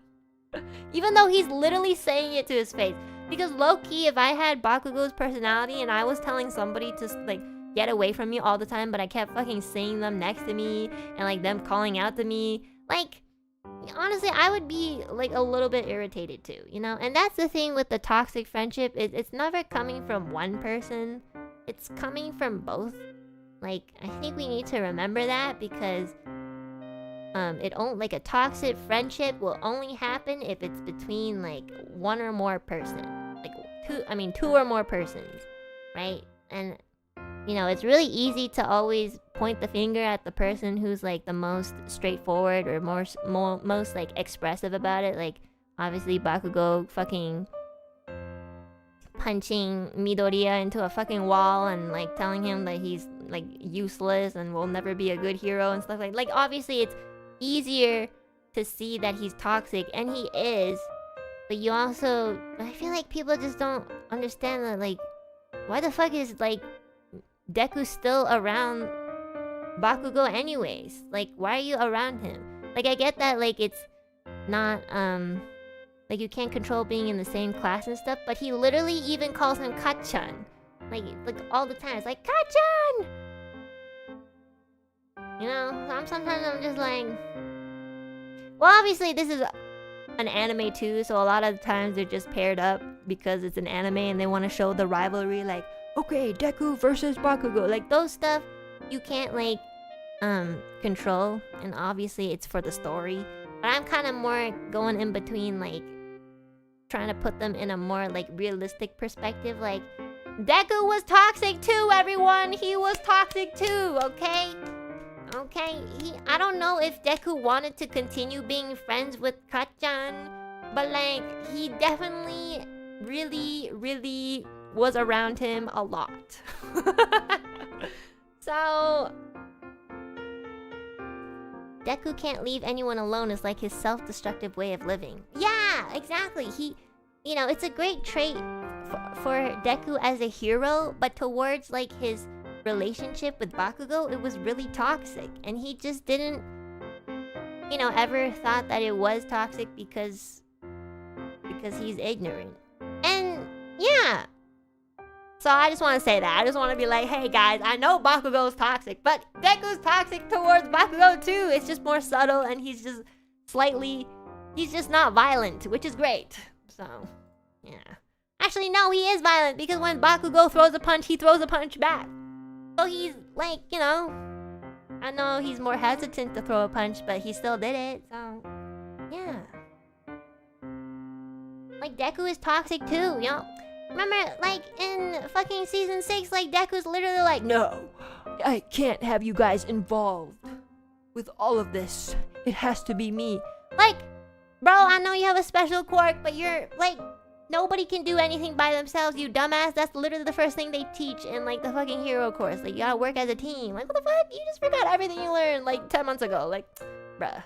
Even though he's literally saying it to his face. Because low-key, if I had Bakugo's personality and I was telling somebody to like get away from me all the time, but I kept fucking seeing them next to me and like them calling out to me, like honestly I would be like a little bit irritated too, and that's the thing with the toxic friendship, it's never coming from one person, it's coming from both. Like I think we need to remember that, because a toxic friendship will only happen if it's between like one or more person, like two or more persons, right? And it's really easy to always point the finger at the person who's like the most straightforward or most like expressive about it. Like obviously Bakugo fucking punching Midoriya into a fucking wall and like telling him that he's like useless and will never be a good hero and stuff like obviously it's easier to see that he's toxic, and he is, but I feel like people just don't understand that, like, why the fuck is like Deku still around Bakugo anyways? Like, why are you around him? Like, I get that like it's not like you can't control being in the same class and stuff, but he literally even calls him Kachan, like all the time. It's like, Kachan! Sometimes I'm just like, well, obviously this is an anime too, so a lot of the times they're just paired up because it's an anime and they want to show the rivalry, like, okay, Deku versus Bakugo, like those stuff you can't like control, and obviously it's for the story. But I'm kind of more going in between, like trying to put them in a more like realistic perspective. Like, Deku was toxic too, everyone. He was toxic too, okay? I don't know if Deku wanted to continue being friends with Kachan, but like he definitely really, really was around him a lot. So Deku can't leave anyone alone is like his self-destructive way of living. Yeah, exactly. It's a great trait for Deku as a hero, but towards like his relationship with Bakugo, it was really toxic, and he just didn't ever thought that it was toxic because he's ignorant. And yeah, So I just want to say that. I just want to be like, hey guys, I know Bakugo's toxic, but Deku's toxic towards Bakugo too. It's just more subtle, and he's just not violent, which is great. So, yeah. Actually, no, he is violent, because when Bakugo throws a punch, he throws a punch back. So he's like, you know, I know he's more hesitant to throw a punch, but he still did it, so, yeah. Like, Deku is toxic too, you know? Remember, like, in fucking season 6, like, Deku's literally like, no, I can't have you guys involved with all of this. It has to be me. Like, bro, I know you have a special quirk, but you're, like, nobody can do anything by themselves, you dumbass. That's literally the first thing they teach in, like, the fucking hero course. Like, you gotta work as a team. Like, what the fuck? You just forgot everything you learned, like, 10 months ago. Like, bruh.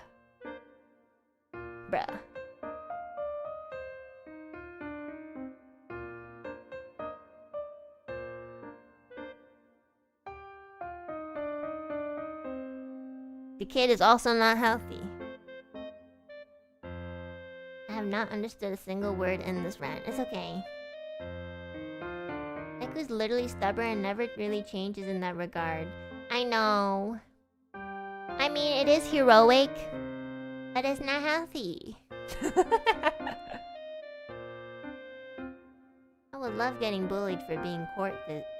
Bruh. The kid is also not healthy. I have not understood a single word in this rant. It's okay. Deku's literally stubborn and never really changes in that regard. I know. I mean, it is heroic, but it's not healthy. I would love getting bullied for being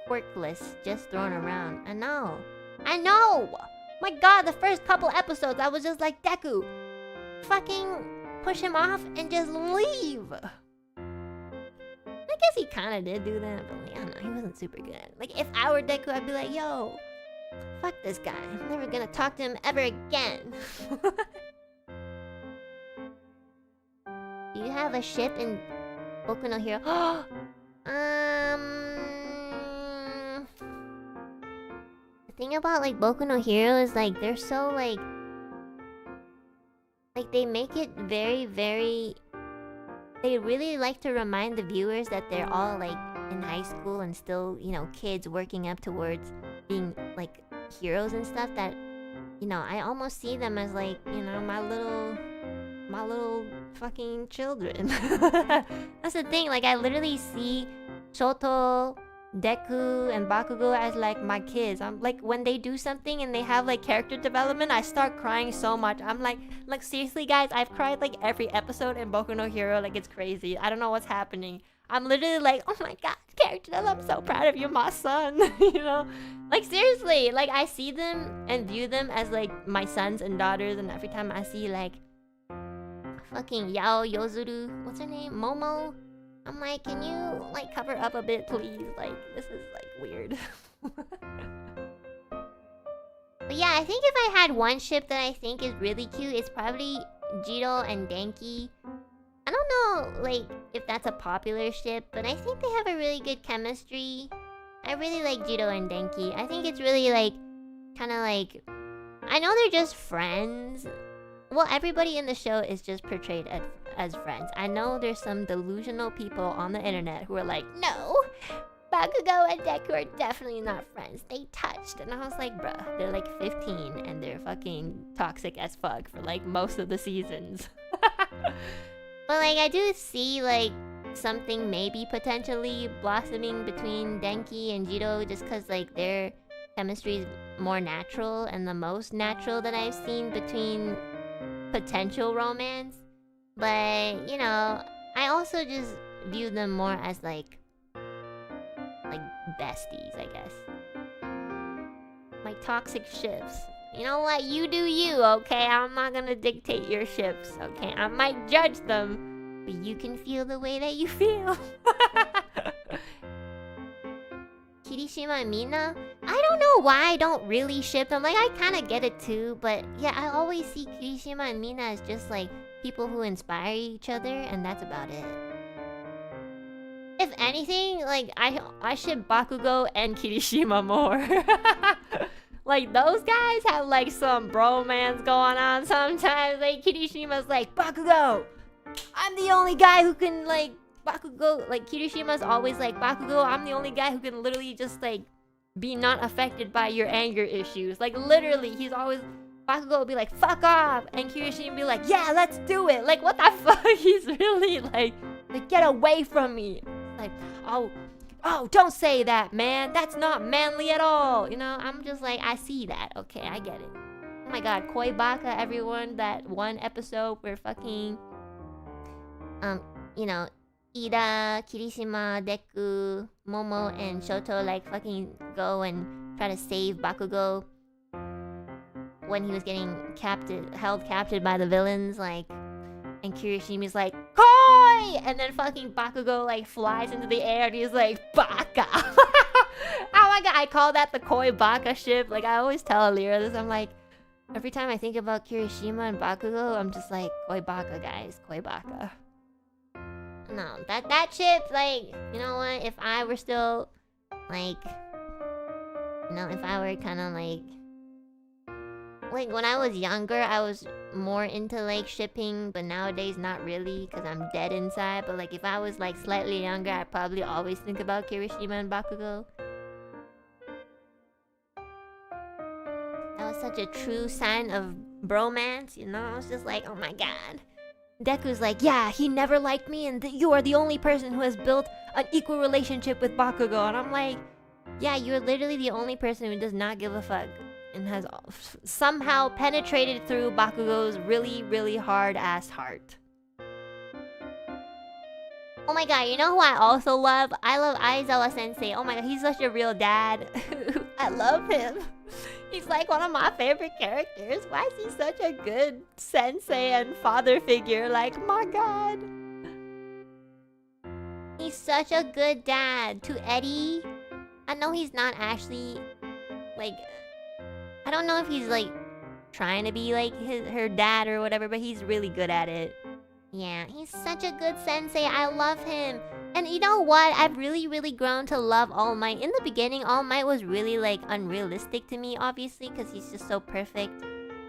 quirkless, just thrown around. I know. I know! My god, the first couple episodes, I was just like, Deku, fucking push him off and just leave. I guess he kind of did do that, but like, I don't know, he wasn't super good. Like, if I were Deku, I'd be like, yo, fuck this guy. I'm never gonna talk to him ever again. Do you have a ship in Boku no Hero? The thing about, like, Boku no Hero is, like, they're so, like, they make it very, very... They really like to remind the viewers that they're all, like, in high school and still, you know, kids working up towards being, like, heroes and stuff, that, you know, I almost see them as, like, you know, my little fucking children. That's the thing, like, I literally see Shoto, Deku, and Bakugo as, like, my kids. I'm like, when they do something and they have, like, character development, I start crying so much. I'm like, seriously, guys, I've cried, like, every episode in Boku no Hero. Like, it's crazy. I don't know what's happening. I'm literally like, oh my god, character development, I'm so proud of you, my son. You know? Like, seriously, like, I see them and view them as, like, my sons and daughters, and every time I see, like, fucking Yao Yozuru, what's her name? Momo? I'm like, can you, like, cover up a bit, please? Like, this is, like, weird. But yeah, I think if I had one ship that I think is really cute, it's probably Jiro and Denki. I don't know, like, if that's a popular ship, but I think they have a really good chemistry. I really like Jiro and Denki. I think it's really, like, kind of like... I know they're just friends. Well, everybody in the show is just portrayed as friends. I know there's some delusional people on the internet who are like, no, Bakugo and Deku are definitely not friends. They touched. And I was like, bruh, they're like 15 and they're fucking toxic as fuck for like most of the seasons. But like, I do see like something maybe potentially blossoming between Denki and Jiro, just because like their chemistry is more natural and the most natural that I've seen between potential romance. But, you know, I also just view them more as like besties, I guess. Like toxic ships. You know what? You do you, okay? I'm not gonna dictate your ships, okay? I might judge them, but you can feel the way that you feel. Kirishima and Mina? I don't know why I don't really ship them. Like, I kind of get it too, but yeah, I always see Kirishima and Mina as just like people who inspire each other, and that's about it. If anything, like, I ship Bakugo and Kirishima more. Like, those guys have like some bromance going on sometimes. Like, Kirishima's like, Bakugo, I'm the only guy who can, like, Bakugo, like, Kirishima's always like, Bakugo, I'm the only guy who can literally just, like, be not affected by your anger issues. Like, literally, he's always, Bakugo will be like, fuck off, and Kirishima will be like, yeah, let's do it. Like, what the fuck? He's really like, get away from me. Like, oh, don't say that, man. That's not manly at all. You know, I'm just like, I see that. Okay, I get it. Oh my god, Koi Baka, everyone. That one episode where fucking, you know, Ida, Kirishima, Deku, Momo, and Shoto like fucking go and try to save Bakugo when he was getting held captive by the villains, like, and Kirishima's like, Koi! And then fucking Bakugo like flies into the air and he's like, Baka! Oh my god, I call that the Koi Baka ship. Like, I always tell Alira this, I'm like, every time I think about Kirishima and Bakugo, I'm just like, Koi Baka, guys, Koi Baka. No, that ship, like, you know what, if I were still, like, you know, if I were kind of like when I was younger, I was more into like shipping, but nowadays not really, because I'm dead inside. But like if I was like slightly younger, I'd probably always think about Kirishima and Bakugo. That was such a true sign of bromance, you know? I was just like, oh my god. Deku's like, yeah, he never liked me, and you are the only person who has built an equal relationship with Bakugo. And I'm like, yeah, you're literally the only person who does not give a fuck and has somehow penetrated through Bakugo's really, really hard-ass heart. Oh my god, you know who I also love? I love Aizawa Sensei. Oh my god, he's such a real dad. I love him. He's like one of my favorite characters. Why is he such a good sensei and father figure? Like, my god. He's such a good dad to Eddie. I know he's not actually, like, I don't know if he's, like, trying to be, like, her dad or whatever, but he's really good at it. Yeah, he's such a good sensei. I love him. And you know what? I've really, really grown to love All Might. In the beginning, All Might was really, like, unrealistic to me, obviously, because he's just so perfect.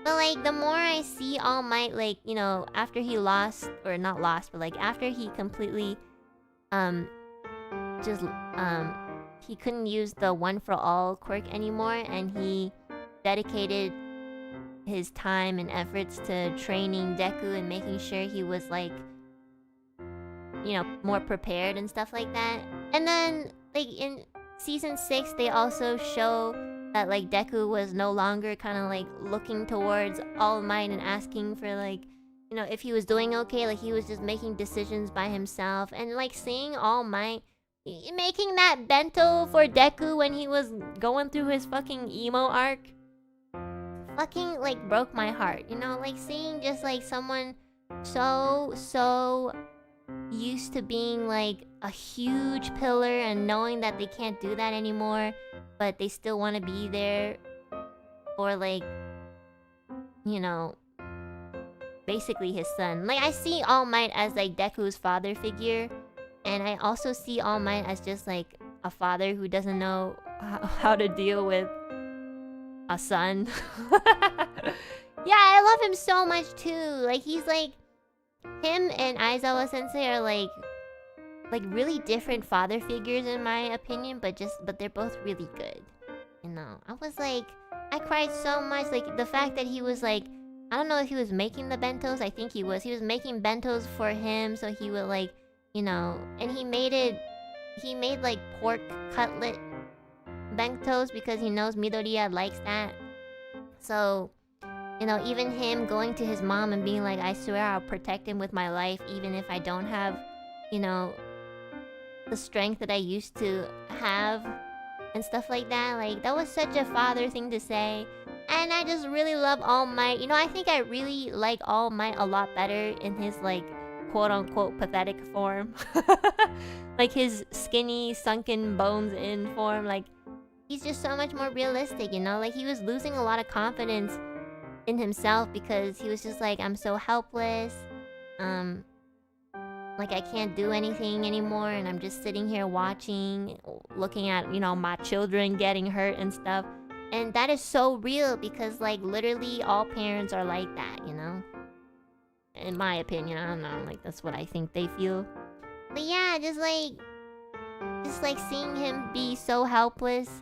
But, like, the more I see All Might, like, you know, after he lost, or not lost, but, like, after he completely, he couldn't use the One for All quirk anymore, and he dedicated his time and efforts to training Deku and making sure he was, like, you know, more prepared and stuff like that. And then, like, in season 6, they also show that, like, Deku was no longer kind of, like, looking towards All Might and asking for, like, you know, if he was doing okay. Like, he was just making decisions by himself. And, like, seeing All Might making that bento for Deku when he was going through his fucking emo arc fucking, like, broke my heart. You know, like, seeing just, like, someone so used to being, like, a huge pillar and knowing that they can't do that anymore, but they still want to be there for, like, you know, basically his son. Like, I see All Might as, like, Deku's father figure, and I also see All Might as just, like, a father who doesn't know how to deal with a son. Yeah, I love him so much too. Like, he's like, him and Aizawa Sensei are like really different father figures in my opinion, but they're both really good. You know, I was like, I cried so much. Like, the fact that he was like, I don't know if he was making the bentos. I think he was making bentos for him, so he would, like, you know, and he made like pork cutlet bentos because he knows Midoriya likes that. So, you know, even him going to his mom and being like, I swear I'll protect him with my life even if I don't have, you know, the strength that I used to have and stuff like that. Like, that was such a father thing to say. And I just really love All Might. You know, I think I really like All Might a lot better in his, like, quote-unquote pathetic form. Like, his skinny, sunken bones in form. Like, he's just so much more realistic, you know? Like, he was losing a lot of confidence in himself because he was just like, I'm so helpless. Like, I can't do anything anymore, and I'm just sitting here watching, looking at, you know, my children getting hurt and stuff. And that is so real because, like, literally all parents are like that, you know? In my opinion, I don't know, like, that's what I think they feel. But yeah, just like seeing him be so helpless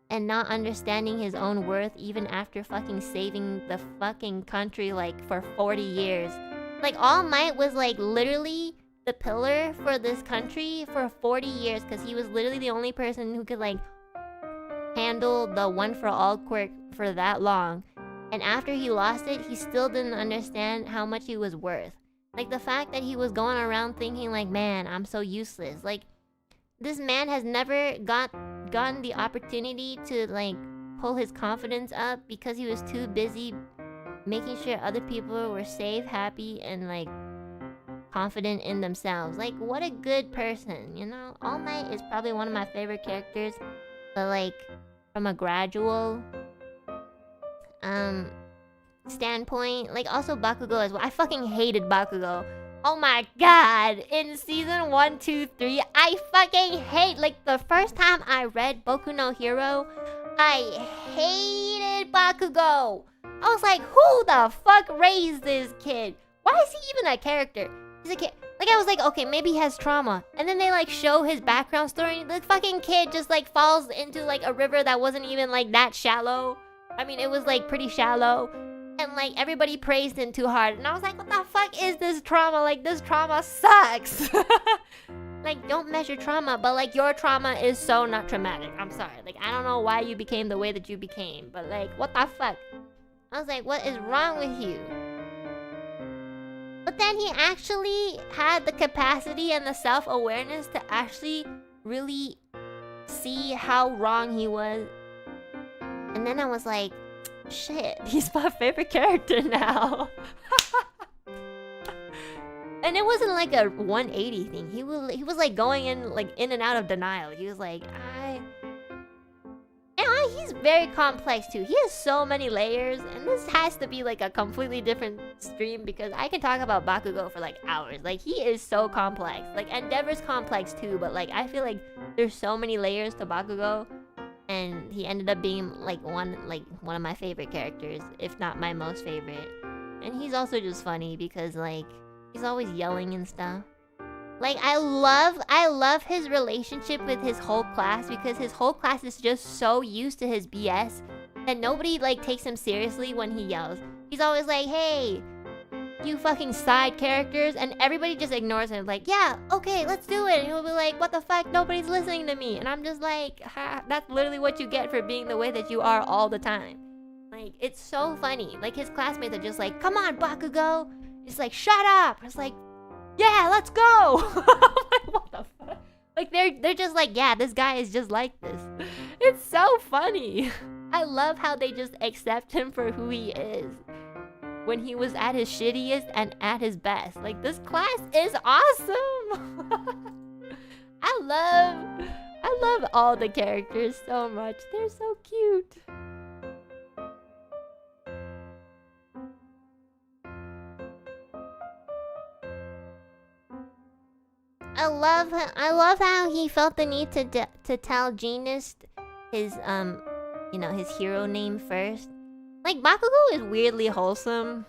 and not understanding his own worth even after fucking saving the fucking country, like, for 40 years. Like, All Might was, like, literally the pillar for this country for 40 years because he was literally the only person who could like handle the one for all quirk for that long. And after he lost it, he still didn't understand how much he was worth. Like the fact that he was going around thinking like, man, I'm so useless. Like this man has never gotten the opportunity to like pull his confidence up because he was too busy making sure other people were safe, happy, and like confident in themselves. Like what a good person, you know? All Might is probably one of my favorite characters, but like from a gradual standpoint, like also Bakugo as well. I fucking hated Bakugo. Oh my god, in season 1, 2, 3, I fucking hate, like the first time I read Boku no Hero, I hated Bakugo. I was like, who the fuck raised this kid? Why is he even a character? He's a kid. Like I was like, okay, maybe he has trauma. And then they like show his background story. The fucking kid just like falls into like a river that wasn't even like that shallow. I mean, it was like pretty shallow. And like everybody praised him too hard. And I was like, what the fuck is this trauma? Like this trauma sucks. Like don't measure trauma, but like your trauma is so not traumatic. I'm sorry. Like I don't know why you became the way that you became, but like what the fuck? I was like, what is wrong with you? But then he actually had the capacity and the self-awareness to actually really see how wrong he was. And then I was like, shit, he's my favorite character now. And it wasn't like a 180 thing. He was like going in and out of denial. He was like, he's very complex too. He has so many layers, and this has to be like a completely different stream because I can talk about Bakugo for like hours. Like he is so complex. Like Endeavor's complex too, but like I feel like there's so many layers to Bakugo, and he ended up being like one of my favorite characters, if not my most favorite. And he's also just funny because like he's always yelling and stuff. Like I love his relationship with his whole class because his whole class is just so used to his BS that nobody like takes him seriously when he yells. He's always like, hey, you fucking side characters, and everybody just ignores him. Like, yeah, okay, let's do it. And he'll be like, what the fuck? Nobody's listening to me. And I'm just like, that's literally what you get for being the way that you are all the time. Like, it's so funny. Like his classmates are just like, come on, Bakugo. It's like, shut up. It's like, yeah, let's go. I'm like, what the fuck? Like they're just like, yeah, this guy is just like this. It's so funny. I love how they just accept him for who he is when he was at his shittiest and at his best. Like this class is awesome. I love all the characters so much. They're so cute. I love how he felt the need to tell Genius his his hero name first. Like Bakugo is weirdly wholesome,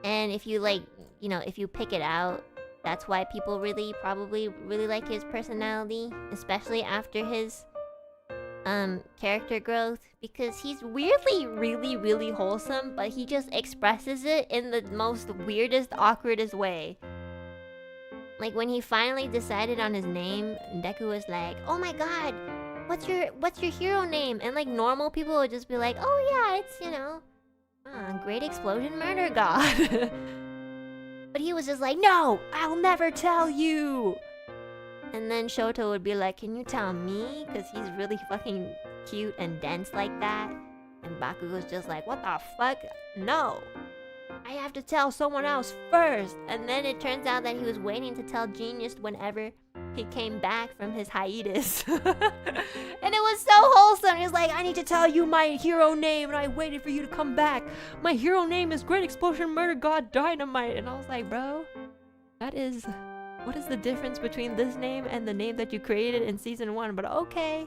and if you if you pick it out, that's why people probably really like his personality, especially after his character growth, because he's weirdly really wholesome, but he just expresses it in the most weirdest, awkwardest way. Like when he finally decided on his name, Deku was like, "Oh my god, what's your hero name?" And like normal people would just be like, "Oh yeah, it's Great Explosion Murder God." But he was just like, "No, I'll never tell you." And then Shoto would be like, "Can you tell me? Because he's really fucking cute and dense like that." And Bakugo's just like, "What the fuck? No. I have to tell someone else first." And then it turns out that he was waiting to tell Genius whenever he came back from his hiatus. And it was so wholesome. He was like, "I need to tell you my hero name, and I waited for you to come back. My hero name is Great Explosion Murder God Dynamite." And I was like, bro, what is the difference between this name and the name that you created in season 1? But okay.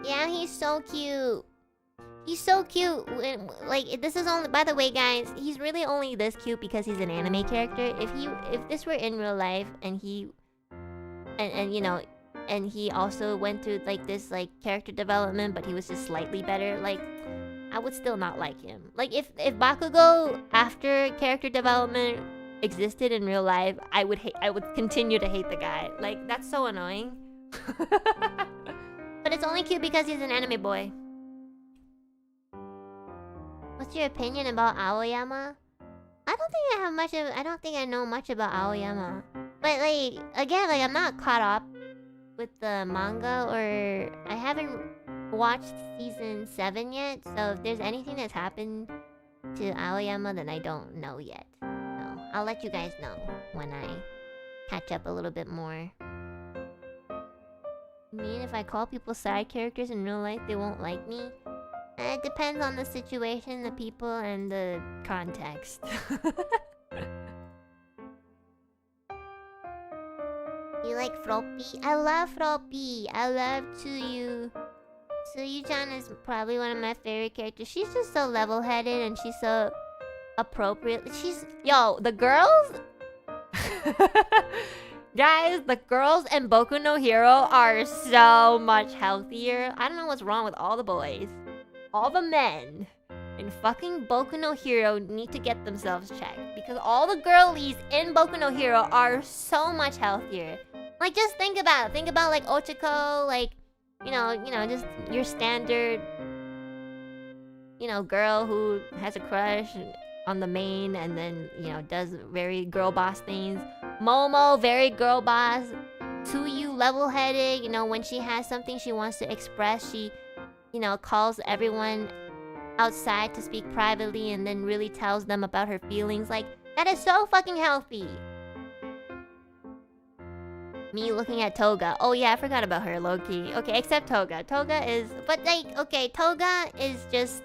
Yeah, he's so cute. He's so cute. Like, this is only, by the way, guys, he's really only this cute because he's an anime character. If this were in real life and he and he also went through like this like character development, but he was just slightly better, like I would still not like him. Like, if Bakugo, after character development, existed in real life, I would continue to hate the guy. Like, that's so annoying. But it's only cute because he's an anime boy. What's your opinion about Aoyama? I don't think I know much about Aoyama. But like, again, like, I'm not caught up with the manga, or I haven't watched season 7 yet. So if there's anything that's happened to Aoyama, then I don't know yet. So I'll let you guys know when I catch up a little bit more. I mean, if I call people side characters in real life, they won't like me. It depends on the situation, the people, and the context. You like Froppy? I love Froppy. I love Tsuyu. Tsuyu-chan is probably one of my favorite characters. She's just so level-headed and she's so appropriate. Yo, the girls... Guys, the girls in Boku no Hero are so much healthier. I don't know what's wrong with all the boys. All the men in fucking Boku no Hero need to get themselves checked. Because all the girlies in Boku no Hero are so much healthier. Like, just think about it. Think about, like, Ochiko, like, you know, just your standard, girl who has a crush on the main and then, does very girl boss things. Momo, very girl boss. Tsuyu, level-headed. When she has something she wants to express, she, calls everyone outside to speak privately and then really tells them about her feelings. Like, that is so fucking healthy. Me looking at Toga. Oh yeah, I forgot about her, low-key. Okay, except Toga. Toga is... But, like, okay, Toga is just...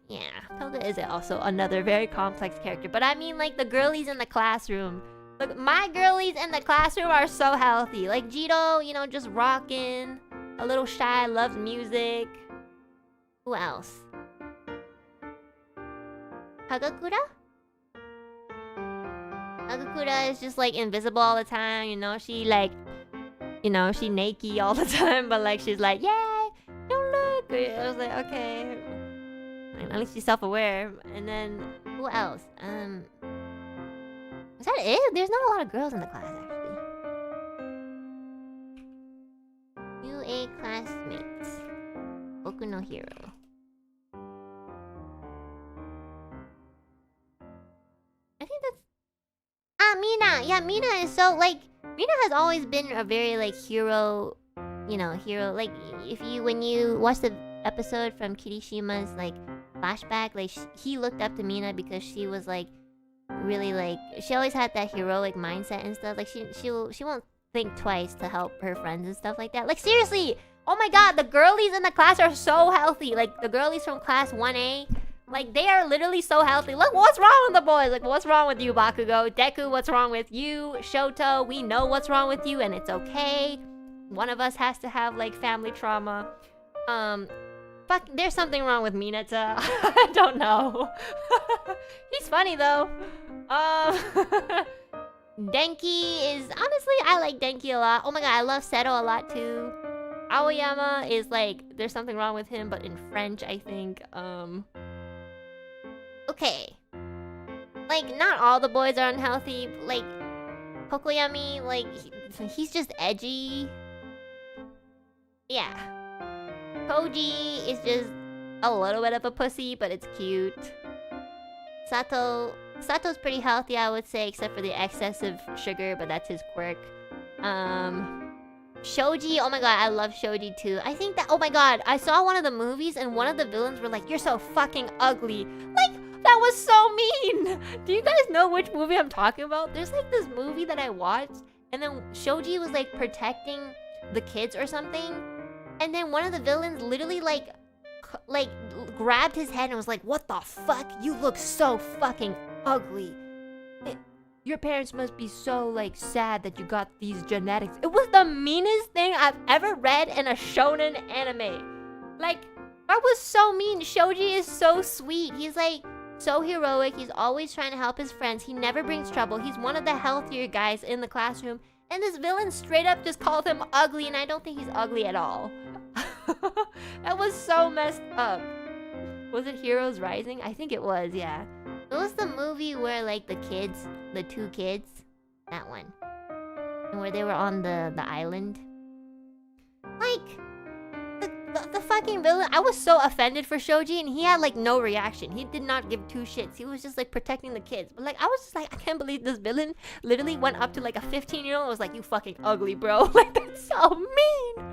Yeah, Toga is also another very complex character. But I mean, like, the girlies in the classroom. Look, my girlies in the classroom are so healthy. Like, Jito, just rocking. A little shy, loves music. Who else? Kagakura? Kagakura is just, like, invisible all the time, She, like... she naked all the time, but, like, she's like, yay! Don't look! I was like, okay. At least she's self-aware. And then, who else? Is that it? There's not a lot of girls in the class, actually. UA classmates. Boku no Hero. I think that's... Mina! Yeah, Mina is so, like... Mina has always been a very, like, hero... hero... Like, when you watch the episode from Kirishima's, like, flashback, like, he looked up to Mina because she was, like, really, like... She always had that heroic mindset and stuff. Like, she won't think twice to help her friends and stuff like that. Like, seriously! Oh my god, the girlies in the class are so healthy. Like, the girlies from class 1A... Like, they are literally so healthy. Look, what's wrong with the boys? Like, what's wrong with you, Bakugo? Deku, what's wrong with you? Shoto, we know what's wrong with you, and it's okay. One of us has to have, like, family trauma. Fuck, there's something wrong with Mineta. I don't know. He's funny, though. Denki is... Honestly, I like Denki a lot. Oh my god, I love Seto a lot, too. Aoyama is, like... There's something wrong with him, but in French, I think. Okay. Like, not all the boys are unhealthy. Like, Kokoyami, like, he's just edgy. Yeah. Koji is just a little bit of a pussy, but it's cute. Sato's pretty healthy, I would say, except for the excessive sugar, but that's his quirk. Shoji, oh my god, I love Shoji too. I think that, oh my god, I saw one of the movies and one of the villains were like, you're so fucking ugly. Like, that was so mean! Do you guys know which movie I'm talking about? There's like this movie that I watched, and then Shoji was like protecting the kids or something, and then one of the villains literally like grabbed his head and was like, what the fuck? You look so fucking ugly. Your parents must be so like sad that you got these genetics. It was the meanest thing I've ever read in a shonen anime. Like, that was so mean. Shoji is so sweet. He's like so heroic. He's always trying to help his friends. He never brings trouble. He's one of the healthier guys in the classroom. And this villain straight up just called him ugly, and I don't think he's ugly at all. That was so messed up. Was it Heroes Rising? I think it was, yeah. It was the movie where like the two kids, that one. And where they were on the island. Like, the fucking villain, I was so offended for Shoji and he had like no reaction. He did not give two shits. He was just like protecting the kids. But like, I was just like, I can't believe this villain literally went up to like a 15-year-old and was like, you fucking ugly, bro. Like, that's so mean.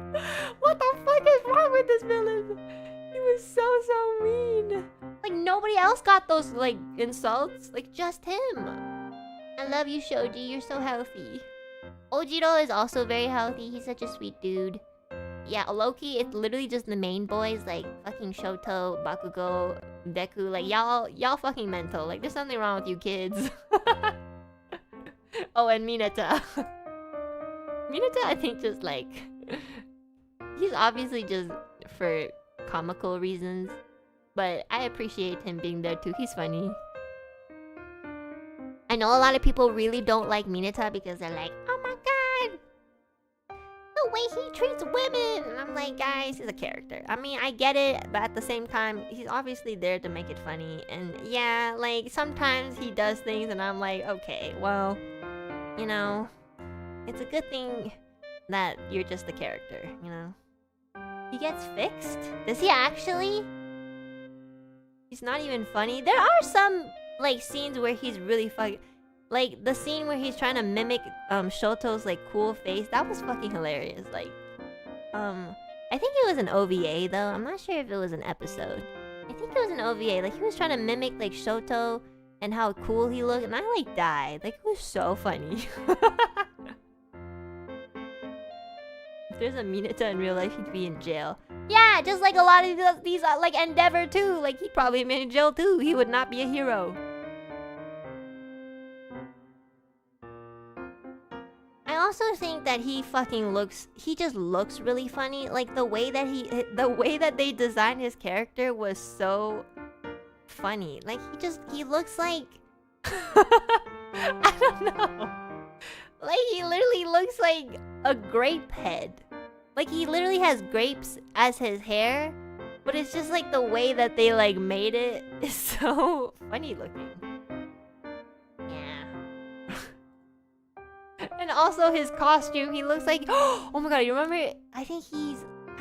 What the fuck is wrong with this villain? He was so mean. Like, nobody else got those like insults. Like, just him. I love you, Shoji. You're so healthy. Ojiro is also very healthy. He's such a sweet dude. Yeah, Loki, it's literally just the main boys, like fucking Shoto, Bakugo, Deku. Like, y'all fucking mental. Like, there's something wrong with you kids. Oh, and Mineta. Mineta, I think, just like... he's obviously just for comical reasons. But I appreciate him being there too. He's funny. I know a lot of people really don't like Mineta because they're like, oh my god, the way he treats women. And I'm like, guys, he's a character. I mean, I get it, but at the same time, he's obviously there to make it funny. And yeah, like, sometimes he does things and I'm like, okay, well, you know, it's a good thing that you're just a character, you know? He gets fixed? Does he actually? He's not even funny. There are some, like, scenes where he's really fucking... Like, the scene where he's trying to mimic Shoto's, like, cool face. That was fucking hilarious. Like, I think it was an OVA, though. I'm not sure if it was an episode. I think it was an OVA. Like, he was trying to mimic, like, Shoto and how cool he looked. And I, like, died. Like, it was so funny. If there's a Mineta in real life, he'd be in jail. Yeah, just like a lot of these like, Endeavor, too. Like, he'd probably be in jail, too. He would not be a hero. I also think that he just looks really funny. Like, the way that they designed his character was so funny. Like, he looks like... I don't know. Like, he literally looks like a grape head. Like, he literally has grapes as his hair, but it's just like the way that they like made it is so funny looking. Yeah. And also his costume, he looks like, oh my god, you remember? I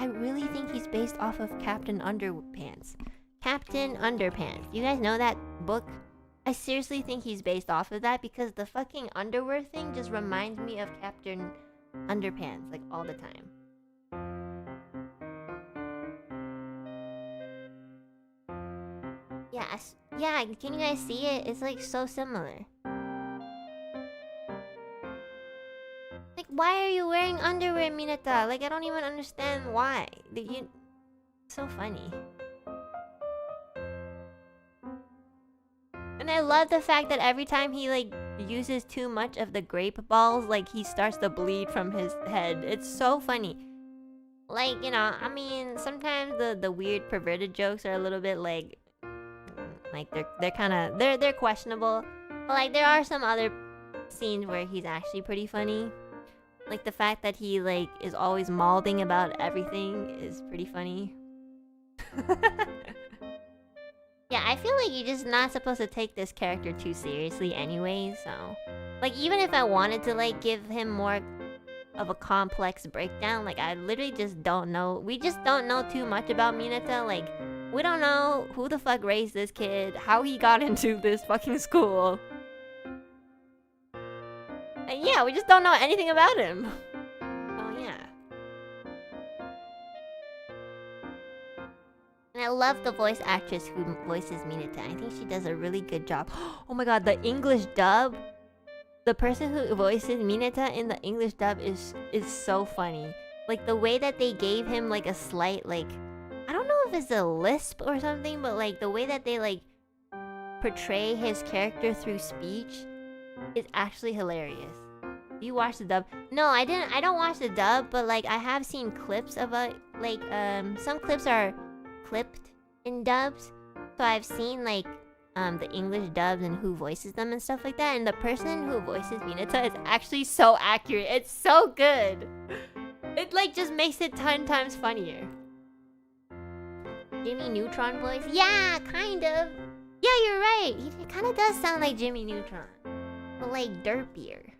really think he's based off of Captain Underpants. Captain Underpants. You guys know that book? I seriously think he's based off of that because the fucking underwear thing just reminds me of Captain Underpants, like, all the time. Yeah, can you guys see it? It's like so similar. Like, why are you wearing underwear, Mineta? Like, I don't even understand why. It's so funny. And I love the fact that every time he like uses too much of the grape balls, like, he starts to bleed from his head. It's so funny. Like, you know, I mean, sometimes the weird perverted jokes are a little bit like they're kind of they're questionable. But like, there are some other scenes where he's actually pretty funny. Like, the fact that he like is always malding about everything is pretty funny. Yeah, I feel like you're just not supposed to take this character too seriously anyway, so... Like, even if I wanted to, like, give him more of a complex breakdown, like, I literally just don't know. We just don't know too much about Mineta. Like, we don't know who the fuck raised this kid, how he got into this fucking school. And yeah, we just don't know anything about him. Oh, yeah. And I love the voice actress who voices Mineta. I think she does a really good job. Oh my god, the English dub. The person who voices Mineta in the English dub is so funny. Like, the way that they gave him like a slight, like, I don't know if it's a lisp or something, but like the way that they like portray his character through speech is actually hilarious. Do you watch the dub? No, I didn't. I don't watch the dub, but like, I have seen clips of it. Like, some clips are clipped in dubs, so I've seen like the English dubs and who voices them and stuff like that, and the person who voices Mineta is actually so accurate. It's so good. It like just makes it 10 times funnier. Jimmy Neutron voice? Yeah, kind of. Yeah, you're right. He kind of does sound like Jimmy Neutron, but like derpier.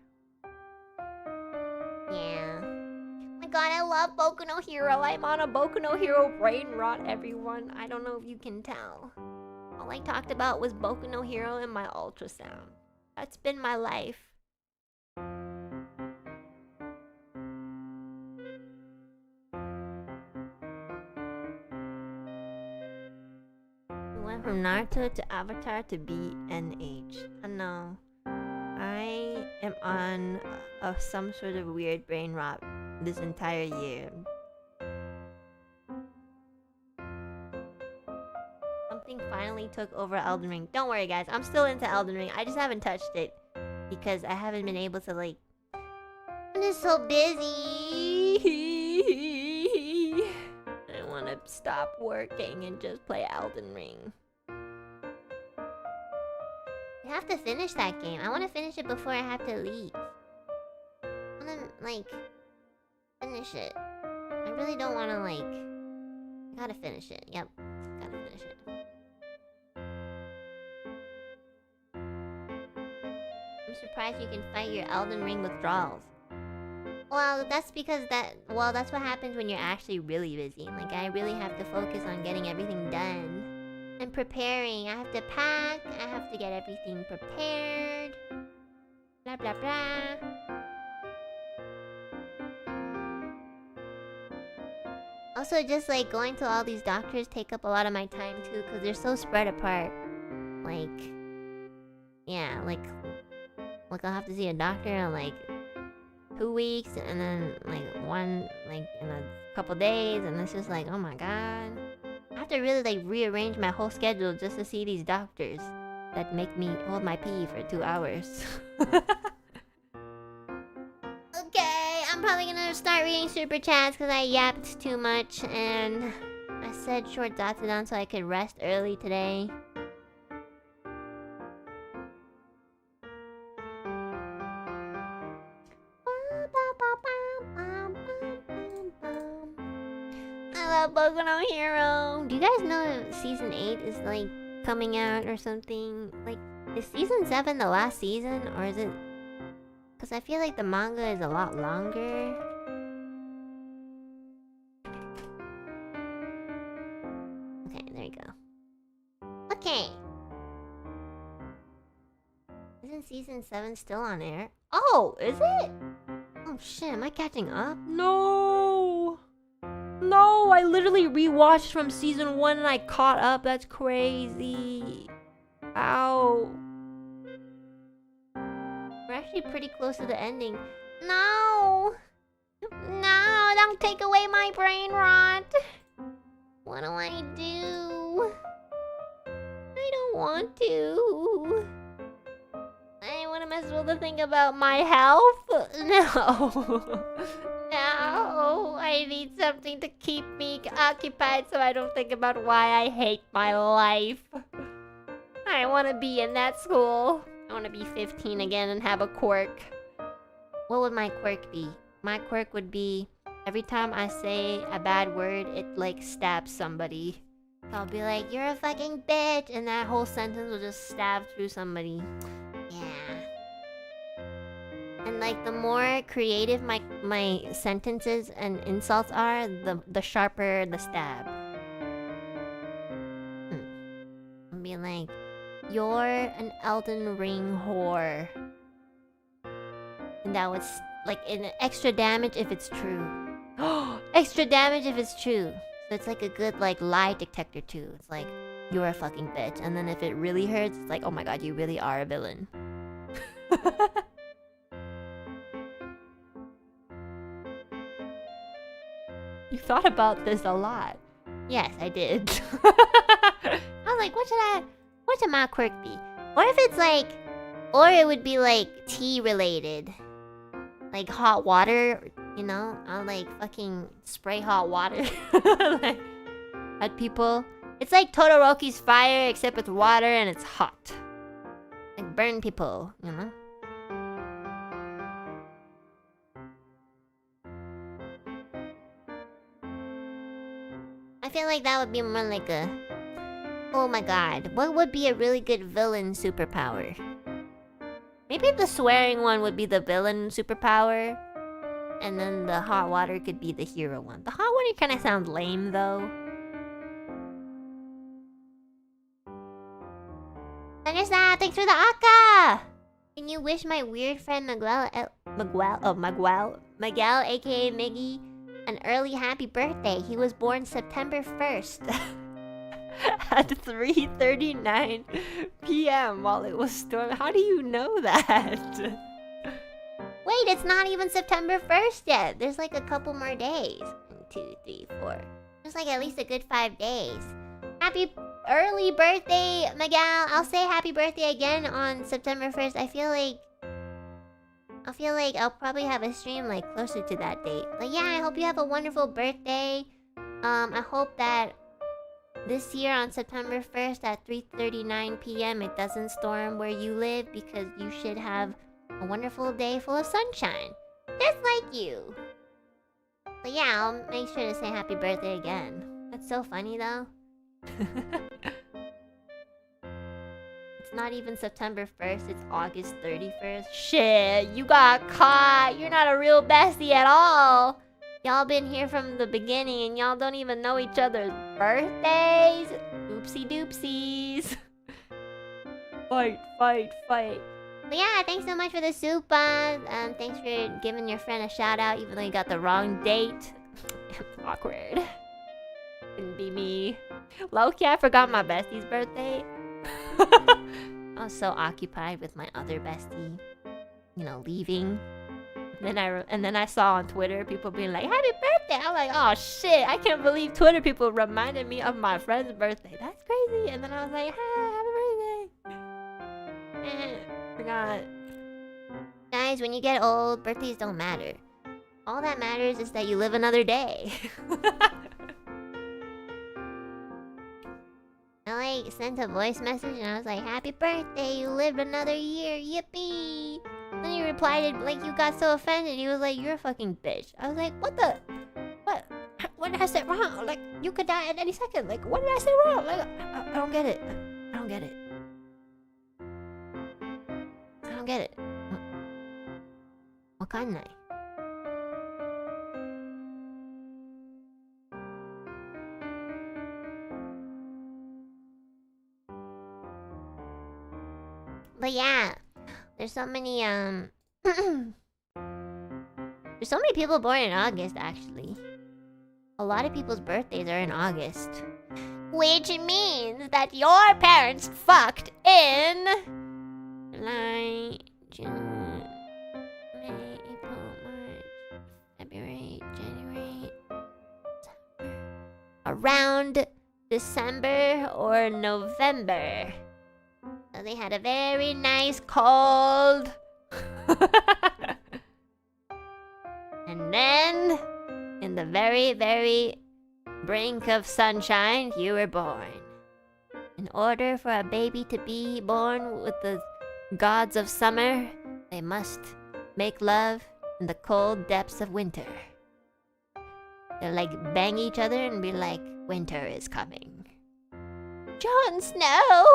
Yeah. Oh my god, I love Boku no Hero. I'm on a Boku no Hero brain rot, everyone. I don't know if you can tell. All I talked about was Boku no Hero and my ultrasound. That's been my life. We went from Naruto to Avatar to BNH. No. I am on some sort of weird brain rot this entire year. Something finally took over Elden Ring. Don't worry, guys. I'm still into Elden Ring. I just haven't touched it because I haven't been able to, like... I'm just so busy. I want to stop working and just play Elden Ring. I have to finish that game. I want to finish it before I have to leave. I want to, like, finish it. I really don't want to, like... I gotta finish it. Yep. Gotta finish it. I'm surprised you can fight your Elden Ring withdrawals. Well, that's because that's what happens when you're actually really busy. Like, I really have to focus on getting everything done. And preparing. I have to pack. I have to get everything prepared. Blah, blah, blah. Also, just like going to all these doctors take up a lot of my time too, because they're so spread apart. Like, yeah, like I'll have to see a doctor in like 2 weeks, and then like one like in a couple days, and it's just like, oh my god. I have to really like rearrange my whole schedule just to see these doctors that make me hold my pee for 2 hours. Okay, I'm probably gonna start reading super chats because I yapped too much, and I said short Zatsudan so I could rest early today. I love Boku no Hero. Do you guys know if season 8 is like coming out or something? Like, is season 7 the last season, or is it? Because I feel like the manga is a lot longer. Okay, there you go. Okay. Isn't season 7 still on air? Oh, is it? Oh shit, am I catching up? No! No, I literally rewatched from season 1 and I caught up. That's crazy. Ow. We're actually pretty close to the ending. No! No, don't take away my brain rot. What do I do? I don't want to. What am I supposed to think about my health? No. No, I need something to keep me occupied so I don't think about why I hate my life. I want to be in that school. I want to be 15 again and have a quirk. What would my quirk be? My quirk would be every time I say a bad word, it like stabs somebody. So I'll be like, you're a fucking bitch, and that whole sentence will just stab through somebody. Yeah. And like the more creative my sentences and insults are, the sharper the stab. I'll be like, you're an Elden Ring whore. And that was like an extra damage if it's true. Extra damage if it's true. So it's like a good like lie detector too. It's like, you're a fucking bitch. And then if it really hurts, it's like, oh my god, you really are a villain. You thought about this a lot. Yes, I did. I was like, what should my quirk be? Or if it's like, or it would be like tea related. Like hot water, you know? I'll like fucking spray hot water like, at people. It's like Todoroki's fire, except with water and it's hot. Like burn people, you know? I feel like that would be more like a... Oh my god, what would be a really good villain superpower? Maybe the swearing one would be the villain superpower. And then the hot water could be the hero one. The hot water kind of sounds lame though. Understand, thanks for the Aka! Can you wish my weird friend Miguel, aka Miggy, an early happy birthday? He was born September 1st. At 3:39 p.m. while it was storming. How do you know that? Wait, it's not even September 1st yet. There's like a couple more days. 1, 2, 3, 4. There's like at least a good 5 days. Happy early birthday, Miguel. I'll say happy birthday again on September 1st. I feel like I'll probably have a stream like closer to that date. But yeah, I hope you have a wonderful birthday. I hope that this year on September 1st at 3:39 p.m. it doesn't storm where you live, because you should have a wonderful day full of sunshine. Just like you. But yeah, I'll make sure to say happy birthday again. That's so funny though. It's not even September 1st, it's August 31st. Shit, you got caught. You're not a real bestie at all. Y'all been here from the beginning and y'all don't even know each other's birthdays. Oopsie doopsies. Fight, fight, fight. But yeah, thanks so much for the soupa. Thanks for giving your friend a shout out even though you got the wrong date. Awkward. Couldn't be me. Low-key, I forgot my bestie's birthday. I was so occupied with my other bestie, you know, leaving. And then I saw on Twitter people being like, happy birthday! I'm like, oh shit, I can't believe Twitter people reminded me of my friend's birthday. That's crazy. And then I was like, hey, happy birthday! Forgot. Guys, when you get old, birthdays don't matter. All that matters is that you live another day. I like sent a voice message and I was like, happy birthday, you lived another year, yippee! Then he replied like you got so offended. He was like, you're a fucking bitch. I was like, what the? What did I say wrong? Like, you could die at any second. Like, what did I say wrong? Like, I don't get it. I don't get it. I don't get it. Wakanai. But yeah, there's so many there's so many people born in August actually. A lot of people's birthdays are in August, which means that your parents fucked in July, June, May, April, March, February, January, December. Around December or November. So they had a very nice cold. And then, in the very, very brink of sunshine, you were born. In order for a baby to be born with the gods of summer, they must make love in the cold depths of winter. They'll like bang each other and be like, winter is coming. Jon Snow!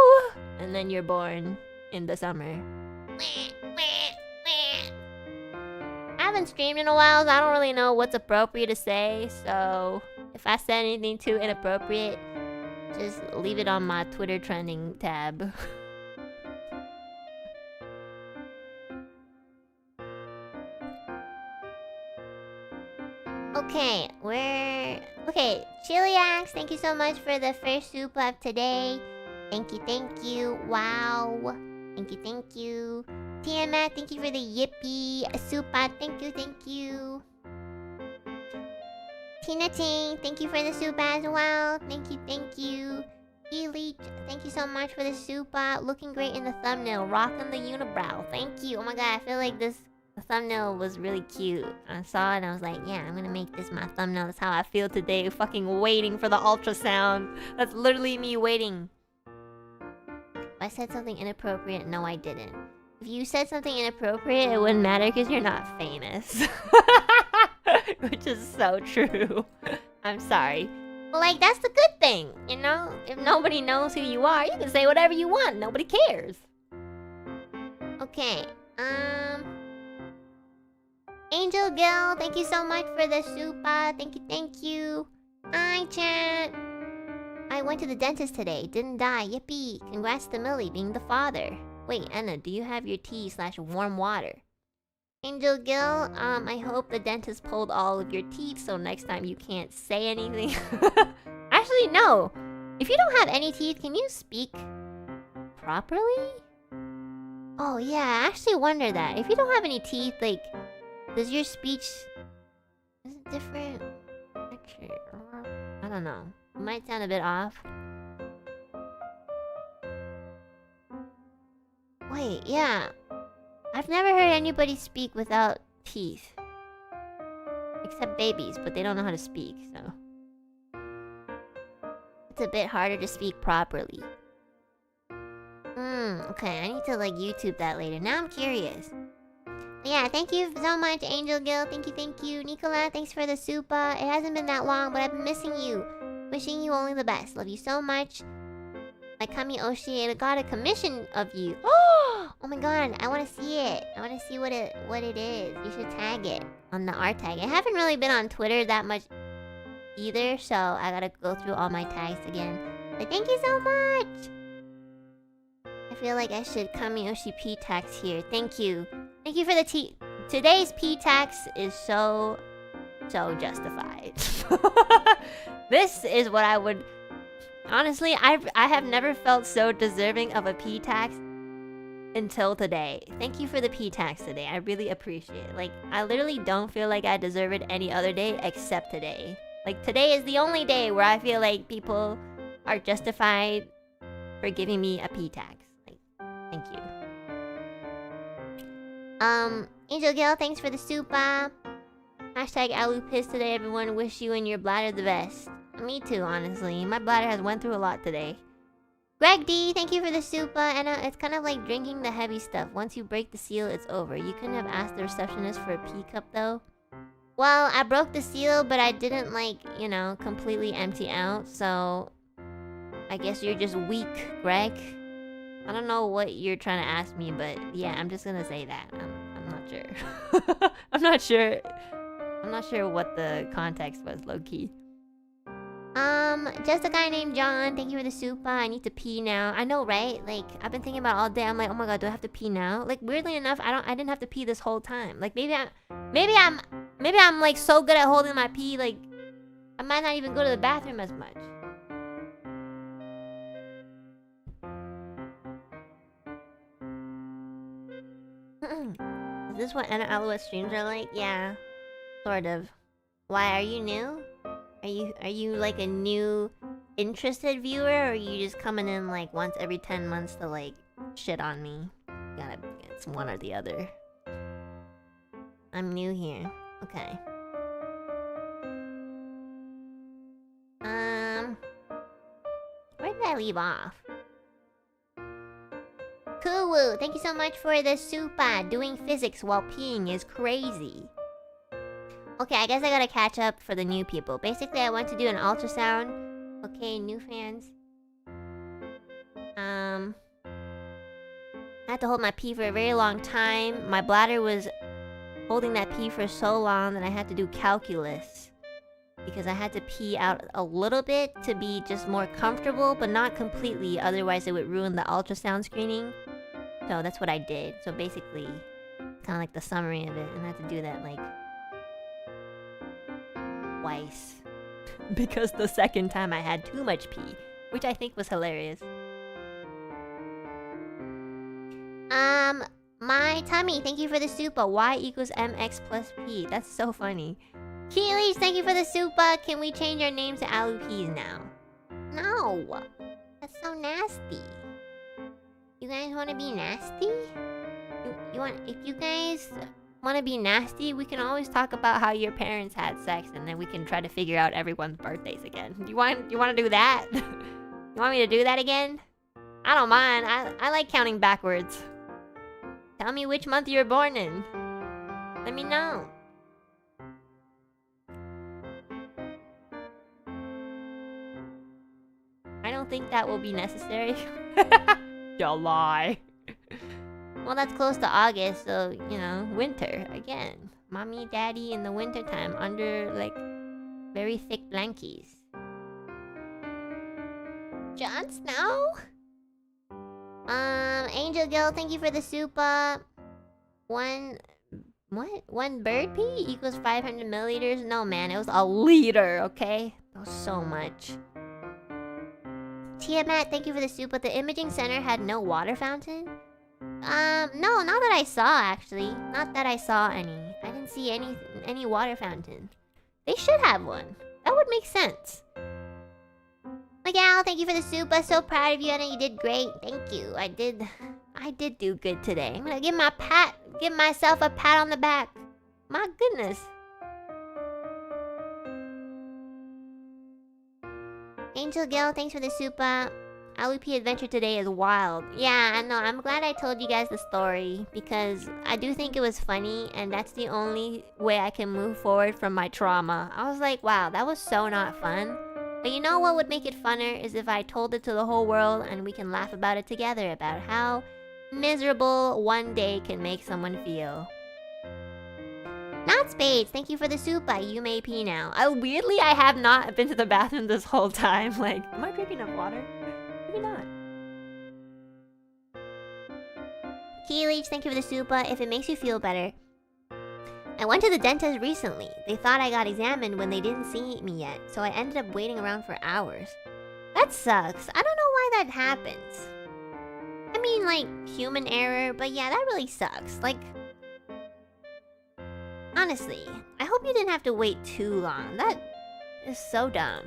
And then you're born in the summer. I haven't streamed in a while, so I don't really know what's appropriate to say. So if I said anything too inappropriate, just leave it on my Twitter trending tab. Okay, okay, Chiliax, thank you so much for the first soup of today. Thank you, wow. Thank you. Tiamat, thank you for the yippee soupa, thank you. Tina Ting, thank you for the soupa as well, thank you. Elite, thank you so much for the soupa, looking great in the thumbnail, rocking the unibrow, thank you. Oh my god, I feel like this thumbnail was really cute. I saw it and I was like, yeah, I'm gonna make this my thumbnail. That's how I feel today, fucking waiting for the ultrasound. That's literally me waiting. If I said something inappropriate, no I didn't. If you said something inappropriate, it wouldn't matter because you're not famous. Which is so true. I'm sorry. Well, like, that's the good thing, you know? If nobody knows who you are, you can say whatever you want. Nobody cares. Okay, Angel Gill, thank you so much for the super. Thank you. Hi, chat. I went to the dentist today. Didn't die. Yippee. Congrats to Millie being the father. Wait, Enna, do you have your tea/warm water? Angel Gill, I hope the dentist pulled all of your teeth so next time you can't say anything. Actually, no. If you don't have any teeth, can you speak properly? Oh, yeah, I actually wonder that. If you don't have any teeth, like, does your speech... is it different? Actually, I don't know. It might sound a bit off. Wait, yeah. I've never heard anybody speak without teeth. Except babies, but they don't know how to speak, so... it's a bit harder to speak properly. Okay, I need to, like, YouTube that later. Now I'm curious. Yeah, thank you so much, Angel Gill. Thank you. Nicola, thanks for the super. It hasn't been that long, but I've been missing you. Wishing you only the best. Love you so much. My Kami Oshi, and I got a commission of you. Oh my god, I want to see it. I want to see what it is. You should tag it on the art tag. I haven't really been on Twitter that much either, so I gotta go through all my tags again. But thank you so much. I feel like I should Kami Oshi P tax here. Thank you. Thank you for the tea. Today's P tax is so justified. This is what I would... honestly, I have never felt so deserving of a P tax until today. Thank you for the P tax today. I really appreciate it. Like, I literally don't feel like I deserve it any other day except today. Like, today is the only day where I feel like people are justified for giving me a P tax. Like, thank you. Angel Gill, thanks for the super. Hashtag Alouette today, everyone. Wish you and your bladder the best. Me too, honestly. My bladder has went through a lot today. Greg D, thank you for the super. And it's kind of like drinking the heavy stuff. Once you break the seal, it's over. You couldn't have asked the receptionist for a pee cup, though. Well, I broke the seal, but I didn't, like, you know, completely empty out. So, I guess you're just weak, Greg. I don't know what you're trying to ask me, but yeah, I'm just gonna say that. I'm not sure. I'm not sure. I'm not sure what the context was, low-key. Just a guy named John. Thank you for the super. I need to pee now. I know, right? Like, I've been thinking about it all day. I'm like, oh my god, do I have to pee now? Like, weirdly enough, I didn't have to pee this whole time. Like, maybe I'm like so good at holding my pee, like, I might not even go to the bathroom as much. Is this what Enna Alouette streams are like? Yeah, sort of. Why, are you new? Are you like a new interested viewer, or are you just coming in like once every 10 months to like shit on me? It's one or the other. I'm new here. Okay. Where did I leave off? Kuwu, thank you so much for the super. Doing physics while peeing is crazy. Okay, I guess I gotta catch up for the new people. Basically, I went to do an ultrasound. Okay, new fans. I had to hold my pee for a very long time. My bladder was holding that pee for so long that I had to do calculus. Because I had to pee out a little bit to be just more comfortable, but not completely, otherwise it would ruin the ultrasound screening. So that's what I did. So basically, kind of like the summary of it, and I had to do that like twice. Because the second time I had too much pee, which I think was hilarious. My tummy, thank you for the super. Y equals mx plus p. That's so funny. Keelys, thank you for the super. Can we change our names to Alouettes now? No. That's so nasty. You guys want to be nasty? If you guys want to be nasty, we can always talk about how your parents had sex, and then we can try to figure out everyone's birthdays again. You want to do that? You want me to do that again? I don't mind. I like counting backwards. Tell me which month you were born in. Let me know. don't think that will be necessary. You lie. Well, that's close to August, so, you know, winter again. Mommy, daddy in the winter time under, like, very thick blankies. Jon Snow? Angel Gill, thank you for the super. One bird pee equals 500 milliliters? No, man, it was a liter, okay? That was so much. Tiamat, thank you for the super. The imaging center had no water fountain? No, not that I saw, actually. Not that I saw any. I didn't see any water fountain. They should have one. That would make sense. Miguel, thank you for the super. So proud of you, Anna. You did great. Thank you. I did do good today. I'm gonna give myself a pat on the back. My goodness. Angel Gill, thanks for the super. Alouette adventure today is wild. Yeah, I know. I'm glad I told you guys the story because I do think it was funny and that's the only way I can move forward from my trauma. I was like, wow, that was so not fun. But you know what would make it funner is if I told it to the whole world and we can laugh about it together about how miserable one day can make someone feel. Not Spades, thank you for the super. You may pee now. Weirdly, I have not been to the bathroom this whole time. Like, am I drinking enough water? Maybe not. Keeleach, thank you for the super. If it makes you feel better. I went to the dentist recently. They thought I got examined when they didn't see me yet, so I ended up waiting around for hours. That sucks. I don't know why that happens. I mean, like, human error, but yeah, that really sucks. Like, honestly, I hope you didn't have to wait too long. That is so dumb.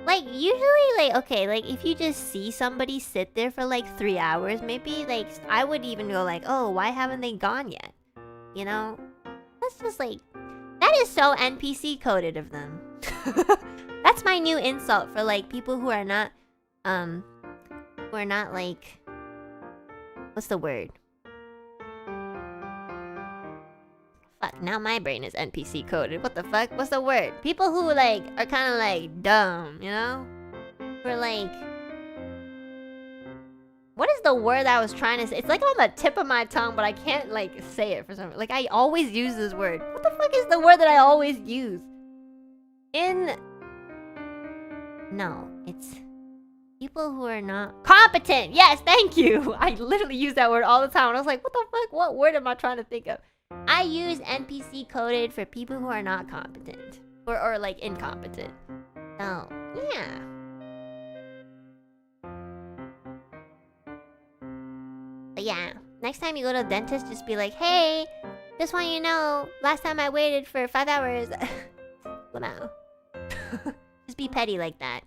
Like, usually, like, okay, like, if you just see somebody sit there for, like, 3 hours, maybe, like, I would even go, like, oh, why haven't they gone yet? You know? That's just, like, that is so NPC coded of them. That's my new insult for, like, people who are not, like, what's the word? Fuck, now my brain is NPC coded. What the fuck? What's the word? People who, like, are kind of, like, dumb, you know? Who are, like... What is the word I was trying to say? It's, like, on the tip of my tongue, but I can't, like, say it for some reason. Like, I always use this word. What the fuck is the word that I always use? No, it's... people who are not... competent! Yes, thank you! I literally use that word all the time. And I was like, what the fuck? What word am I trying to think of? I use NPC coded for people who are not competent. Or like, incompetent. So, yeah. But yeah, next time you go to the dentist, just be like, hey, just want you to know, last time I waited for 5 hours. Lamau. Just be petty like that.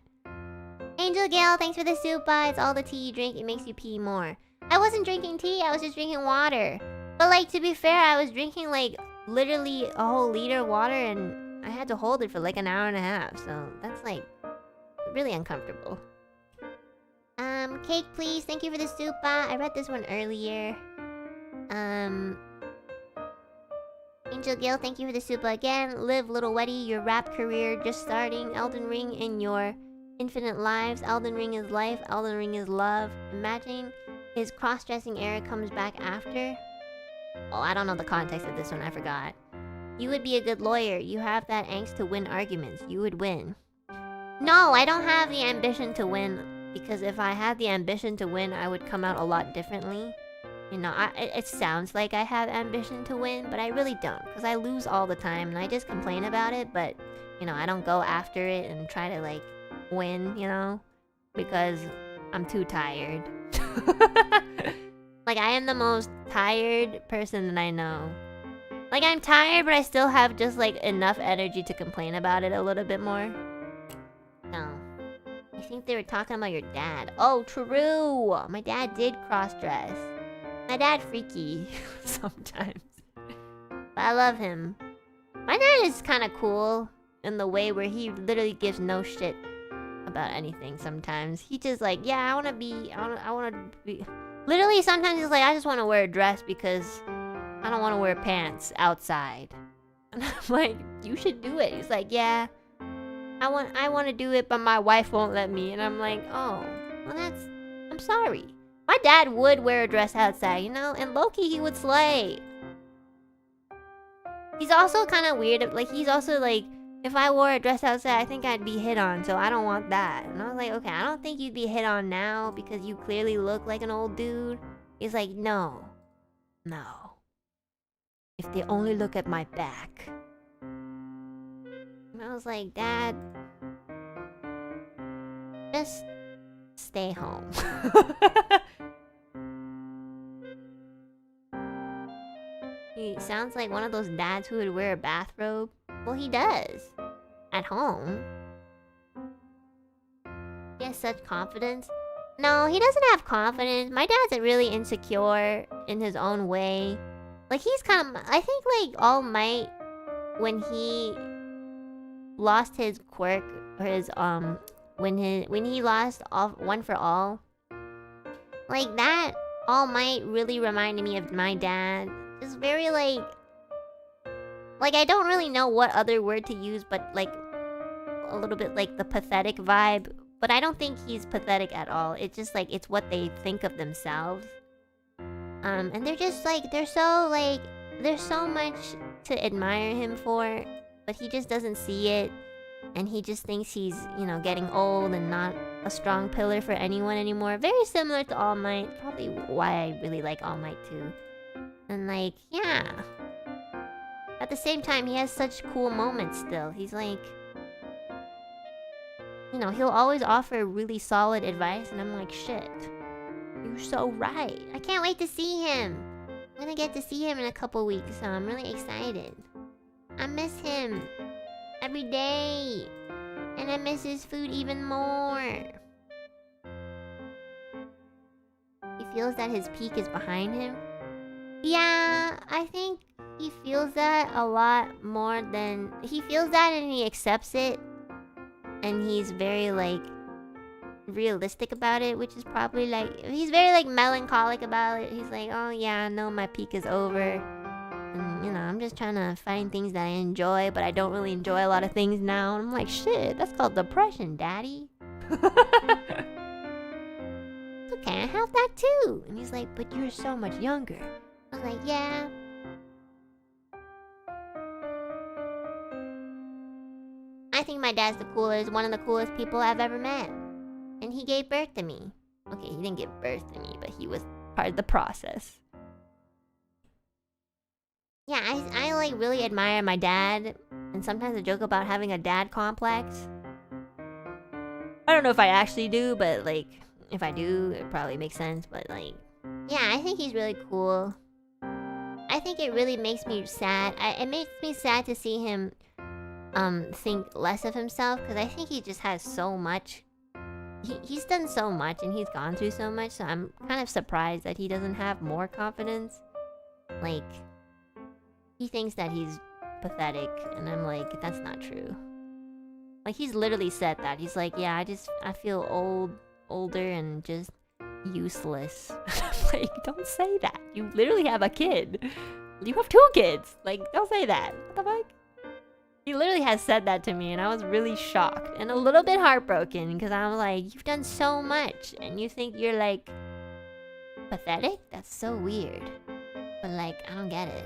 Angel Gale, thanks for the super. It's all the tea you drink, it makes you pee more. I wasn't drinking tea, I was just drinking water. But like, to be fair, I was drinking like literally a whole liter of water and I had to hold it for like an hour and a half. So that's like really uncomfortable. Cake please, thank you for the super. I read this one earlier. Angel Gale, thank you for the super again. Live little Weddy, your rap career just starting. Elden Ring in your infinite lives. Elden Ring is life, Elden Ring is love. Imagine his cross-dressing era comes back after. Oh, I don't know the context of this one, I forgot. You would be a good lawyer. You have that angst to win arguments. You would win. No, I don't have the ambition to win. Because if I had the ambition to win, I would come out a lot differently. You know, it sounds like I have ambition to win, but I really don't. Because I lose all the time and I just complain about it. But, you know, I don't go after it and try to, like, win, you know? Because I'm too tired. Like, I am the most tired person that I know. Like, I'm tired, but I still have just, like, enough energy to complain about it a little bit more. No. I think they were talking about your dad. Oh, true! My dad did cross-dress. My dad freaky sometimes. But I love him. My dad is kind of cool in the way where he literally gives no shit about anything sometimes. He just like, yeah, I wanna be... Literally, sometimes he's like, I just want to wear a dress because I don't want to wear pants outside. And I'm like, you should do it. He's like, yeah, I want to do it, but my wife won't let me. And I'm like, oh, well, I'm sorry. My dad would wear a dress outside, you know? And low-key, he would slay. He's also kind of weird. Like, he's also like, if I wore a dress outside, I think I'd be hit on, so I don't want that. And I was like, okay, I don't think you'd be hit on now because you clearly look like an old dude. He's like, no. If they only look at my back. And I was like, Dad, just stay home. He sounds like one of those dads who would wear a bathrobe. Well, he does. At home. He has such confidence. No, he doesn't have confidence. My dad's really insecure in his own way. Like, he's kind of... I think, like, All Might, when he lost his quirk, or his, when he lost One for All, like, that All Might really reminded me of my dad. Just very, like, I don't really know what other word to use, but, like, a little bit like the pathetic vibe. But I don't think he's pathetic at all. It's just, like, it's what they think of themselves. And they're just, like, there's so much to admire him for, but he just doesn't see it. And he just thinks he's, you know, getting old and not a strong pillar for anyone anymore. Very similar to All Might. Probably why I really like All Might, too. And, like, yeah. At the same time, he has such cool moments still. He's, like... You know, he'll always offer really solid advice, and I'm like, shit. You're so right. I can't wait to see him. I'm gonna get to see him in a couple weeks, so I'm really excited. I miss him. Every day. And I miss his food even more. He feels that his peak is behind him. Yeah, I think he feels that a lot more than... He feels that and he accepts it. And he's very, like, realistic about it, which is probably, like... He's very, like, melancholic about it. He's like, oh, yeah, I know my peak is over. And, you know, I'm just trying to find things that I enjoy, but I don't really enjoy a lot of things now. And I'm like, shit, that's called depression, daddy. It's okay, I have that too. And he's like, but you're so much younger. I was like, yeah. I think my dad's the coolest, one of the coolest people I've ever met. And he gave birth to me. Okay, he didn't give birth to me, but he was part of the process. Yeah, I like really admire my dad. And sometimes I joke about having a dad complex. I don't know if I actually do, but like, if I do, it probably makes sense. But like, yeah, I think he's really cool. I think it really makes me sad. It makes me sad to see him think less of himself, because I think he just has so much. He's done so much and he's gone through so much, so I'm kind of surprised that he doesn't have more confidence. Like, he thinks that he's pathetic, and I'm like, that's not true. Like, he's literally said that. He's like, yeah, I feel older and just useless. I'm like, don't say that. You literally have a kid. You have 2 kids. Like, don't say that. What the fuck? He literally has said that to me, and I was really shocked and a little bit heartbroken, because I was like, you've done so much, and you think you're, like, pathetic? That's so weird. But, like, I don't get it.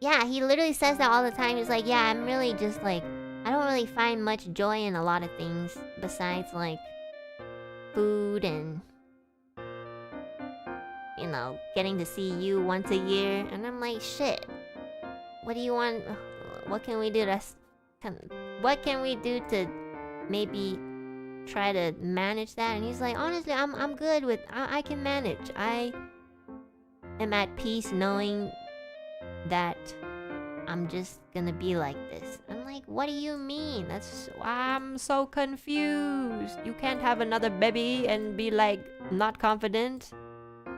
Yeah, he literally says that all the time. He's like, yeah, I'm really just, like, I don't really find much joy in a lot of things besides, like, food and... you know, getting to see you once a year. And I'm like, shit. What do you want? What can we do what can we do to maybe try to manage that? And he's like, honestly, I'm good with... I can manage. I am at peace knowing that I'm just gonna be like this. I'm like, what do you mean? I'm so confused. You can't have another baby and be, like, not confident.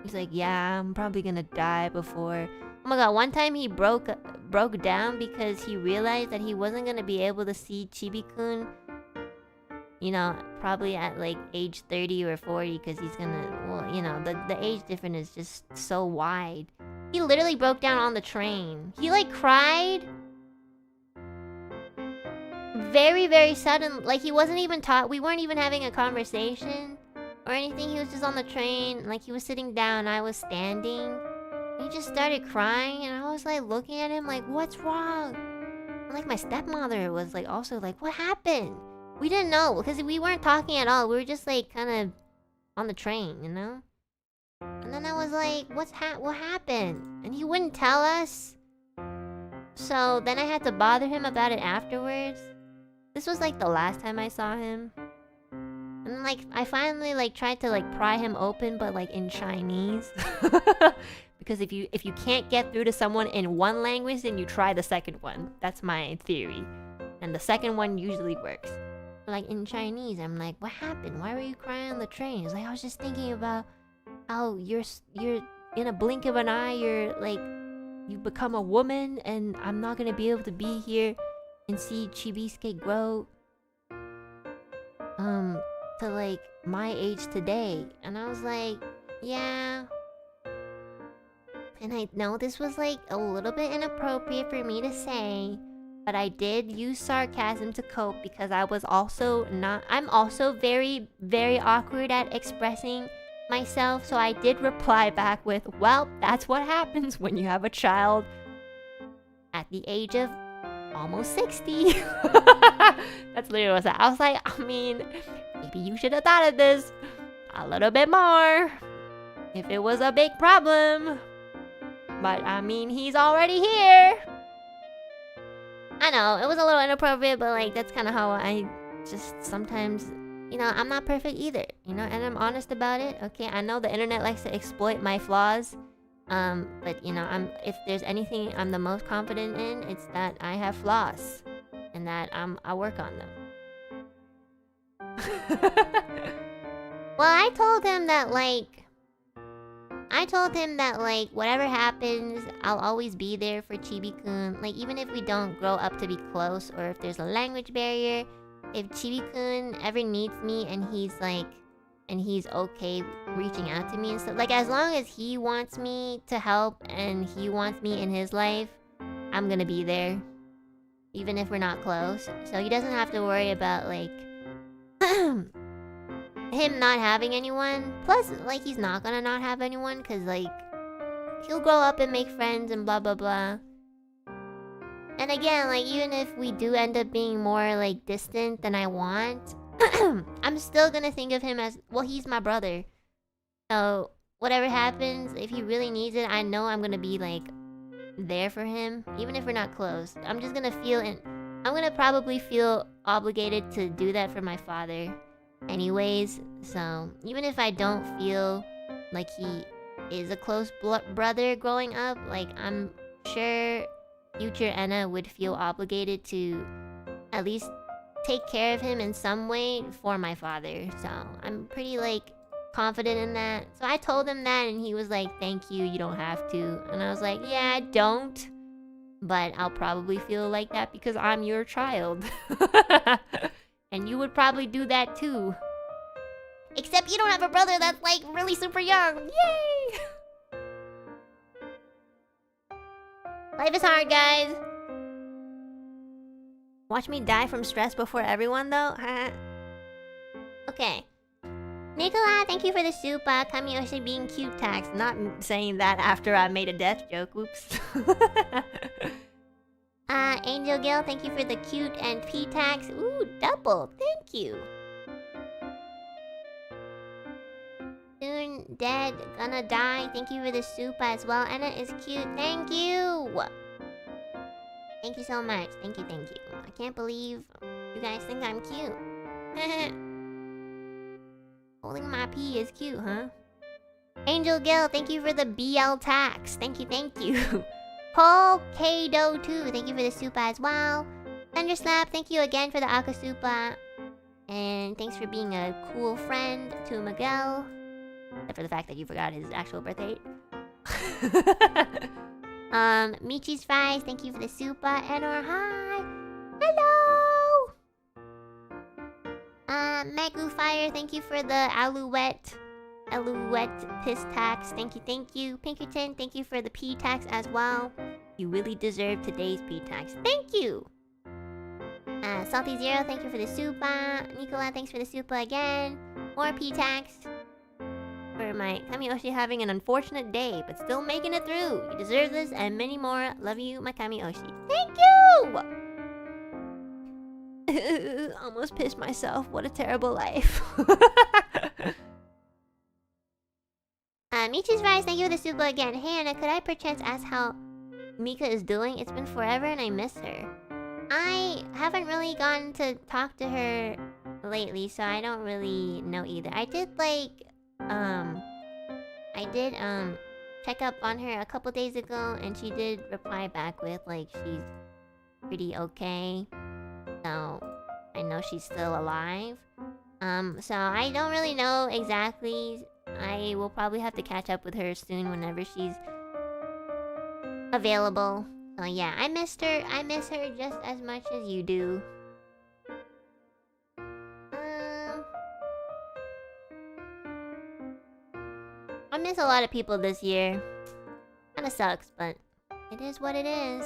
He's like, yeah, I'm probably gonna die before... Oh my god, one time he broke down because he realized that he wasn't gonna be able to see Chibi-kun, you know, probably at, like, age 30 or 40, because he's gonna... Well, you know, the age difference is just so wide. He literally broke down on the train. He like cried very, very sudden. Like he wasn't even we weren't even having a conversation or anything. He was just on the train. Like he was sitting down, I was standing. He just started crying, and I was like looking at him like, what's wrong? And like my stepmother was like also like, what happened? We didn't know because we weren't talking at all. We were just like kind of on the train, you know? And then I was like, what happened? And he wouldn't tell us. So then I had to bother him about it afterwards. This was like the last time I saw him. And like I finally like tried to like pry him open, but like in Chinese. Because if you can't get through to someone in one language, then you try the second one. That's my theory. And the second one usually works. Like in Chinese, I'm like, what happened? Why were you crying on the train? It's like, I was just thinking about how you're in a blink of an eye, you're like, you become a woman, and I'm not gonna be able to be here and see Chibisuke grow to like my age today. And I was like, yeah. And I know this was like a little bit inappropriate for me to say, but I did use sarcasm to cope because I'm also very, very awkward at expressing myself. So I did reply back with, well, that's what happens when you have a child at the age of almost 60. That's literally what I said. I was like, I mean, maybe you should have thought of this a little bit more if it was a big problem. But I mean, he's already here. I know, it was a little inappropriate, but like, that's kind of how I just sometimes, you know, I'm not perfect either, you know, and I'm honest about it. Okay, I know the internet likes to exploit my flaws. But you know, if there's anything I'm the most confident in, it's that I have flaws. And that I work on them. Well, I told him that like whatever happens, I'll always be there for Chibi-kun. Like even if we don't grow up to be close, or if there's a language barrier, if Chibi-kun ever needs me and he's okay reaching out to me and stuff, like as long as he wants me to help and he wants me in his life, I'm gonna be there. Even if we're not close. So he doesn't have to worry about like him not having anyone. Plus, like, he's not gonna not have anyone, because, like, he'll grow up and make friends and blah, blah, blah. And again, like, even if we do end up being more, like, distant than I want, I'm still gonna think of him as, well, he's my brother. So, whatever happens, if he really needs it, I know I'm gonna be, like, there for him, even if we're not close. I'm just gonna I'm gonna probably feel obligated to do that for my father anyways. So even if I don't feel like he is a close brother growing up, like I'm sure future Enna would feel obligated to at least take care of him in some way for my father. So I'm pretty like confident in that. So I told him that and he was like, thank you, you don't have to. And I was like, yeah, I don't, but I'll probably feel like that because I'm your child. And you would probably do that too. Except you don't have a brother that's like really super young. Yay! Life is hard, guys. Watch me die from stress before everyone though. Okay. Nicola, thank you for the soup. Kamiyoshi being cute tax. Not saying that after I made a death joke. Oops. Angel Gill, thank you for the cute and P tax. Ooh, double. Thank you. Soon dead, gonna die. Thank you for the soup as well. Enna is cute. Thank you. Thank you so much. Thank you, thank you. I can't believe you guys think I'm cute. Holding my pee is cute, huh? Angel Gill, thank you for the BL tax. Thank you, thank you. Paul Kado 2, thank you for the soup as well. Thunderslap, thank you again for the Akasupa. And thanks for being a cool friend to Miguel. Except for the fact that you forgot his actual birth date. Michi's Fries, thank you for the super. Enor, hi! Hello! Megu Fire, thank you for the Alouette. Alouette piss tax. Thank you, thank you. Pinkerton, thank you for the P tax as well. You really deserve today's P tax. Thank you. Salty Zero, thank you for the super. Nicola, thanks for the super again. More P tax. For my Kamioshi having an unfortunate day, but still making it through. You deserve this and many more. Love you, my Kamioshi. Thank you! Almost pissed myself. What a terrible life. Michi's Rise, thank you for the super again. Hey Anna, could I perchance ask how Mika is doing? It's been forever and I miss her. I haven't really gotten to talk to her lately, so I don't really know either. I did check up on her a couple days ago, and she did reply back with like she's pretty okay. So I know she's still alive. So I don't really know exactly. I will probably have to catch up with her soon whenever she's available. So yeah, I missed her. I miss her just as much as you do. I miss a lot of people this year. Kinda sucks, but it is what it is.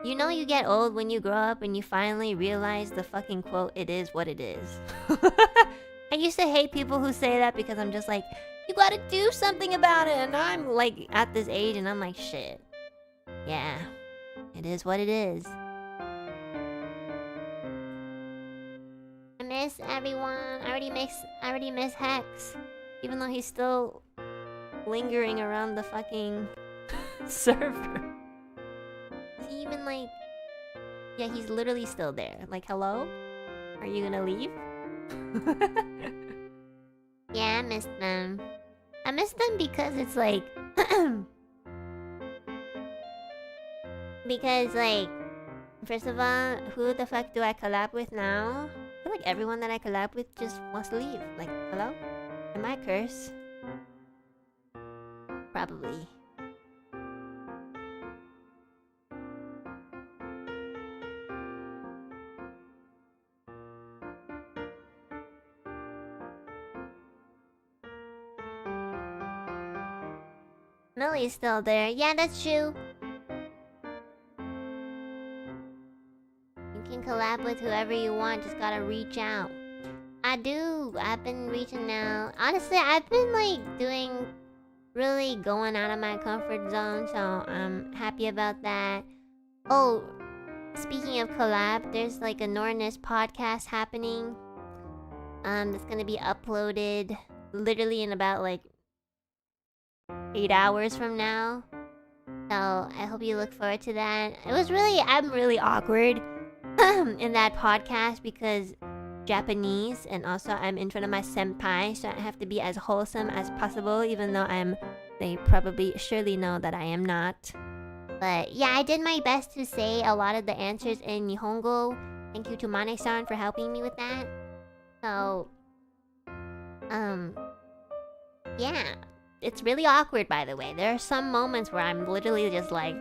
You know you get old when you grow up and you finally realize the fucking quote, "It is what it is." I used to hate people who say that because I'm just like, you gotta do something about it. And I'm like at this age and I'm like, shit. Yeah, it is what it is. I miss everyone. I already miss Hex. Even though he's still lingering around the fucking server. Is he even like... Yeah, he's literally still there. Like, hello? Are you gonna leave? Yeah, I miss them. I miss them because it's like... Because like... First of all, who the fuck do I collab with now? I feel like everyone that I collab with just wants to leave. Like, hello? Am I cursed? Probably. Millie's still there. Yeah, that's true. You can collab with whoever you want, just gotta reach out. I do. I've been reaching out. Honestly, I've been like really going out of my comfort zone, so I'm happy about that. Oh, speaking of collab, there's like a Norness podcast happening. That's gonna be uploaded literally in about like 8 hours from now. So I hope you look forward to that. I'm really awkward in that podcast because Japanese, and also I'm in front of my senpai, so I have to be as wholesome as possible, even though they probably surely know that I am not. But yeah, I did my best to say a lot of the answers in Nihongo. Thank you to Mane-san for helping me with that. So yeah, it's really awkward, by the way. There are some moments where I'm literally just like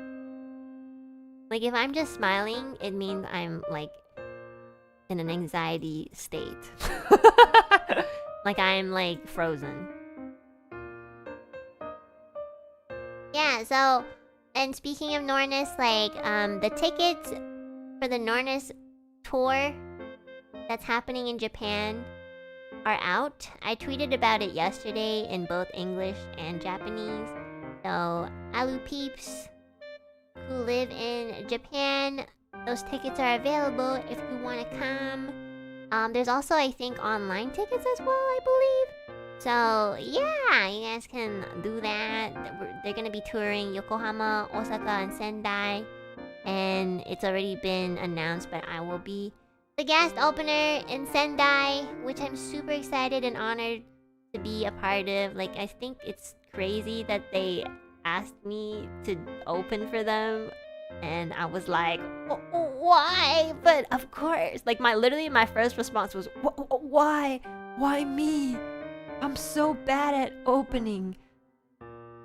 if I'm just smiling, it means I'm like in an anxiety state. Like I'm like frozen. Yeah, so, and speaking of Norness, like the tickets for the Norness tour that's happening in Japan are out. I tweeted about it yesterday in both English and Japanese. So, Alu peeps who live in Japan, those tickets are available if you want to come. There's also, I think, online tickets as well, I believe. So, yeah, you guys can do that. They're gonna be touring Yokohama, Osaka, and Sendai. And it's already been announced, but I will be the guest opener in Sendai, which I'm super excited and honored to be a part of. Like, I think it's crazy that they asked me to open for them, and I was like, why? But of course, like literally my first response was, why me? I'm so bad at opening.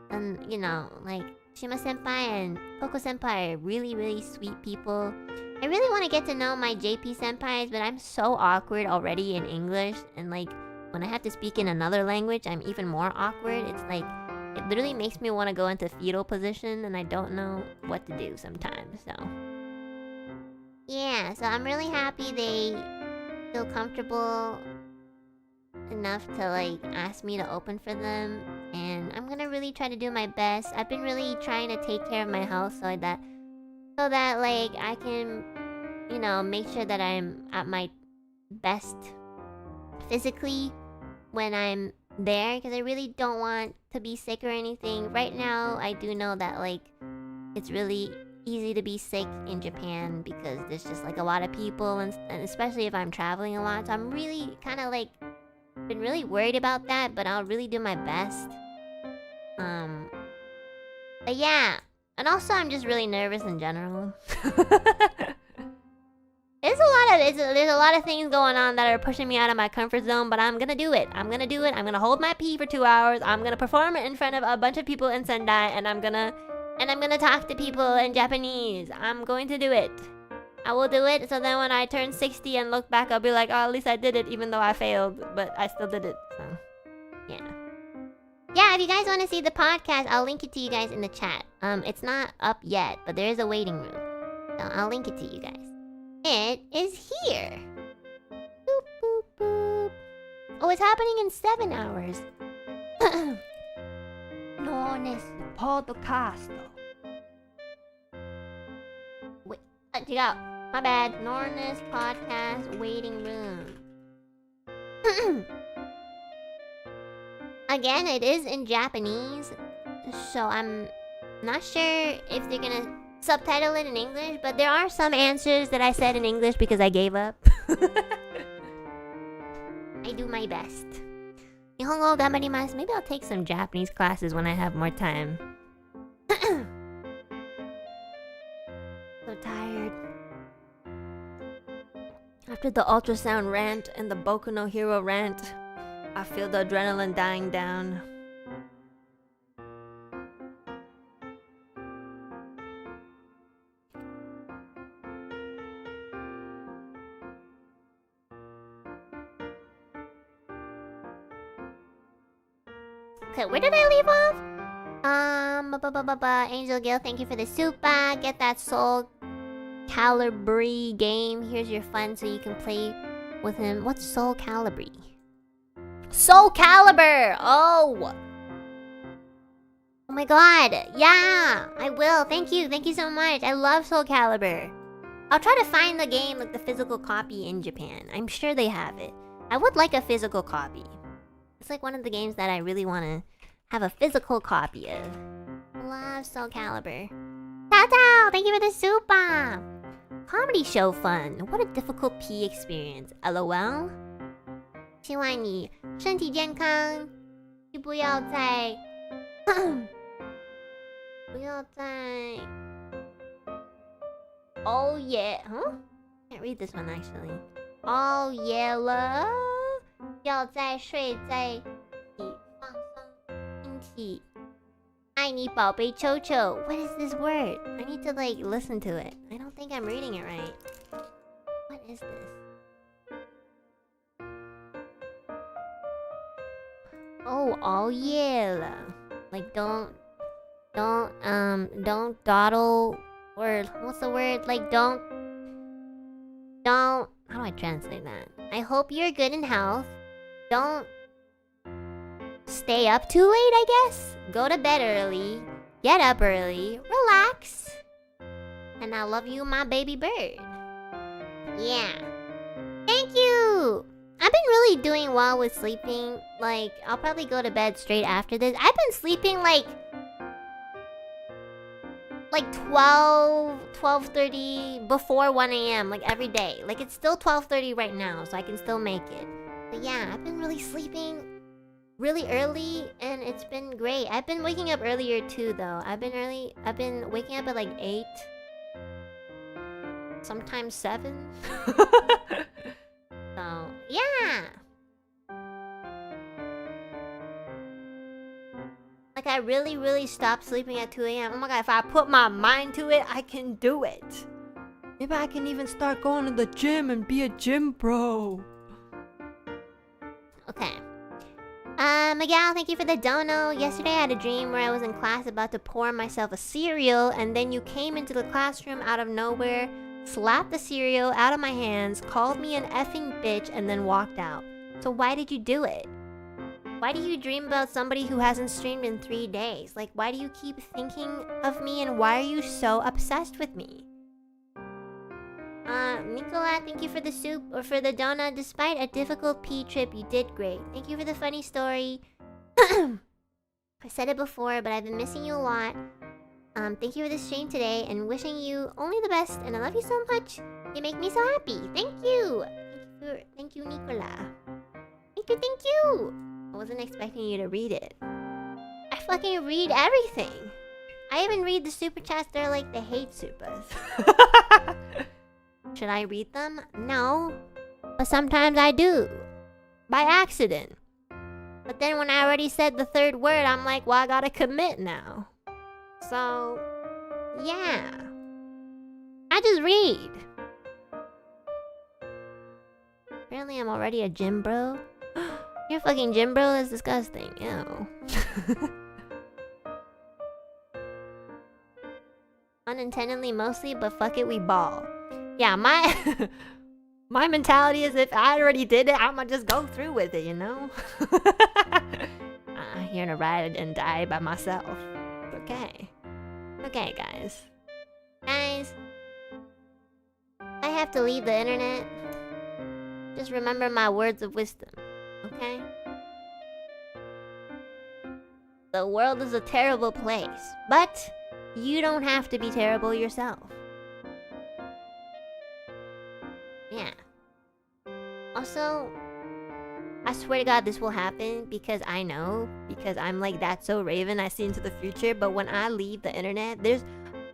And you know, like Shima senpai and Koko senpai are really, really sweet people. I really want to get to know my JP senpais, but I'm so awkward already in English, and like when I have to speak in another language, I'm even more awkward. It's like, it literally makes me want to go into fetal position, and I don't know what to do sometimes, so. Yeah, so I'm really happy they feel comfortable enough to, like, ask me to open for them. And I'm gonna really try to do my best. I've been really trying to take care of my health so that, like, I can, you know, make sure that I'm at my best physically when I'm there, because I really don't want to be sick or anything. Right now, I do know that, like, it's really easy to be sick in Japan because there's just, like, a lot of people, and especially if I'm traveling a lot. So I'm really kind of, like, been really worried about that, but I'll really do my best. But yeah, and also I'm just really nervous in general. There's a lot of things going on that are pushing me out of my comfort zone, but I'm gonna do it. I'm gonna hold my pee for 2 hours. I'm gonna perform in front of a bunch of people in Sendai, and I'm gonna talk to people in Japanese. I'm going to do it. I will do it, so then when I turn 60 and look back, I'll be like, oh, at least I did it, even though I failed, but I still did it, so, yeah. Yeah, if you guys want to see the podcast, I'll link it to you guys in the chat. It's not up yet, but there is a waiting room, so I'll link it to you guys. It is here. Boop, boop, boop. Oh, it's happening in 7 hours. Non podcast. Wait, check out. My bad. Norness podcast waiting room. Again, it is in Japanese, so I'm not sure if they're gonna subtitle it in English, but there are some answers that I said in English because I gave up. I do my best. Nihongo gamarimasu. Maybe I'll take some Japanese classes when I have more time. So tired. After the ultrasound rant and the Boku no Hero rant, I feel the adrenaline dying down. Okay, where did I leave off? Angel Gill, thank you for the super. Get that Soul Calibri game. Here's your fun so you can play with him. What's Soul Calibri? Soul Calibur! Oh! Oh my god. Yeah, I will. Thank you. Thank you so much. I love Soul Calibur. I'll try to find the game, like the physical copy in Japan. I'm sure they have it. I would like a physical copy. It's like one of the games that I really want to have a physical copy of. Love Soul Calibur. Tao, thank you for the super. Comedy show fun. What a difficult pee experience. LOL. 希望你身体健康，就不要再Oh yeah, huh? Can't read this one actually. Oh yeah 了，要再睡在一起放松身体。爱你宝贝球球。What is this word? I need to like listen to it. I don't think I'm reading it right. What is this? Oh yeah. Like don't dawdle, or what's the word? Like don't how do I translate that? I hope you're good in health. Don't stay up too late, I guess. Go to bed early. Get up early. Relax. And I love you, my baby bird. Yeah. Thank you. I've been really doing well with sleeping. Like, I'll probably go to bed straight after this. I've been sleeping like 12:30 before 1 a.m. like every day. Like it's still 12:30 right now, so I can still make it. But yeah, I've been really sleeping really early, and it's been great. I've been waking up earlier too, though. I've been waking up at like 8, sometimes 7. So yeah. Like I really stopped sleeping at 2 a.m. Oh my god, if I put my mind to it, I can do it. Maybe I can even start going to the gym and be a gym bro. Okay. Miguel, thank you for the dono. Yesterday I had a dream where I was in class about to pour myself a cereal, and then you came into the classroom out of nowhere, slapped the cereal out of my hands, called me an effing bitch, and then walked out. So why did you do it? Why do you dream about somebody who hasn't streamed in 3 days? Like, why do you keep thinking of me, and why are you so obsessed with me? Nicola, thank you for the soup, or for the donut. Despite a difficult pee trip, you did great. Thank you for the funny story. I said it before, but I've been missing you a lot. Thank you for the stream today, and wishing you only the best, and I love you so much. You make me so happy. Thank you! Thank you, Nicola. Thank you! I wasn't expecting you to read it. I fucking read everything! I even read the super chats that are like the hate supers. Should I read them? No. But sometimes I do. By accident. But then when I already said the third word, I'm like, well, I gotta commit now. So, yeah. I just read. Apparently I'm already a gym bro. You're fucking gym bro? That's disgusting. Ew. Unintendedly mostly, but fuck it, we ball. Yeah, my my mentality is if I already did it, I'ma just go through with it, you know? I'm here to ride and die by myself. Okay. Okay, guys. Guys, I have to leave the internet. Just remember my words of wisdom, okay? The world is a terrible place, but you don't have to be terrible yourself. Yeah. Also, I swear to God this will happen because I know. Because I'm like, that's so Raven, I see into the future. But when I leave the internet, there's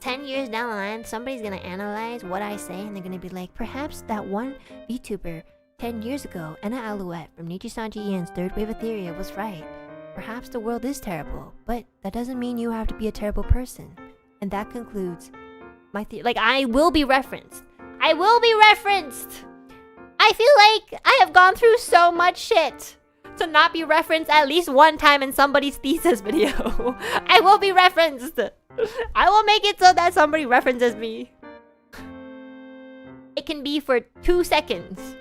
10 years down the line, somebody's gonna analyze what I say and they're gonna be like, perhaps that one VTuber 10 years ago, Enna Alouette from NIJISANJI EN's third wave Ethyria was right. Perhaps the world is terrible, but that doesn't mean you have to be a terrible person. And that concludes my like, I will be referenced. I will be referenced! I feel like I have gone through so much shit to not be referenced at least one time in somebody's thesis video. I will be referenced! I will make it so that somebody references me. It can be for 2 seconds.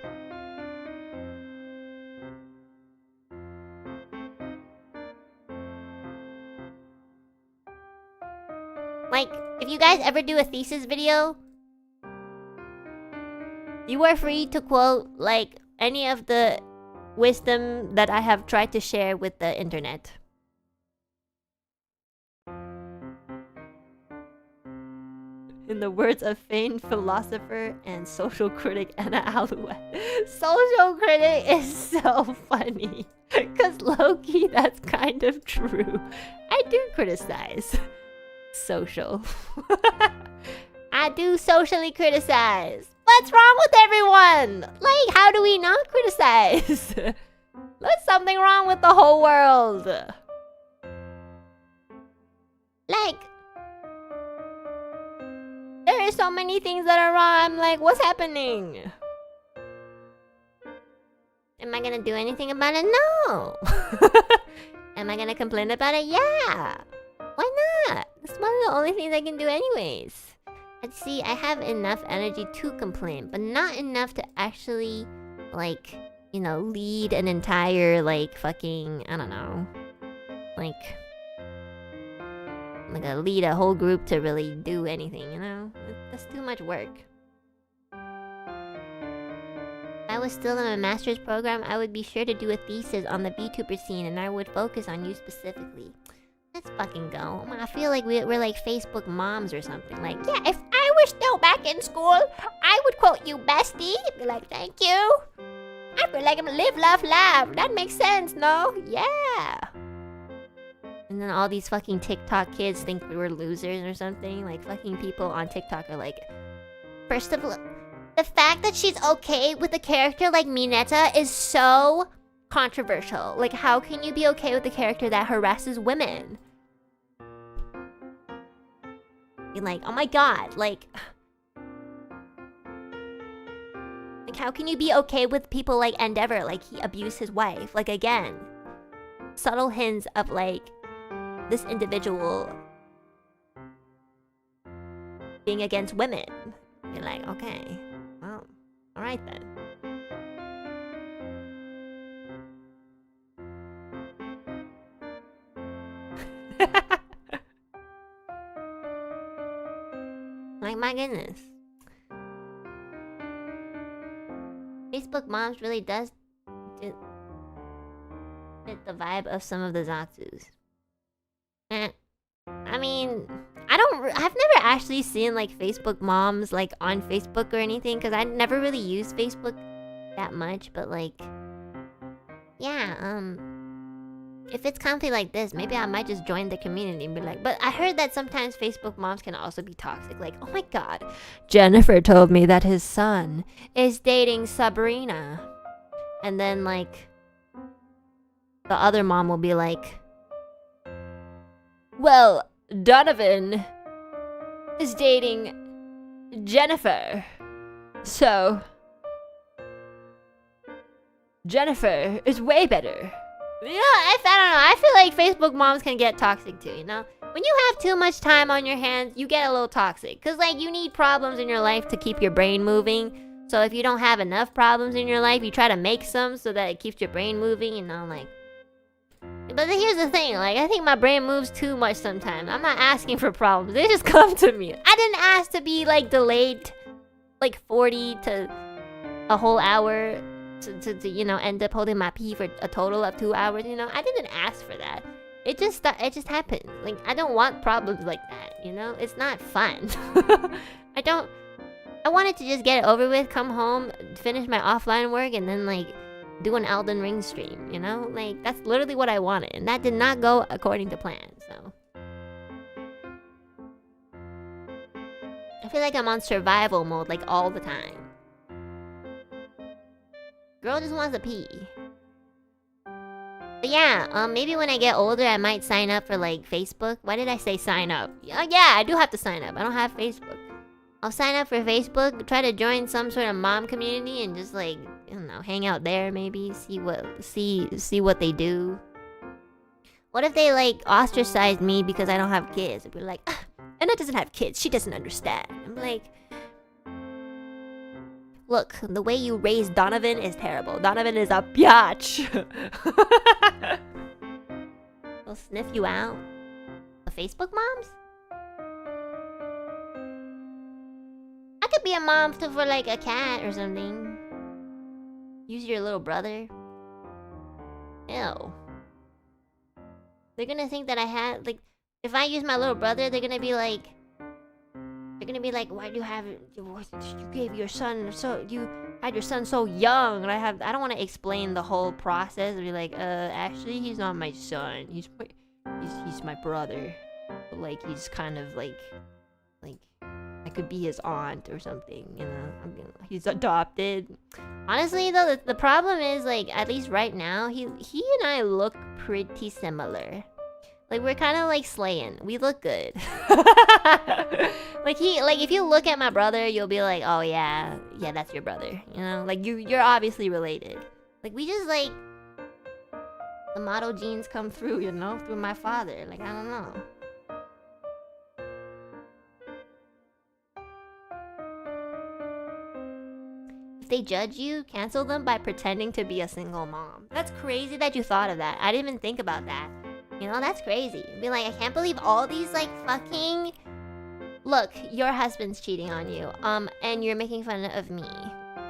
Like, if you guys ever do a thesis video, you are free to quote, like, any of the wisdom that I have tried to share with the internet. In the words of famed philosopher and social critic Enna Alouette. Social critic is so funny. Because low-key, that's kind of true. I do criticize social. I do socially criticize. What's wrong with everyone? Like, how do we not criticize? There's something wrong with the whole world. Like, there are so many things that are wrong. I'm like, what's happening? Am I gonna do anything about it? No. Am I gonna complain about it? Yeah. Why not? It's one of the only things I can do anyways. And see, I have enough energy to complain, but not enough to actually, like, you know, lead an entire, like, fucking, I don't know. Like lead a whole group to really do anything, you know? That's too much work. If I was still in a master's program, I would be sure to do a thesis on the VTuber scene, and I would focus on you specifically. Let's fucking go. I feel like we're like Facebook moms or something. Like, yeah, if I were still back in school, I would quote you, bestie. Be like, thank you. I feel like I'm live, laugh, laugh. That makes sense, no? Yeah. And then all these fucking TikTok kids think we were losers or something. Like, fucking people on TikTok are like, first of all, the fact that she's okay with a character like Mineta is so controversial. Like, how can you be okay with a character that harasses women? You're like, oh my god, like how can you be okay with people like Endeavor? Like, he abused his wife. Like, again, subtle hints of like this individual being against women. You're like, okay, well, all right then. Like, my goodness. Facebook moms really does fit the vibe of some of the Zatsus. I mean, I've never actually seen like Facebook moms like on Facebook or anything, because I never really used Facebook that much, but like, yeah, if it's comfy like this, maybe I might just join the community and be like, but I heard that sometimes Facebook moms can also be toxic. Like, oh my god, Jennifer told me that his son is dating Sabrina. And then like, the other mom will be like, well, Donovan is dating Jennifer. So, Jennifer is way better. You know, I don't know. I feel like Facebook moms can get toxic too, you know? When you have too much time on your hands, you get a little toxic. Because, like, you need problems in your life to keep your brain moving. So if you don't have enough problems in your life, you try to make some so that it keeps your brain moving, you know, like... But here's the thing, like, I think my brain moves too much sometimes. I'm not asking for problems. They just come to me. I didn't ask to be, like, delayed, like, 40 to a whole hour... To you know, end up holding my pee for a total of 2 hours, you know? I didn't ask for that. It just happened. Like, I don't want problems like that, you know? It's not fun. I wanted to just get it over with, come home, finish my offline work, and then, like, do an Elden Ring stream, you know? Like, that's literally what I wanted, and that did not go according to plan, so... I feel like I'm on survival mode, like, all the time. Girl just wants to pee. But yeah, maybe when I get older, I might sign up for, like, Facebook. Why did I say sign up? Yeah, I do have to sign up. I don't have Facebook. I'll sign up for Facebook, try to join some sort of mom community, and just, like, I don't know, hang out there, maybe. See what they do. What if they, like, ostracize me because I don't have kids? They'd be like, ah, Enna doesn't have kids. She doesn't understand. I'm like... Look, the way you raised Donovan is terrible. Donovan is a biatch. They'll sniff you out. The Facebook moms? I could be a mom for like a cat or something. Use your little brother. Ew. They're gonna think that I had, like, if I use my little brother, they're gonna be like, why do you have, you gave your son, so, you had your son so young, and I don't want to explain the whole process, and be like, actually, he's not my son, he's my brother, but, like, he's kind of, like, I could be his aunt or something, you know, I mean, he's adopted. Honestly, though, the problem is, like, at least right now, he and I look pretty similar. Like, we're kind of like slaying. We look good. Like, if you look at my brother, you'll be like, oh yeah, that's your brother. You know, like, you're obviously related. Like, we just, like, the model genes come through, you know, through my father. Like, I don't know. If they judge you, cancel them by pretending to be a single mom. That's crazy that you thought of that. I didn't even think about that. You know, that's crazy. Be like, I can't believe all these, like, fucking... Look, your husband's cheating on you. And you're making fun of me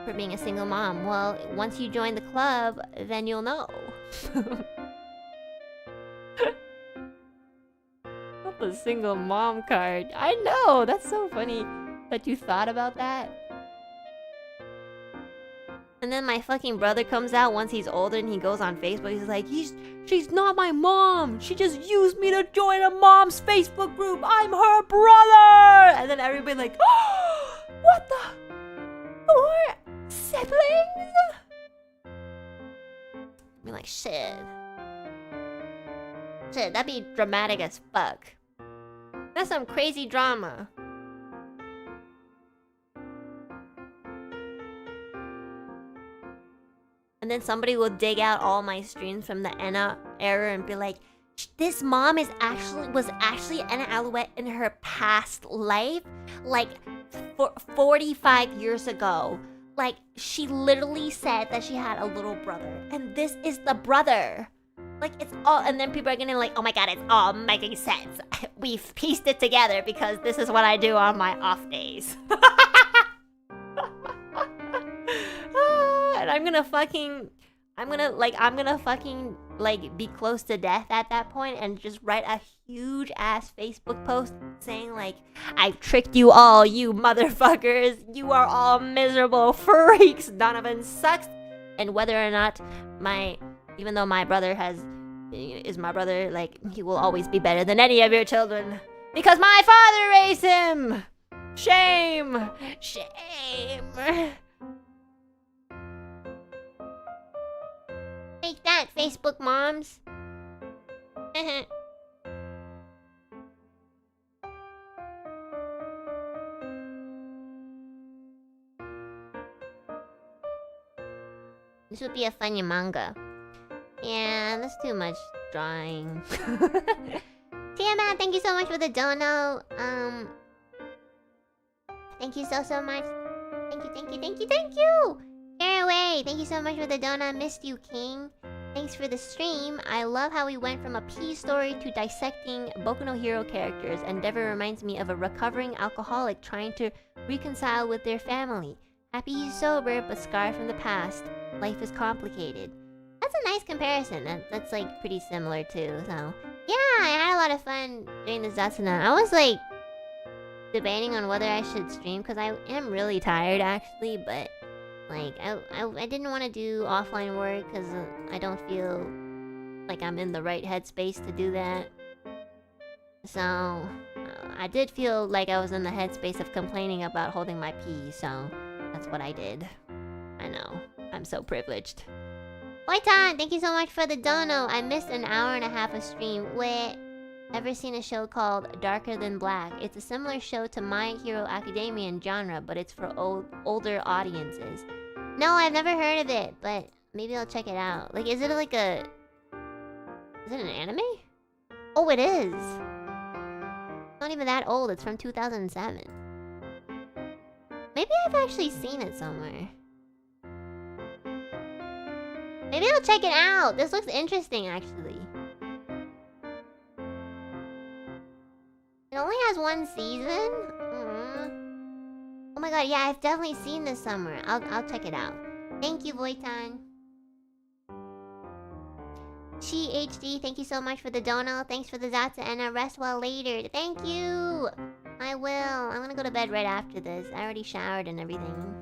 for being a single mom. Well, once you join the club, then you'll know. Not the single mom card. I know, that's so funny that you thought about that. And then my fucking brother comes out once he's older and he goes on Facebook. He's like, she's not my mom. She just used me to join a mom's Facebook group. I'm her brother. And then everybody like, oh, what the? We're siblings? I mean, like, shit. Shit, that'd be dramatic as fuck. That's some crazy drama. And then somebody will dig out all my streams from the Enna error and be like, this mom was actually Enna Alouette in her past life, like 45 years ago. Like, she literally said that she had a little brother, and this is the brother. Like, it's all, and then people are getting like, oh my god, it's all making sense. We've pieced it together because this is what I do on my off days. And I'm gonna fucking be close to death at that point and just write a huge ass Facebook post saying like, I've tricked you all, you motherfuckers. You are all miserable freaks. Donovan sucks. And whether or not even though my brother is my brother, like, he will always be better than any of your children. Because my father raised him! Shame! Shame! Take that, Facebook moms. This would be a funny manga. Yeah, that's too much drawing. Tiamat, thank you so much for the dono. Thank you so much. Thank you. Caraway, thank you so much for the donut. Missed you, King. Thanks for the stream. I love how we went from a pea story to dissecting Boku no Hero characters. Endeavor reminds me of a recovering alcoholic trying to reconcile with their family. Happy he's sober, but scarred from the past. Life is complicated. That's a nice comparison. That's like pretty similar too. So yeah, I had a lot of fun doing this Zatsuna. I was like debating on whether I should stream because I am really tired actually, but like I didn't want to do offline work because I don't feel like I'm in the right headspace to do that. So I did feel like I was in the headspace of complaining about holding my pee, so that's what I did. I know, I'm so privileged. Oitan, thank you so much for the dono. I missed an hour and a half of stream. Wait, ever seen a show called Darker Than Black? It's a similar show to My Hero Academia in genre, but it's for older audiences. No, I've never heard of it, but maybe I'll check it out. Like, is it like a... Is it an anime? Oh, it is! It's not even that old, it's from 2007. Maybe I've actually seen it somewhere. Maybe I'll check it out! This looks interesting, actually. It only has one season? Oh my god, yeah, I've definitely seen this somewhere. I'll check it out. Thank you, Voitan. HD, thank you so much for the dono. Thanks for the Zatsu and rest well later. Thank you! I will. I'm gonna go to bed right after this. I already showered and everything.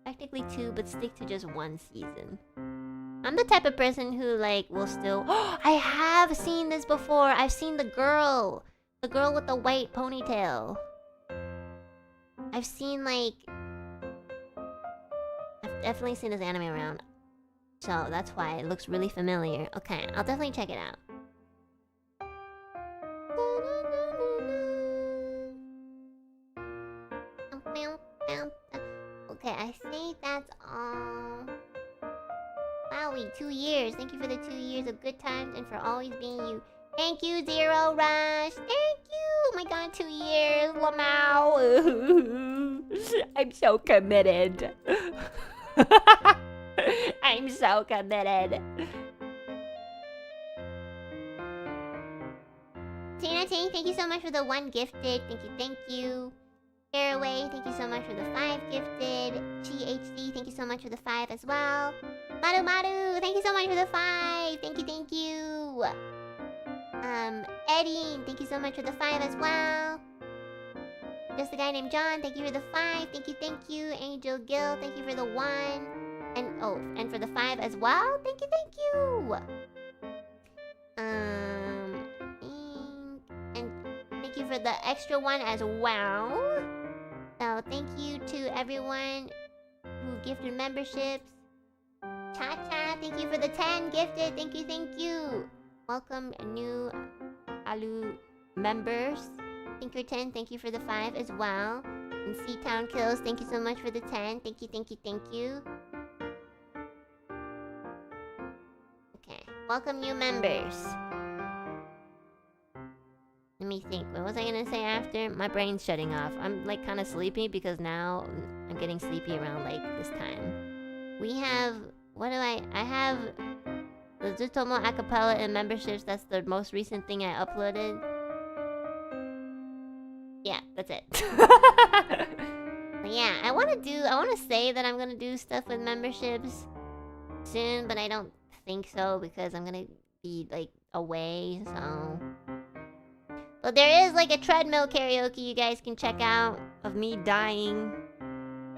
Technically 2, but stick to just 1 season. I'm the type of person who, like, will still... Oh, I have seen this before! I've seen the girl! The girl with the white ponytail. I've seen, like... I've definitely seen this anime around. So, that's why it looks really familiar. Okay, I'll definitely check it out. Okay, I think that's all. Wowie, 2 years. Thank you for the 2 years of good times and for always being you. Thank you, Zero Rush. Thank you. Oh my god, 2 years. Lamau. I'm so committed. I'm so committed. Tina Ting, thank you so much for the 1 gifted. Thank you. Caraway, thank you so much for the 5 gifted. GHD, thank you so much for the 5 as well. Maru Maru, thank you so much for the 5. Thank you. Eddie, thank you so much for the 5 as well. Just a guy named John, thank you for the 5. Thank you. Angel Gill, thank you for the 1. And for the 5 as well. Thank you. And thank you for the extra 1 as well. So thank you to everyone who gifted memberships. Cha-cha, thank you for the 10 gifted. Thank you. Welcome new Alu members. Pinkerton, thank you for the 5 as well. And Seatown Kills, thank you so much for the 10. Thank you. Welcome new members. Let me think. What was I gonna say after? My brain's shutting off. I'm like kind of sleepy because now I'm getting sleepy around like this time. We have... What do I have the Zutomo Acapella and memberships. That's the most recent thing I uploaded. Yeah, that's it. But yeah, I want to say that I'm gonna do stuff with memberships soon, but I don't think so because I'm gonna be like away, so... But there is like a treadmill karaoke you guys can check out of me dying.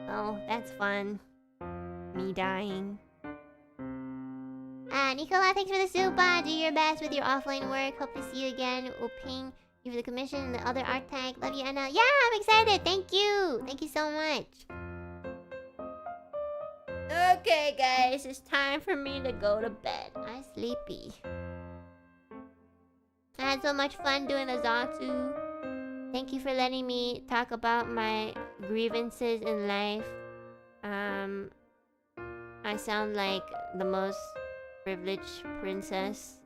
Oh, that's fun. Me dying. Nicola, thanks for the super. Do your best with your offline work. Hope to see you again. We'll ping you for the commission and the other art tag. Love you, Enna. Yeah, I'm excited. Thank you. Thank you so much. Okay, guys. It's time for me to go to bed. I'm sleepy. I had so much fun doing the Zatsu. Thank you for letting me talk about my grievances in life. I sound like the most privileged princess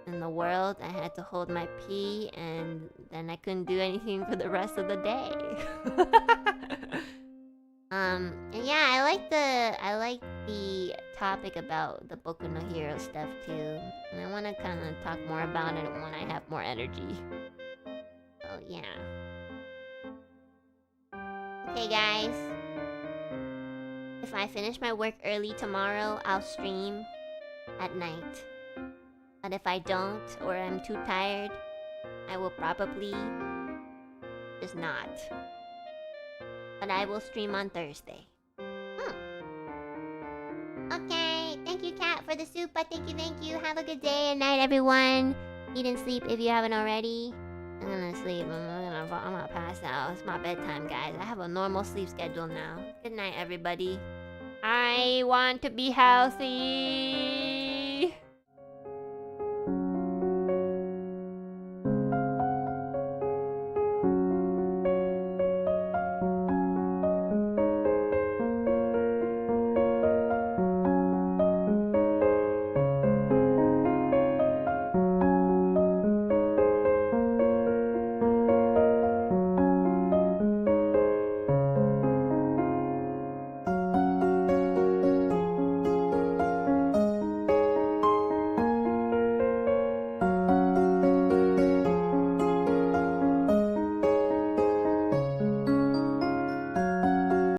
in the world. I had to hold my pee and then I couldn't do anything for the rest of the day. And yeah, I like the topic about the Boku no Hero stuff too. And I want to kind of talk more about it when I have more energy. So yeah. Okay, guys. If I finish my work early tomorrow, I'll stream at night. But if I don't, or I'm too tired, I will probably just not. But I will stream on Thursday. Okay, thank you, Kat, for the super. Thank you. Have a good day and night, everyone. Eat and sleep if you haven't already. I'm gonna sleep. I'm gonna pass out. It's my bedtime, guys. I have a normal sleep schedule now. Good night, everybody. I want to be healthy.